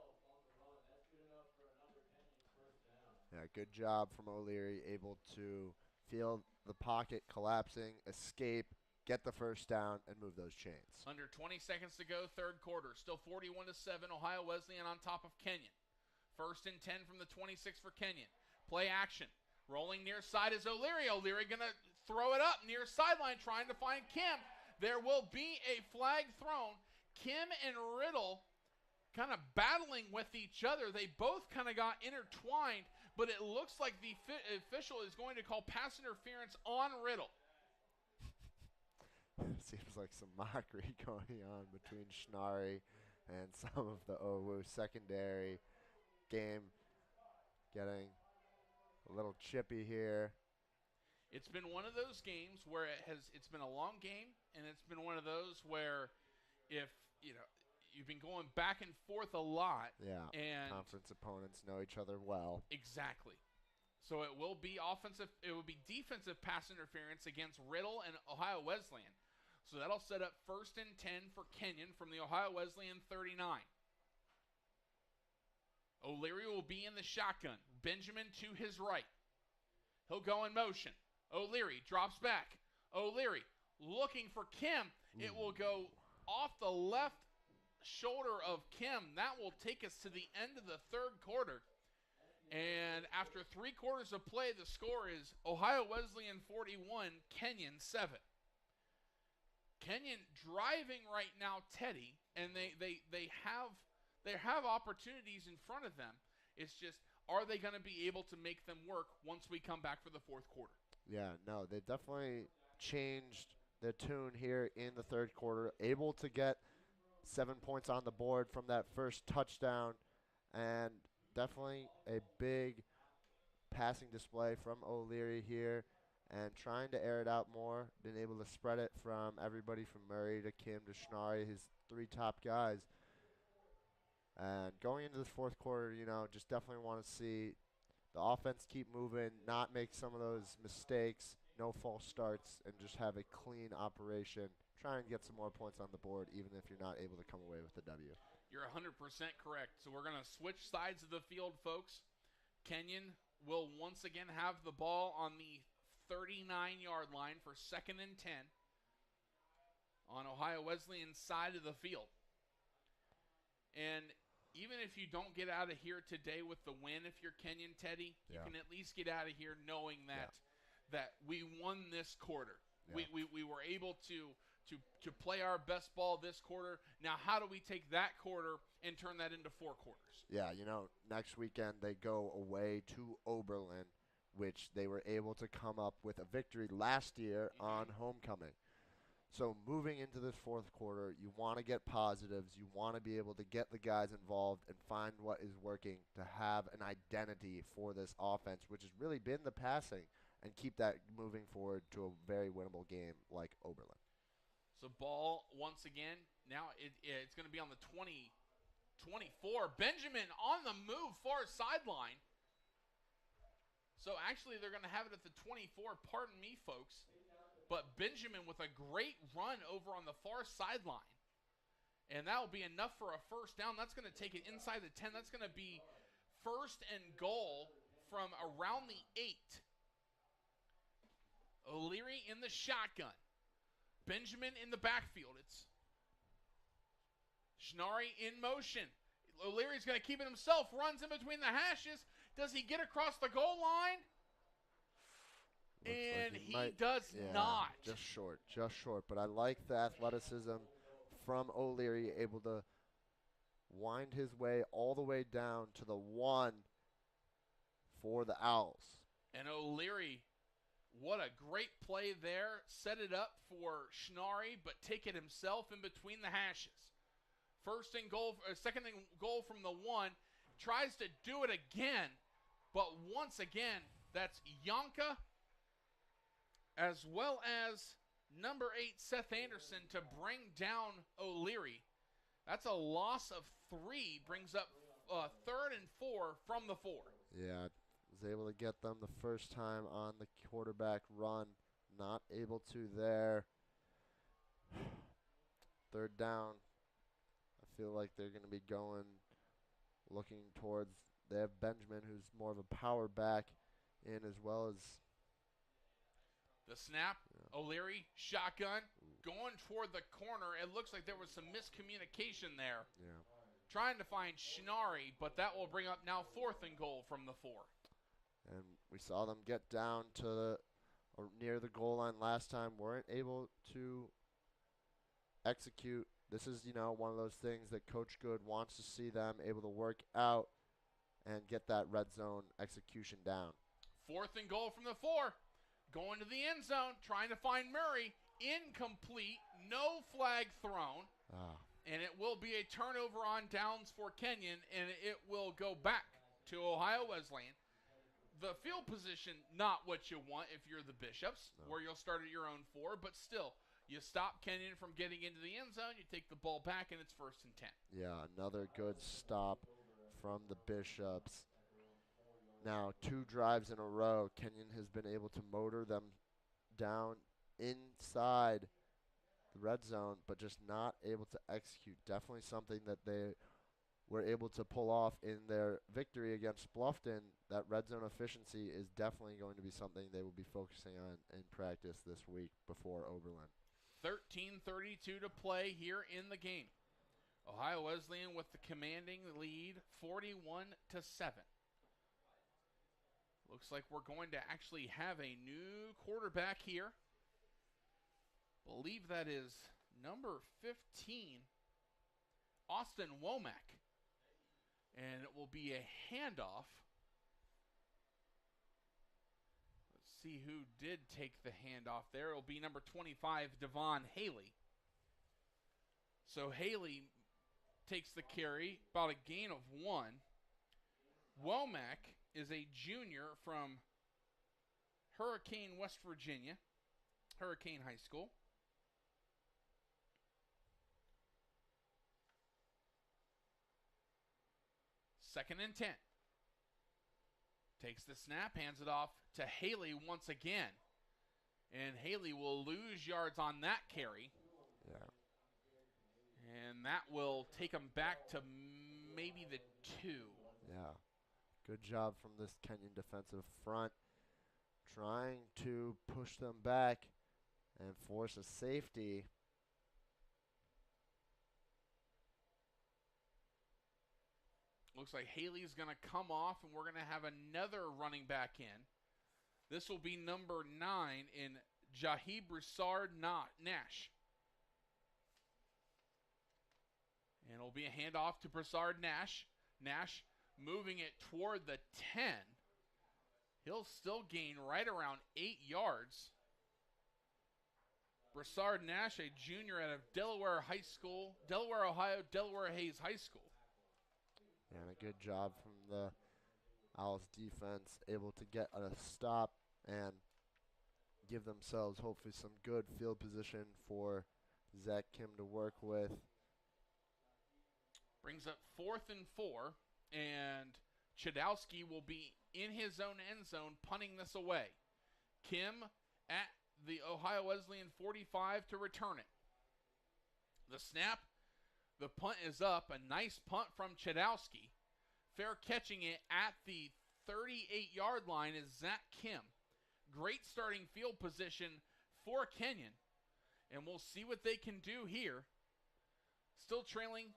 Yeah, good job from O'Leary, able to feel the pocket collapsing, escape, get the first down, and move those chains.
Under 20 seconds to go, third quarter. Still 41-7, Ohio Wesleyan on top of Kenyon. 1st and 10 from the 26 for Kenyon. Play action. Rolling near side is O'Leary. O'Leary going to throw it up near sideline, trying to find Kim. There will be a flag thrown. Kim and Riddle kind of battling with each other. They both kind of got intertwined, but it looks like the official is going to call pass interference on Riddle.
Seems like some mockery going on between Schnarry and some of the OWU secondary. Game getting a little chippy here.
It's been one of those games where it's been a long game, and it's been one of those where if, you've been going back and forth a lot.
Yeah, and conference opponents know each other well.
Exactly. So it will be defensive pass interference against Riddle and Ohio Wesleyan. So that'll set up 1st and 10 for Kenyon from the Ohio Wesleyan 39. O'Leary will be in the shotgun. Benjamin to his right. He'll go in motion. O'Leary drops back. O'Leary looking for Kim. It will go off the left shoulder of Kim. That will take us to the end of the third quarter. And after 3 quarters of play, the score is Ohio Wesleyan 41, Kenyon 7. Kenyon driving right now, Teddy, and they have opportunities in front of them. It's just, are they going to be able to make them work once we come back for the fourth quarter?
Yeah, no, they definitely changed the tune here in the third quarter, able to get 7 points on the board from that first touchdown, and definitely a big passing display from O'Leary here, and trying to air it out more, been able to spread it from everybody from Murray to Kim to Schnarry, his 3 top guys. And going into this fourth quarter, just definitely want to see the offense keep moving, not make some of those mistakes, no false starts, and just have a clean operation. Try and get some more points on the board, even if you're not able to come away with the W.
You're 100% correct. So we're going to switch sides of the field, folks. Kenyon will once again have the ball on the 39-yard line for 2nd and 10 on Ohio Wesleyan's side of the field. And even if you don't get out of here today with the win, if you're Kenyon, Teddy, you can at least get out of here knowing that we won this quarter. Yeah. We were able to play our best ball this quarter. Now, how do we take that quarter and turn that into 4 quarters?
Yeah, next weekend they go away to Oberlin, which they were able to come up with a victory last year on homecoming. So moving into this fourth quarter, you want to get positives. You want to be able to get the guys involved and find what is working to have an identity for this offense, which has really been the passing, and keep that moving forward to a very winnable game like Oberlin.
So ball once again. Now it's going to be on the 24. Benjamin on the move, far sideline. So actually they're going to have it at the 24. Pardon me, folks. But Benjamin with a great run over on the far sideline. And that will be enough for a first down. That's going to take it inside the 10. That's going to be first and goal from around the 8. O'Leary in the shotgun. Benjamin in the backfield. It's Schnarry in motion. O'Leary's going to keep it himself. Runs in between the hashes. Does he get across the goal line? And
like
he does not.
Just short. But I like the athleticism from O'Leary, able to wind his way all the way down to the 1 for the Owls.
And O'Leary, what a great play there. Set it up for Schnarry, but take it himself in between the hashes. Second and goal from the 1. Tries to do it again, but once again, that's Yonka as well as number 8, Seth Anderson, to bring down O'Leary. That's a loss of 3, brings up 3rd and 4 from the 4.
Yeah, was able to get them the first time on the quarterback run. Not able to there. 3rd down. I feel like they're going to be looking towards, they have Benjamin, who's more of a power back in, as well as
the snap, O'Leary, shotgun, going toward the corner. It looks like there was some miscommunication there.
Yeah.
Trying to find Schnarry, but that will bring up now 4th and goal from the 4.
And we saw them get down to near the goal line last time. Weren't able to execute. This is, one of those things that Coach Good wants to see them able to work out and get that red zone execution down.
4th and goal from the 4. Going to the end zone, trying to find Murray. Incomplete, no flag thrown. And it will be a turnover on downs for Kenyon, and it will go back to Ohio Wesleyan. The field position, not what you want if you're the Bishops, where you'll start at your own 4, but still, you stop Kenyon from getting into the end zone, you take the ball back, and it's 1st and 10.
Yeah, another good stop from the Bishops. Now, 2 drives in a row, Kenyon has been able to motor them down inside the red zone, but just not able to execute. Definitely something that they were able to pull off in their victory against Bluffton. That red zone efficiency is definitely going to be something they will be focusing on in practice this week before Oberlin.
13:32 to play here in the game. Ohio Wesleyan with the commanding lead, 41-7. Looks like we're going to actually have a new quarterback here. Believe that is number 15, Austin Womack. And it will be a handoff. Let's see who did take the handoff there. It will be number 25, Devon Haley. So Haley takes the carry, about a gain of 1. Womack is a junior from Hurricane, West Virginia, Hurricane High School. Second and 10. Takes the snap, hands it off to Haley once again. And Haley will lose yards on that carry.
Yeah.
And that will take him back to maybe the 2.
Yeah. Good job from this Kenyon defensive front, trying to push them back and force a safety.
Looks like Haley's going to come off, and we're going to have another running back in. This will be number 9 in Jahi Broussard Nash. And it'll be a handoff to Broussard Nash. Nash moving it toward the 10. He'll still gain right around 8 yards. Broussard Nash, a junior out of Delaware High School, Delaware, Ohio, Delaware Hayes High School.
And a good job from the Owls defense, able to get a stop and give themselves hopefully some good field position for Zach Kim to work with.
Brings up 4th and 4, and Chudowski will be in his own end zone punting this away. Kim at the Ohio Wesleyan 45 to return it. The snap, the punt is up. A nice punt from Chudowski. Fair catching it at the 38-yard line is Zach Kim. Great starting field position for Kenyon. And we'll see what they can do here. Still trailing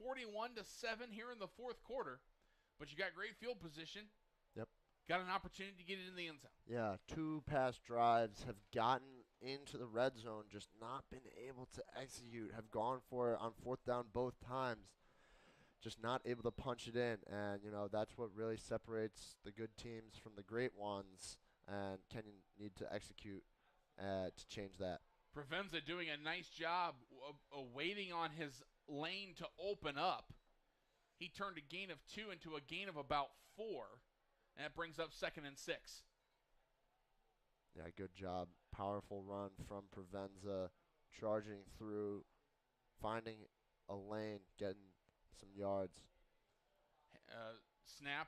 41-7 here in the fourth quarter. But you got great field position.
Yep.
Got an opportunity to get it in the end zone.
Yeah, 2 past drives have gotten into the red zone, just not been able to execute, have gone for it on 4th down both times, just not able to punch it in. And, you know, that's what really separates the good teams from the great ones, and Kenyon need to execute to change that.
Provenza doing a nice job of waiting on his lane to open up. He turned a gain of 2 into a gain of about 4, and that brings up 2nd and 6.
Yeah, good job. Powerful run from Provenza, charging through, finding a lane, getting some yards.
Snap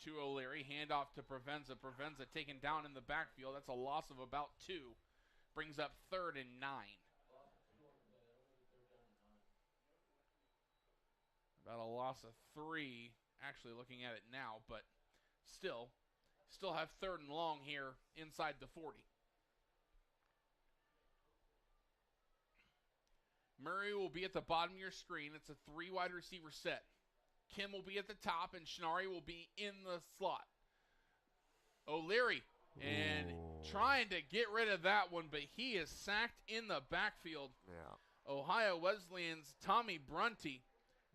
to O'Leary, handoff to Provenza. Provenza taken down in the backfield. That's a loss of about 2. Brings up 3rd and 9. About a loss of 3, actually looking at it now, but still have 3rd and long here inside the 40. Murray will be at the bottom of your screen. It's a 3 wide receiver set. Kim will be at the top, and Schnarri will be in the slot. O'Leary, and trying to get rid of that one, but he is sacked in the backfield.
Yeah.
Ohio Wesleyan's Tommy Brunty,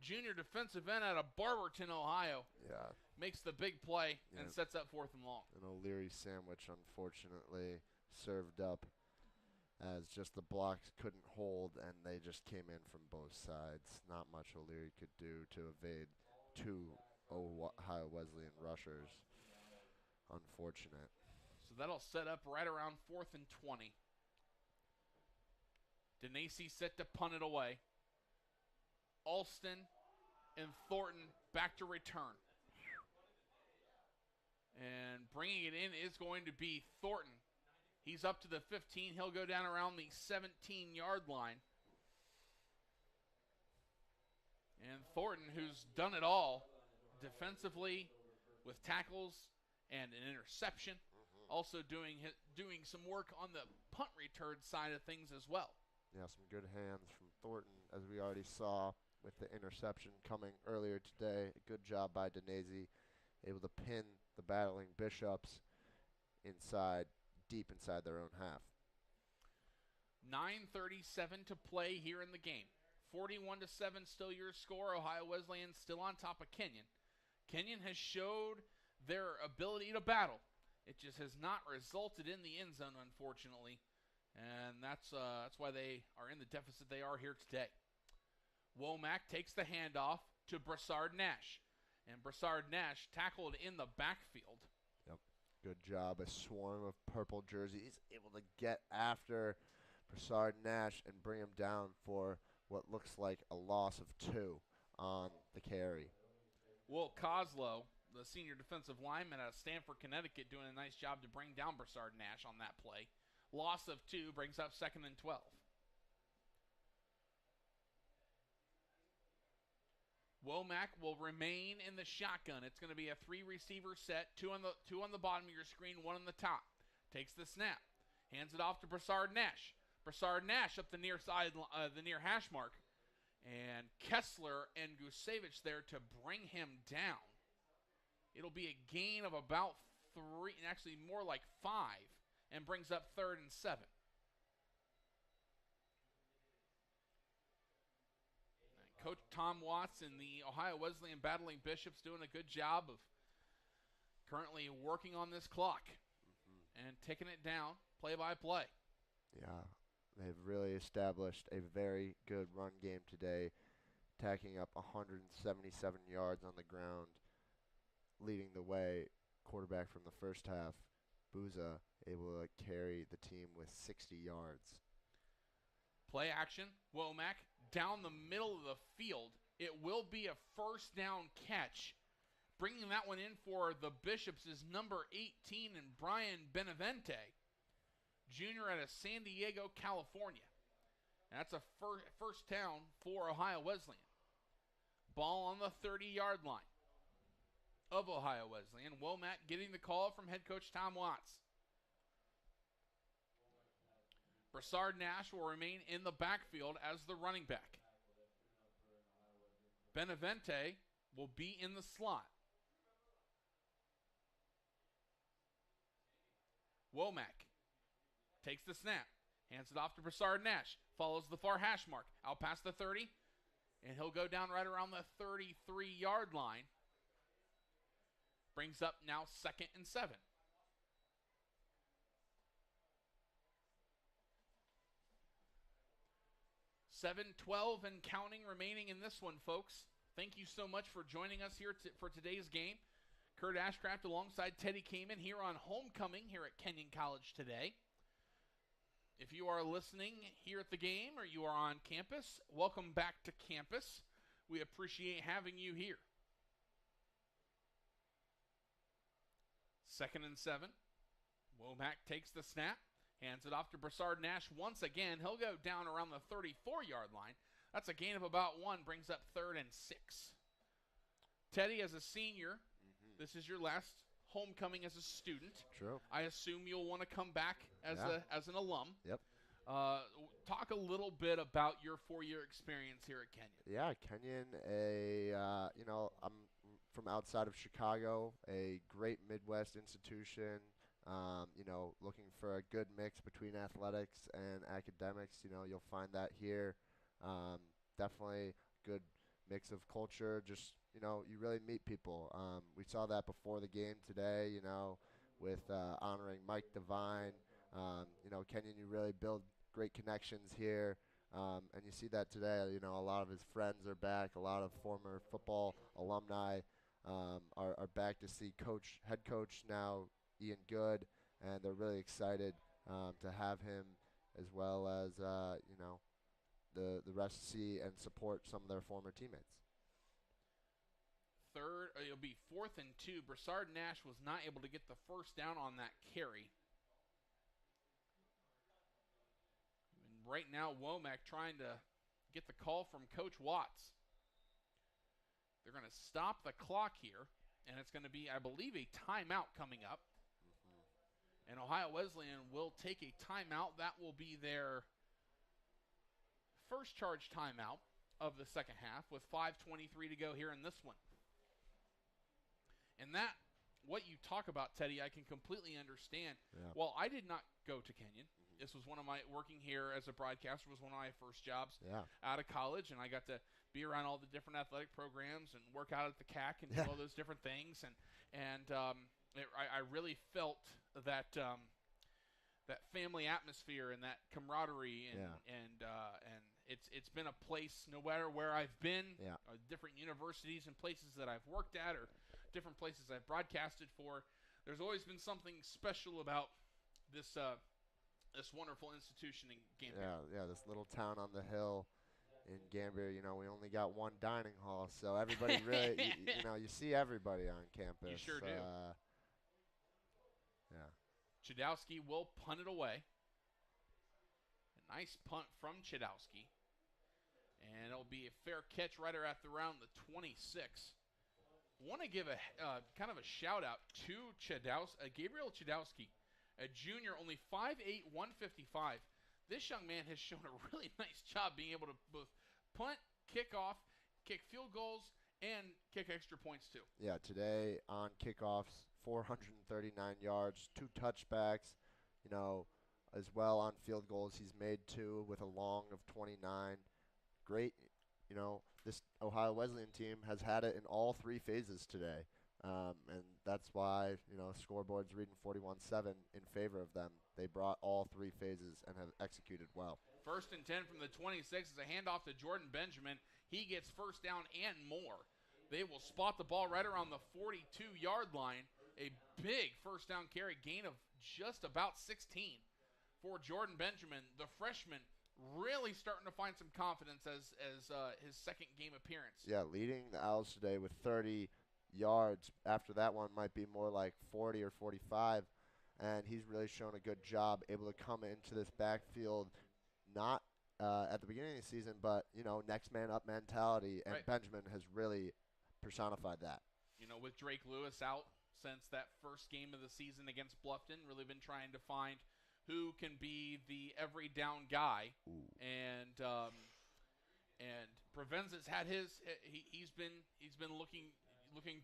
junior defensive end out of Barberton, Ohio.
Yeah.
Makes the big play and sets up 4th and long.
An O'Leary sandwich, unfortunately, served up as just the blocks couldn't hold, and they just came in from both sides. Not much O'Leary could do to evade 2 Ohio Wesleyan rushers. Unfortunate.
So that'll set up right around 4th and 20. Denacey set to punt it away. Alston and Thornton back to return. And bringing it in is going to be Thornton. He's up to the 15. He'll go down around the 17-yard line. And Thornton, who's done it all defensively with tackles and an interception, also doing some work on the punt return side of things as well.
Yeah, some good hands from Thornton, as we already saw with the interception coming earlier today. A good job by Denese, able to pin the battling Bishops deep inside their own half.
9:37 to play here in the game. 41-7 still your score. Ohio Wesleyan still on top of Kenyon. Kenyon has showed their ability to battle. It just has not resulted in the end zone, unfortunately. And that's why they are in the deficit they are here today. Womack takes the handoff to Brassard Nash. And Brassard Nash tackled in the backfield.
Yep. Good job. A swarm of purple jerseys able to get after Brassard Nash and bring him down for what looks like a loss of 2 on the carry.
Will Coslow, the senior defensive lineman out of Stamford, Connecticut, doing a nice job to bring down Brassard Nash on that play. Loss of 2 brings up 2nd and 12. Womack will remain in the shotgun. It's going to be a 3-receiver set, 2 on the bottom of your screen, 1 on the top. Takes the snap, hands it off to Brassard Nash. Brassard Nash up the near side, the near hash mark, and Kessler and Gusevich there to bring him down. It'll be a gain of about 3, actually more like 5, and brings up 3rd and 7. Coach Tom Watts and the Ohio Wesleyan Battling Bishops doing a good job of currently working on this clock and taking it down play by play.
Yeah, they've really established a very good run game today, tacking up 177 yards on the ground, leading the way. Quarterback from the first half, Booza, able to carry the team with 60 yards.
Play action. Womack down the middle of the field. It will be a first down catch. Bringing that one in for the Bishops is number 18 and Brian Benavente, junior out of San Diego, California. And that's a first down for Ohio Wesleyan. Ball on the 30-yard line of Ohio Wesleyan. Womack getting the call from head coach Tom Watts. Broussard Nash will remain in the backfield as the running back. Benavente will be in the slot. Womack takes the snap, hands it off to Broussard Nash, follows the far hash mark, out past the 30, and he'll go down right around the 33-yard line. Brings up now 2nd and 7. $7-12 and counting remaining in this one, folks. Thank you so much for joining us here for today's game. Kurt Ashcraft alongside Teddy Kamen here on homecoming here at Kenyon College today. If you are listening here at the game or you are on campus, welcome back to campus. We appreciate having you here. 2nd and 7. Womack takes the snap, hands it off to Broussard Nash once again. He'll go down around the 34-yard line. That's a gain of about 1, brings up 3rd and 6. Teddy, as a senior, this is your last homecoming as a student.
True.
I assume you'll want to come back as an alum.
Yep.
Talk a little bit about your 4-year experience here at Kenyon.
Yeah, Kenyon, I'm from outside of Chicago, a great Midwest institution, looking for a good mix between athletics and academics. You'll find that here. Definitely good mix of culture. Just, you really meet people. We saw that before the game today, with honoring Mike Devine. Kenyon, you really build great connections here. And you see that today. A lot of his friends are back. A lot of former football alumni are back to see head coach now, Ian Good, and they're really excited to have him, as well as the rest see and support some of their former teammates.
It'll be 4th and 2. Broussard Nash was not able to get the first down on that carry. And right now, Womack trying to get the call from Coach Watts. They're going to stop the clock here, and it's going to be, I believe, a timeout coming up. And Ohio Wesleyan will take a timeout. That will be their first charge timeout of the second half with 5:23 to go here in this one. And that, what you talk about, Teddy, I can completely understand.
Yeah.
Well, I did not go to Kenyon. This was working here as a broadcaster was one of my first jobs out of college, and I got to be around all the different athletic programs and work out at the CAC and do all those different things. I really felt that that family atmosphere and that camaraderie, and it's been a place, no matter where I've been, different universities and places that I've worked at, or different places I've broadcasted for. There's always been something special about this wonderful institution in Gambier.
Yeah, this little town on the hill in Gambier. We only got one dining hall, so everybody really, you see everybody on campus.
You sure do.
Yeah.
Chudowski will punt it away. A nice punt from Chudowski. And it'll be a fair catch right around the 26. Want to give a kind of a shout out to Gabriel Chudowski, a junior, only 5'8", 155. This young man has shown a really nice job being able to both punt, kick off, kick field goals, and kick extra points too.
Yeah, today on kickoffs, 439 yards, 2 touchbacks, as well on field goals. He's made 2 with a long of 29. Great, this Ohio Wesleyan team has had it in all 3 phases today. And that's why, scoreboard's reading 41-7 in favor of them. They brought all 3 phases and have executed well.
1st and 10 from the 26 is a handoff to Jordan Benjamin. He gets first down and more. They will spot the ball right around the 42-yard line. A big first down carry, gain of just about 16 for Jordan Benjamin, the freshman really starting to find some confidence as his second game appearance.
Yeah, leading the Owls today with 30 yards. After that one might be more like 40 or 45, and he's really shown a good job, able to come into this backfield, not at the beginning of the season, but, next man up mentality, and
Right.
Benjamin has really personified that.
With Drake Lewis out since that first game of the season against Bluffton, really been trying to find who can be the every down guy.
Ooh.
And Provenza's had he's been looking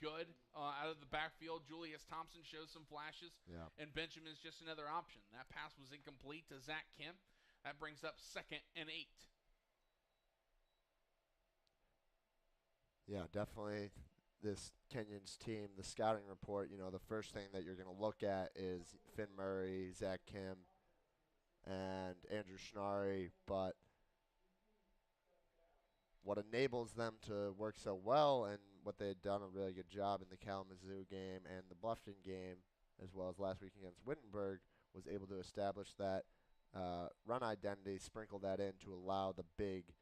good out of the backfield. Julius Thompson shows some flashes,
Yeah.
and Benjamin's just another option. That pass was incomplete to Zach Kim. That brings up 2nd and 8.
Yeah, definitely this Kenyon's team, the scouting report, the first thing that you're going to look at is Finn Murray, Zach Kim, and Andrew Schnarry. But what enables them to work so well, and what they had done a really good job in the Kalamazoo game and the Bluffton game, as well as last week against Wittenberg, was able to establish that run identity, sprinkle that in to allow the big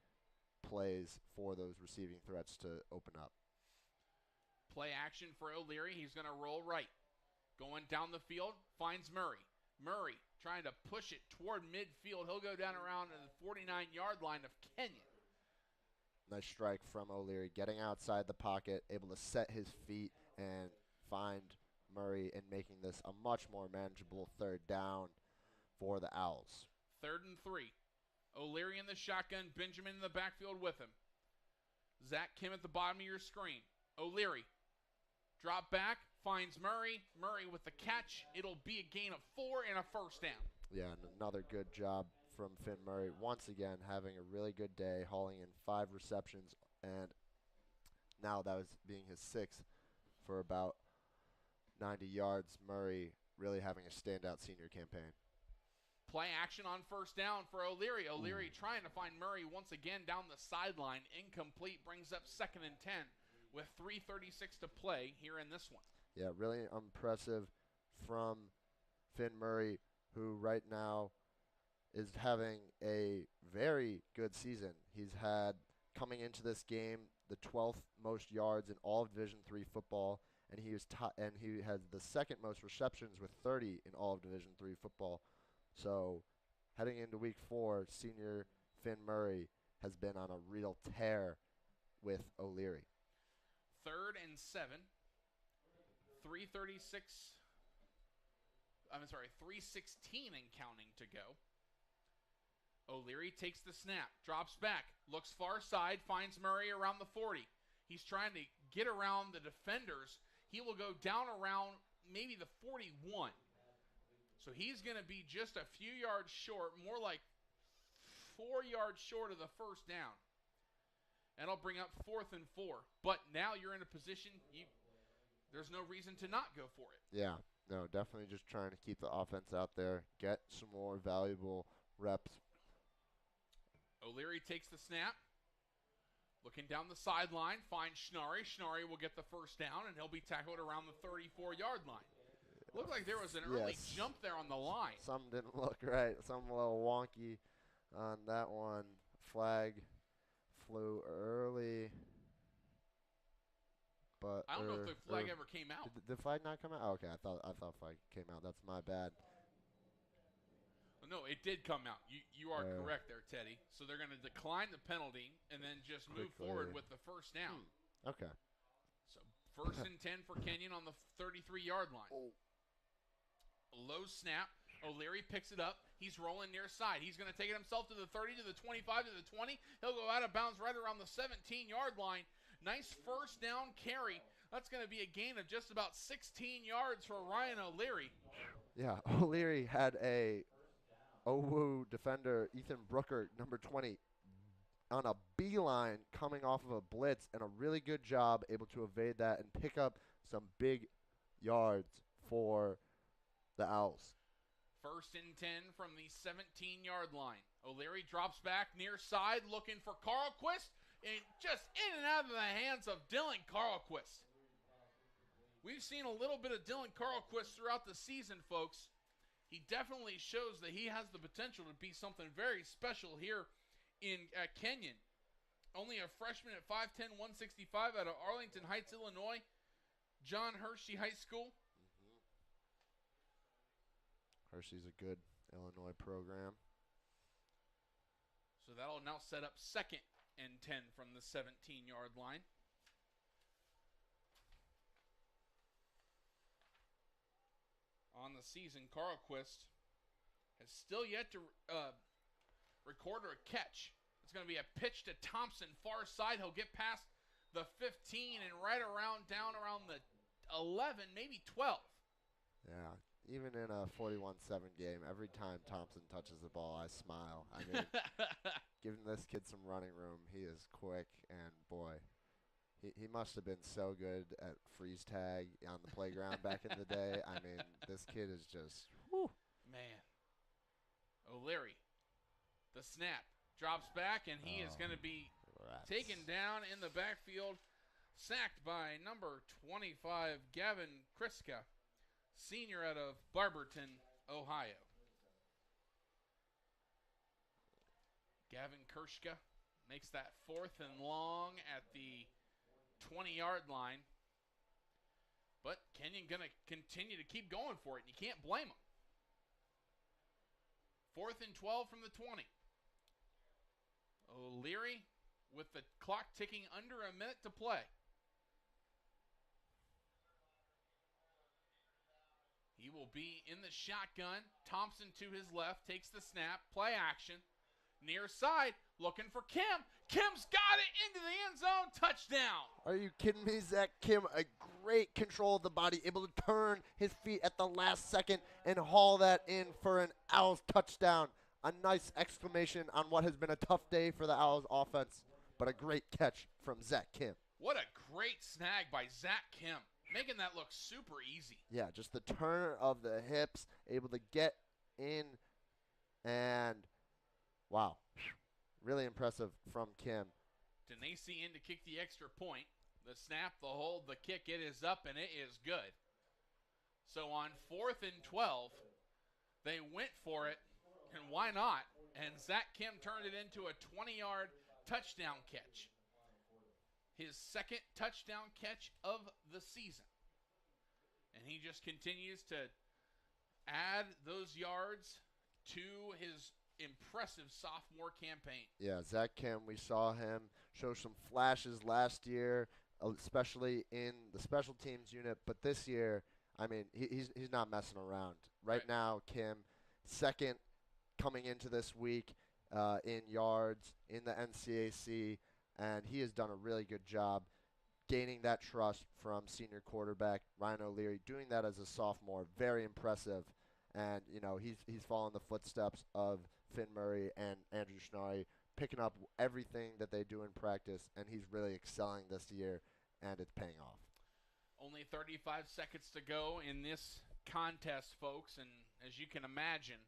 plays for those receiving threats to open up.
Play action for O'Leary. He's going to roll right. Going down the field, finds Murray. Murray trying to push it toward midfield. He'll go down around the 49-yard line of Kenyon.
Nice strike from O'Leary, getting outside the pocket, able to set his feet and find Murray, and making this a much more manageable 3rd down for the Owls.
3rd and 3. O'Leary in the shotgun, Benjamin in the backfield with him. Zach Kim at the bottom of your screen. O'Leary, drop back, finds Murray. Murray with the catch. It'll be a gain of 4 and a 1st down.
Yeah, and another good job from Finn Murray. Once again, having a really good day, hauling in 5 receptions, and now that was being his 6th for about 90 yards. Murray really having a standout senior campaign.
Play action on 1st down for O'Leary. O'Leary trying to find Murray once again down the sideline. Incomplete, brings up 2nd and 10 with 3:36 to play here in this one.
Yeah, really impressive from Finn Murray, who right now is having a very good season. He's had, coming into this game, the 12th most yards in all of Division III football, and he has the 2nd most receptions with 30 in all of Division III football. So, heading into week 4, senior Finn Murray has been on a real tear with O'Leary.
3rd and 7. 3:16 and counting to go. O'Leary takes the snap, drops back, looks far side, finds Murray around the 40. He's trying to get around the defenders. He will go down around maybe the 41. So he's going to be just a few yards short, more like 4 yards short of the 1st down. That'll bring up 4th and 4. But now you're in a position, there's no reason to not go for it.
Yeah, no, definitely just trying to keep the offense out there, get some more valuable reps.
O'Leary takes the snap. Looking down the sideline, finds Schnarry. Schnarry will get the 1st down, and he'll be tackled around the 34-yard line. Looked like there was an early jump there on the line.
Something didn't look right. Something a little wonky on that one. Flag flew early. But
I don't know if the flag ever came out.
Did the flag not come out? Oh, okay, I thought flag came out. That's my bad.
No, it did come out. You are correct there, Teddy. So they're going to decline the penalty and then just move forward with the 1st down.
Okay.
So 1st and 10 for Kenyon on the 33-yard line. Low snap. O'Leary picks it up. He's rolling near side. He's going to take it himself to the 30, to the 25, to the 20. He'll go out of bounds right around the 17-yard line. Nice 1st down carry. That's going to be a gain of just about 16 yards for Ryan O'Leary.
Yeah, O'Leary had a OWU defender, Ethan Brooker, number 20, on a beeline coming off of a blitz, and a really good job able to evade that and pick up some big yards for the Owls.
1st and 10 from the 17-yard line. O'Leary drops back near side looking for Carlquist, and just in and out of the hands of Dylan Carlquist. We've seen a little bit of Dylan Carlquist throughout the season, folks. he definitely shows that he has the potential to be something very special here at Kenyon. Only a freshman at 5'10", 165 out of Arlington Heights, Illinois. John Hershey High School.
Hershey's a good Illinois program.
So that'll now set up 2nd and 10 from the 17-yard line. On the season, Carlquist has still yet to record a catch. It's going to be a pitch to Thompson, far side. He'll get past the 15 and right down around the 11, maybe 12.
Yeah, even in a 41-7 game, every time Thompson touches the ball, I smile. I mean, giving this kid some running room. He is quick, and boy, he must have been so good at freeze tag on the playground back in the day. I mean, this kid is just, whew.
Man. O'Leary, the snap, drops back, and he is going to be taken down in the backfield, sacked by number 25, Gavin Kriska, senior out of Barberton, Ohio. Gavin Kriska makes that 4th and long at the 20-yard line. But Kenyon going to continue to keep going for it, and you can't blame him. 4th and 12 from the 20. O'Leary with the clock ticking under a minute to play. He will be in the shotgun. Thompson to his left, takes the snap, play action. Near side, looking for Kim. Kim's got it into the end zone, touchdown.
Are you kidding me, Zach Kim? A great control of the body, able to turn his feet at the last second and haul that in for an Owls touchdown. A nice exclamation on what has been a tough day for the Owls offense, but a great catch from Zach Kim.
What a great snag by Zach Kim, making that look super easy.
Yeah, just the turn of the hips, able to get in, and wow, really impressive from Kim.
Denacey in to kick the extra point. The snap, the hold, the kick, it is up, and it is good. So on 4th and 12, they went for it, and why not? And Zach Kim turned it into a 20-yard touchdown catch. His 2nd touchdown catch of the season. And he just continues to add those yards to his impressive sophomore campaign.
Yeah, Zach Kim, we saw him show some flashes last year, especially in the special teams unit. But this year, I mean, he's not messing around. Right now, Kim, 2nd coming into this week in yards in the NCAC, and he has done a really good job gaining that trust from senior quarterback Ryan O'Leary, doing that as a sophomore. Very impressive. And, you know, he's following the footsteps of Finn Murray and Andrew Schnarri, picking up everything that they do in practice, and he's really excelling this year, and it's paying off.
Only 35 seconds to go in this contest, folks, and as you can imagine,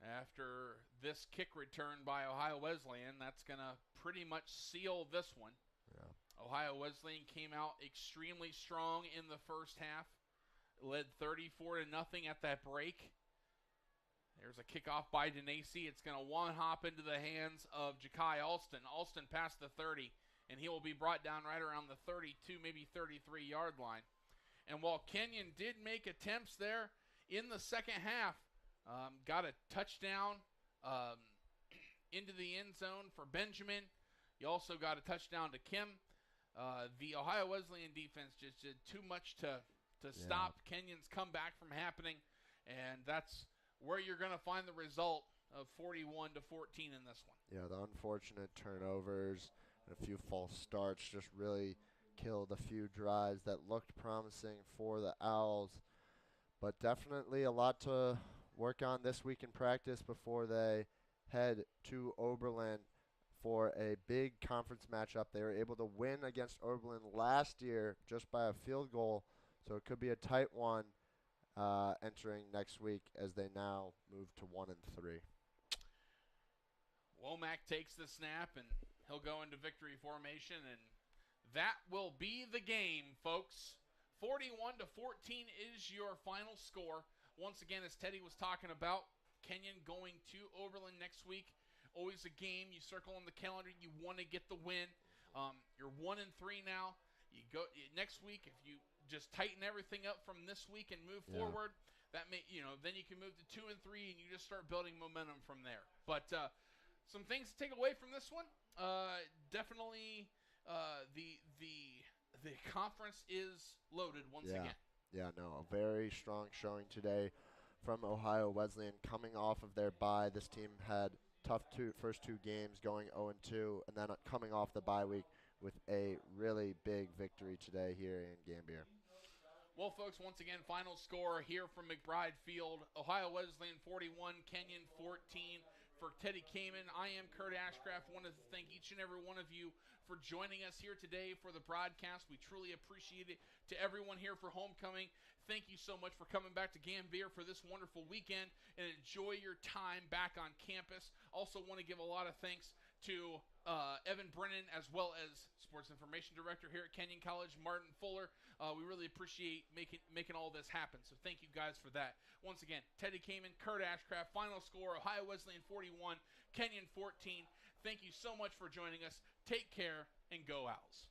after this kick return by Ohio Wesleyan, that's going to pretty much seal this one.
Yeah.
Ohio Wesleyan came out extremely strong in the first half, led 34-0 at that break. There's a kickoff by Denacey. It's going to one-hop into the hands of Ja'Kai Alston. Alston past the 30, and he will be brought down right around the 32, maybe 33-yard line. And while Kenyon did make attempts there in the second half, got a touchdown into the end zone for Benjamin. You also got a touchdown to Kim. The Ohio Wesleyan defense just did too much to stop Kenyon's comeback from happening, and that's where you're going to find the result of 41-14 in this one.
Yeah, the unfortunate turnovers and a few false starts just really killed a few drives that looked promising for the Owls, but definitely a lot to work on this week in practice before they head to Oberlin for a big conference matchup. They were able to win against Oberlin last year just by a field goal, so it could be a tight one entering next week as they now move to 1-3.
Womack takes the snap, and he'll go into victory formation, and that will be the game, folks. 41-14 is your final score. once again, as Teddy was talking about, Kenyon going to Oberlin next week. Always a game you circle on the calendar. You want to get the win. You're 1-3 now. You go next week. If you just tighten everything up from this week and move forward, that may then you can move to 2-3 and you just start building momentum from there. But some things to take away from this one. Definitely, the conference is loaded once again.
Yeah, no, a very strong showing today from Ohio Wesleyan coming off of their bye. This team had tough first two games going 0-2, and then coming off the bye week with a really big victory today here in Gambier.
Well, folks, once again, final score here from McBride Field. Ohio Wesleyan 41, Kenyon 14. For Teddy Kamen, I am Kurt Ashcraft. Wanted to thank each and every one of you for joining us here today for the broadcast. We truly appreciate it. To everyone here for homecoming, thank you so much for coming back to Gambier for this wonderful weekend, and enjoy your time back on campus. Also want to give a lot of thanks to Evan Brennan, as well as Sports Information Director here at Kenyon College, Martin Fuller. We really appreciate making all this happen, so thank you guys for that. Once again, Teddy Kamen, Kurt Ashcraft, final score, Ohio Wesleyan 41, Kenyon 14. Thank you so much for joining us. Take care, and go Owls.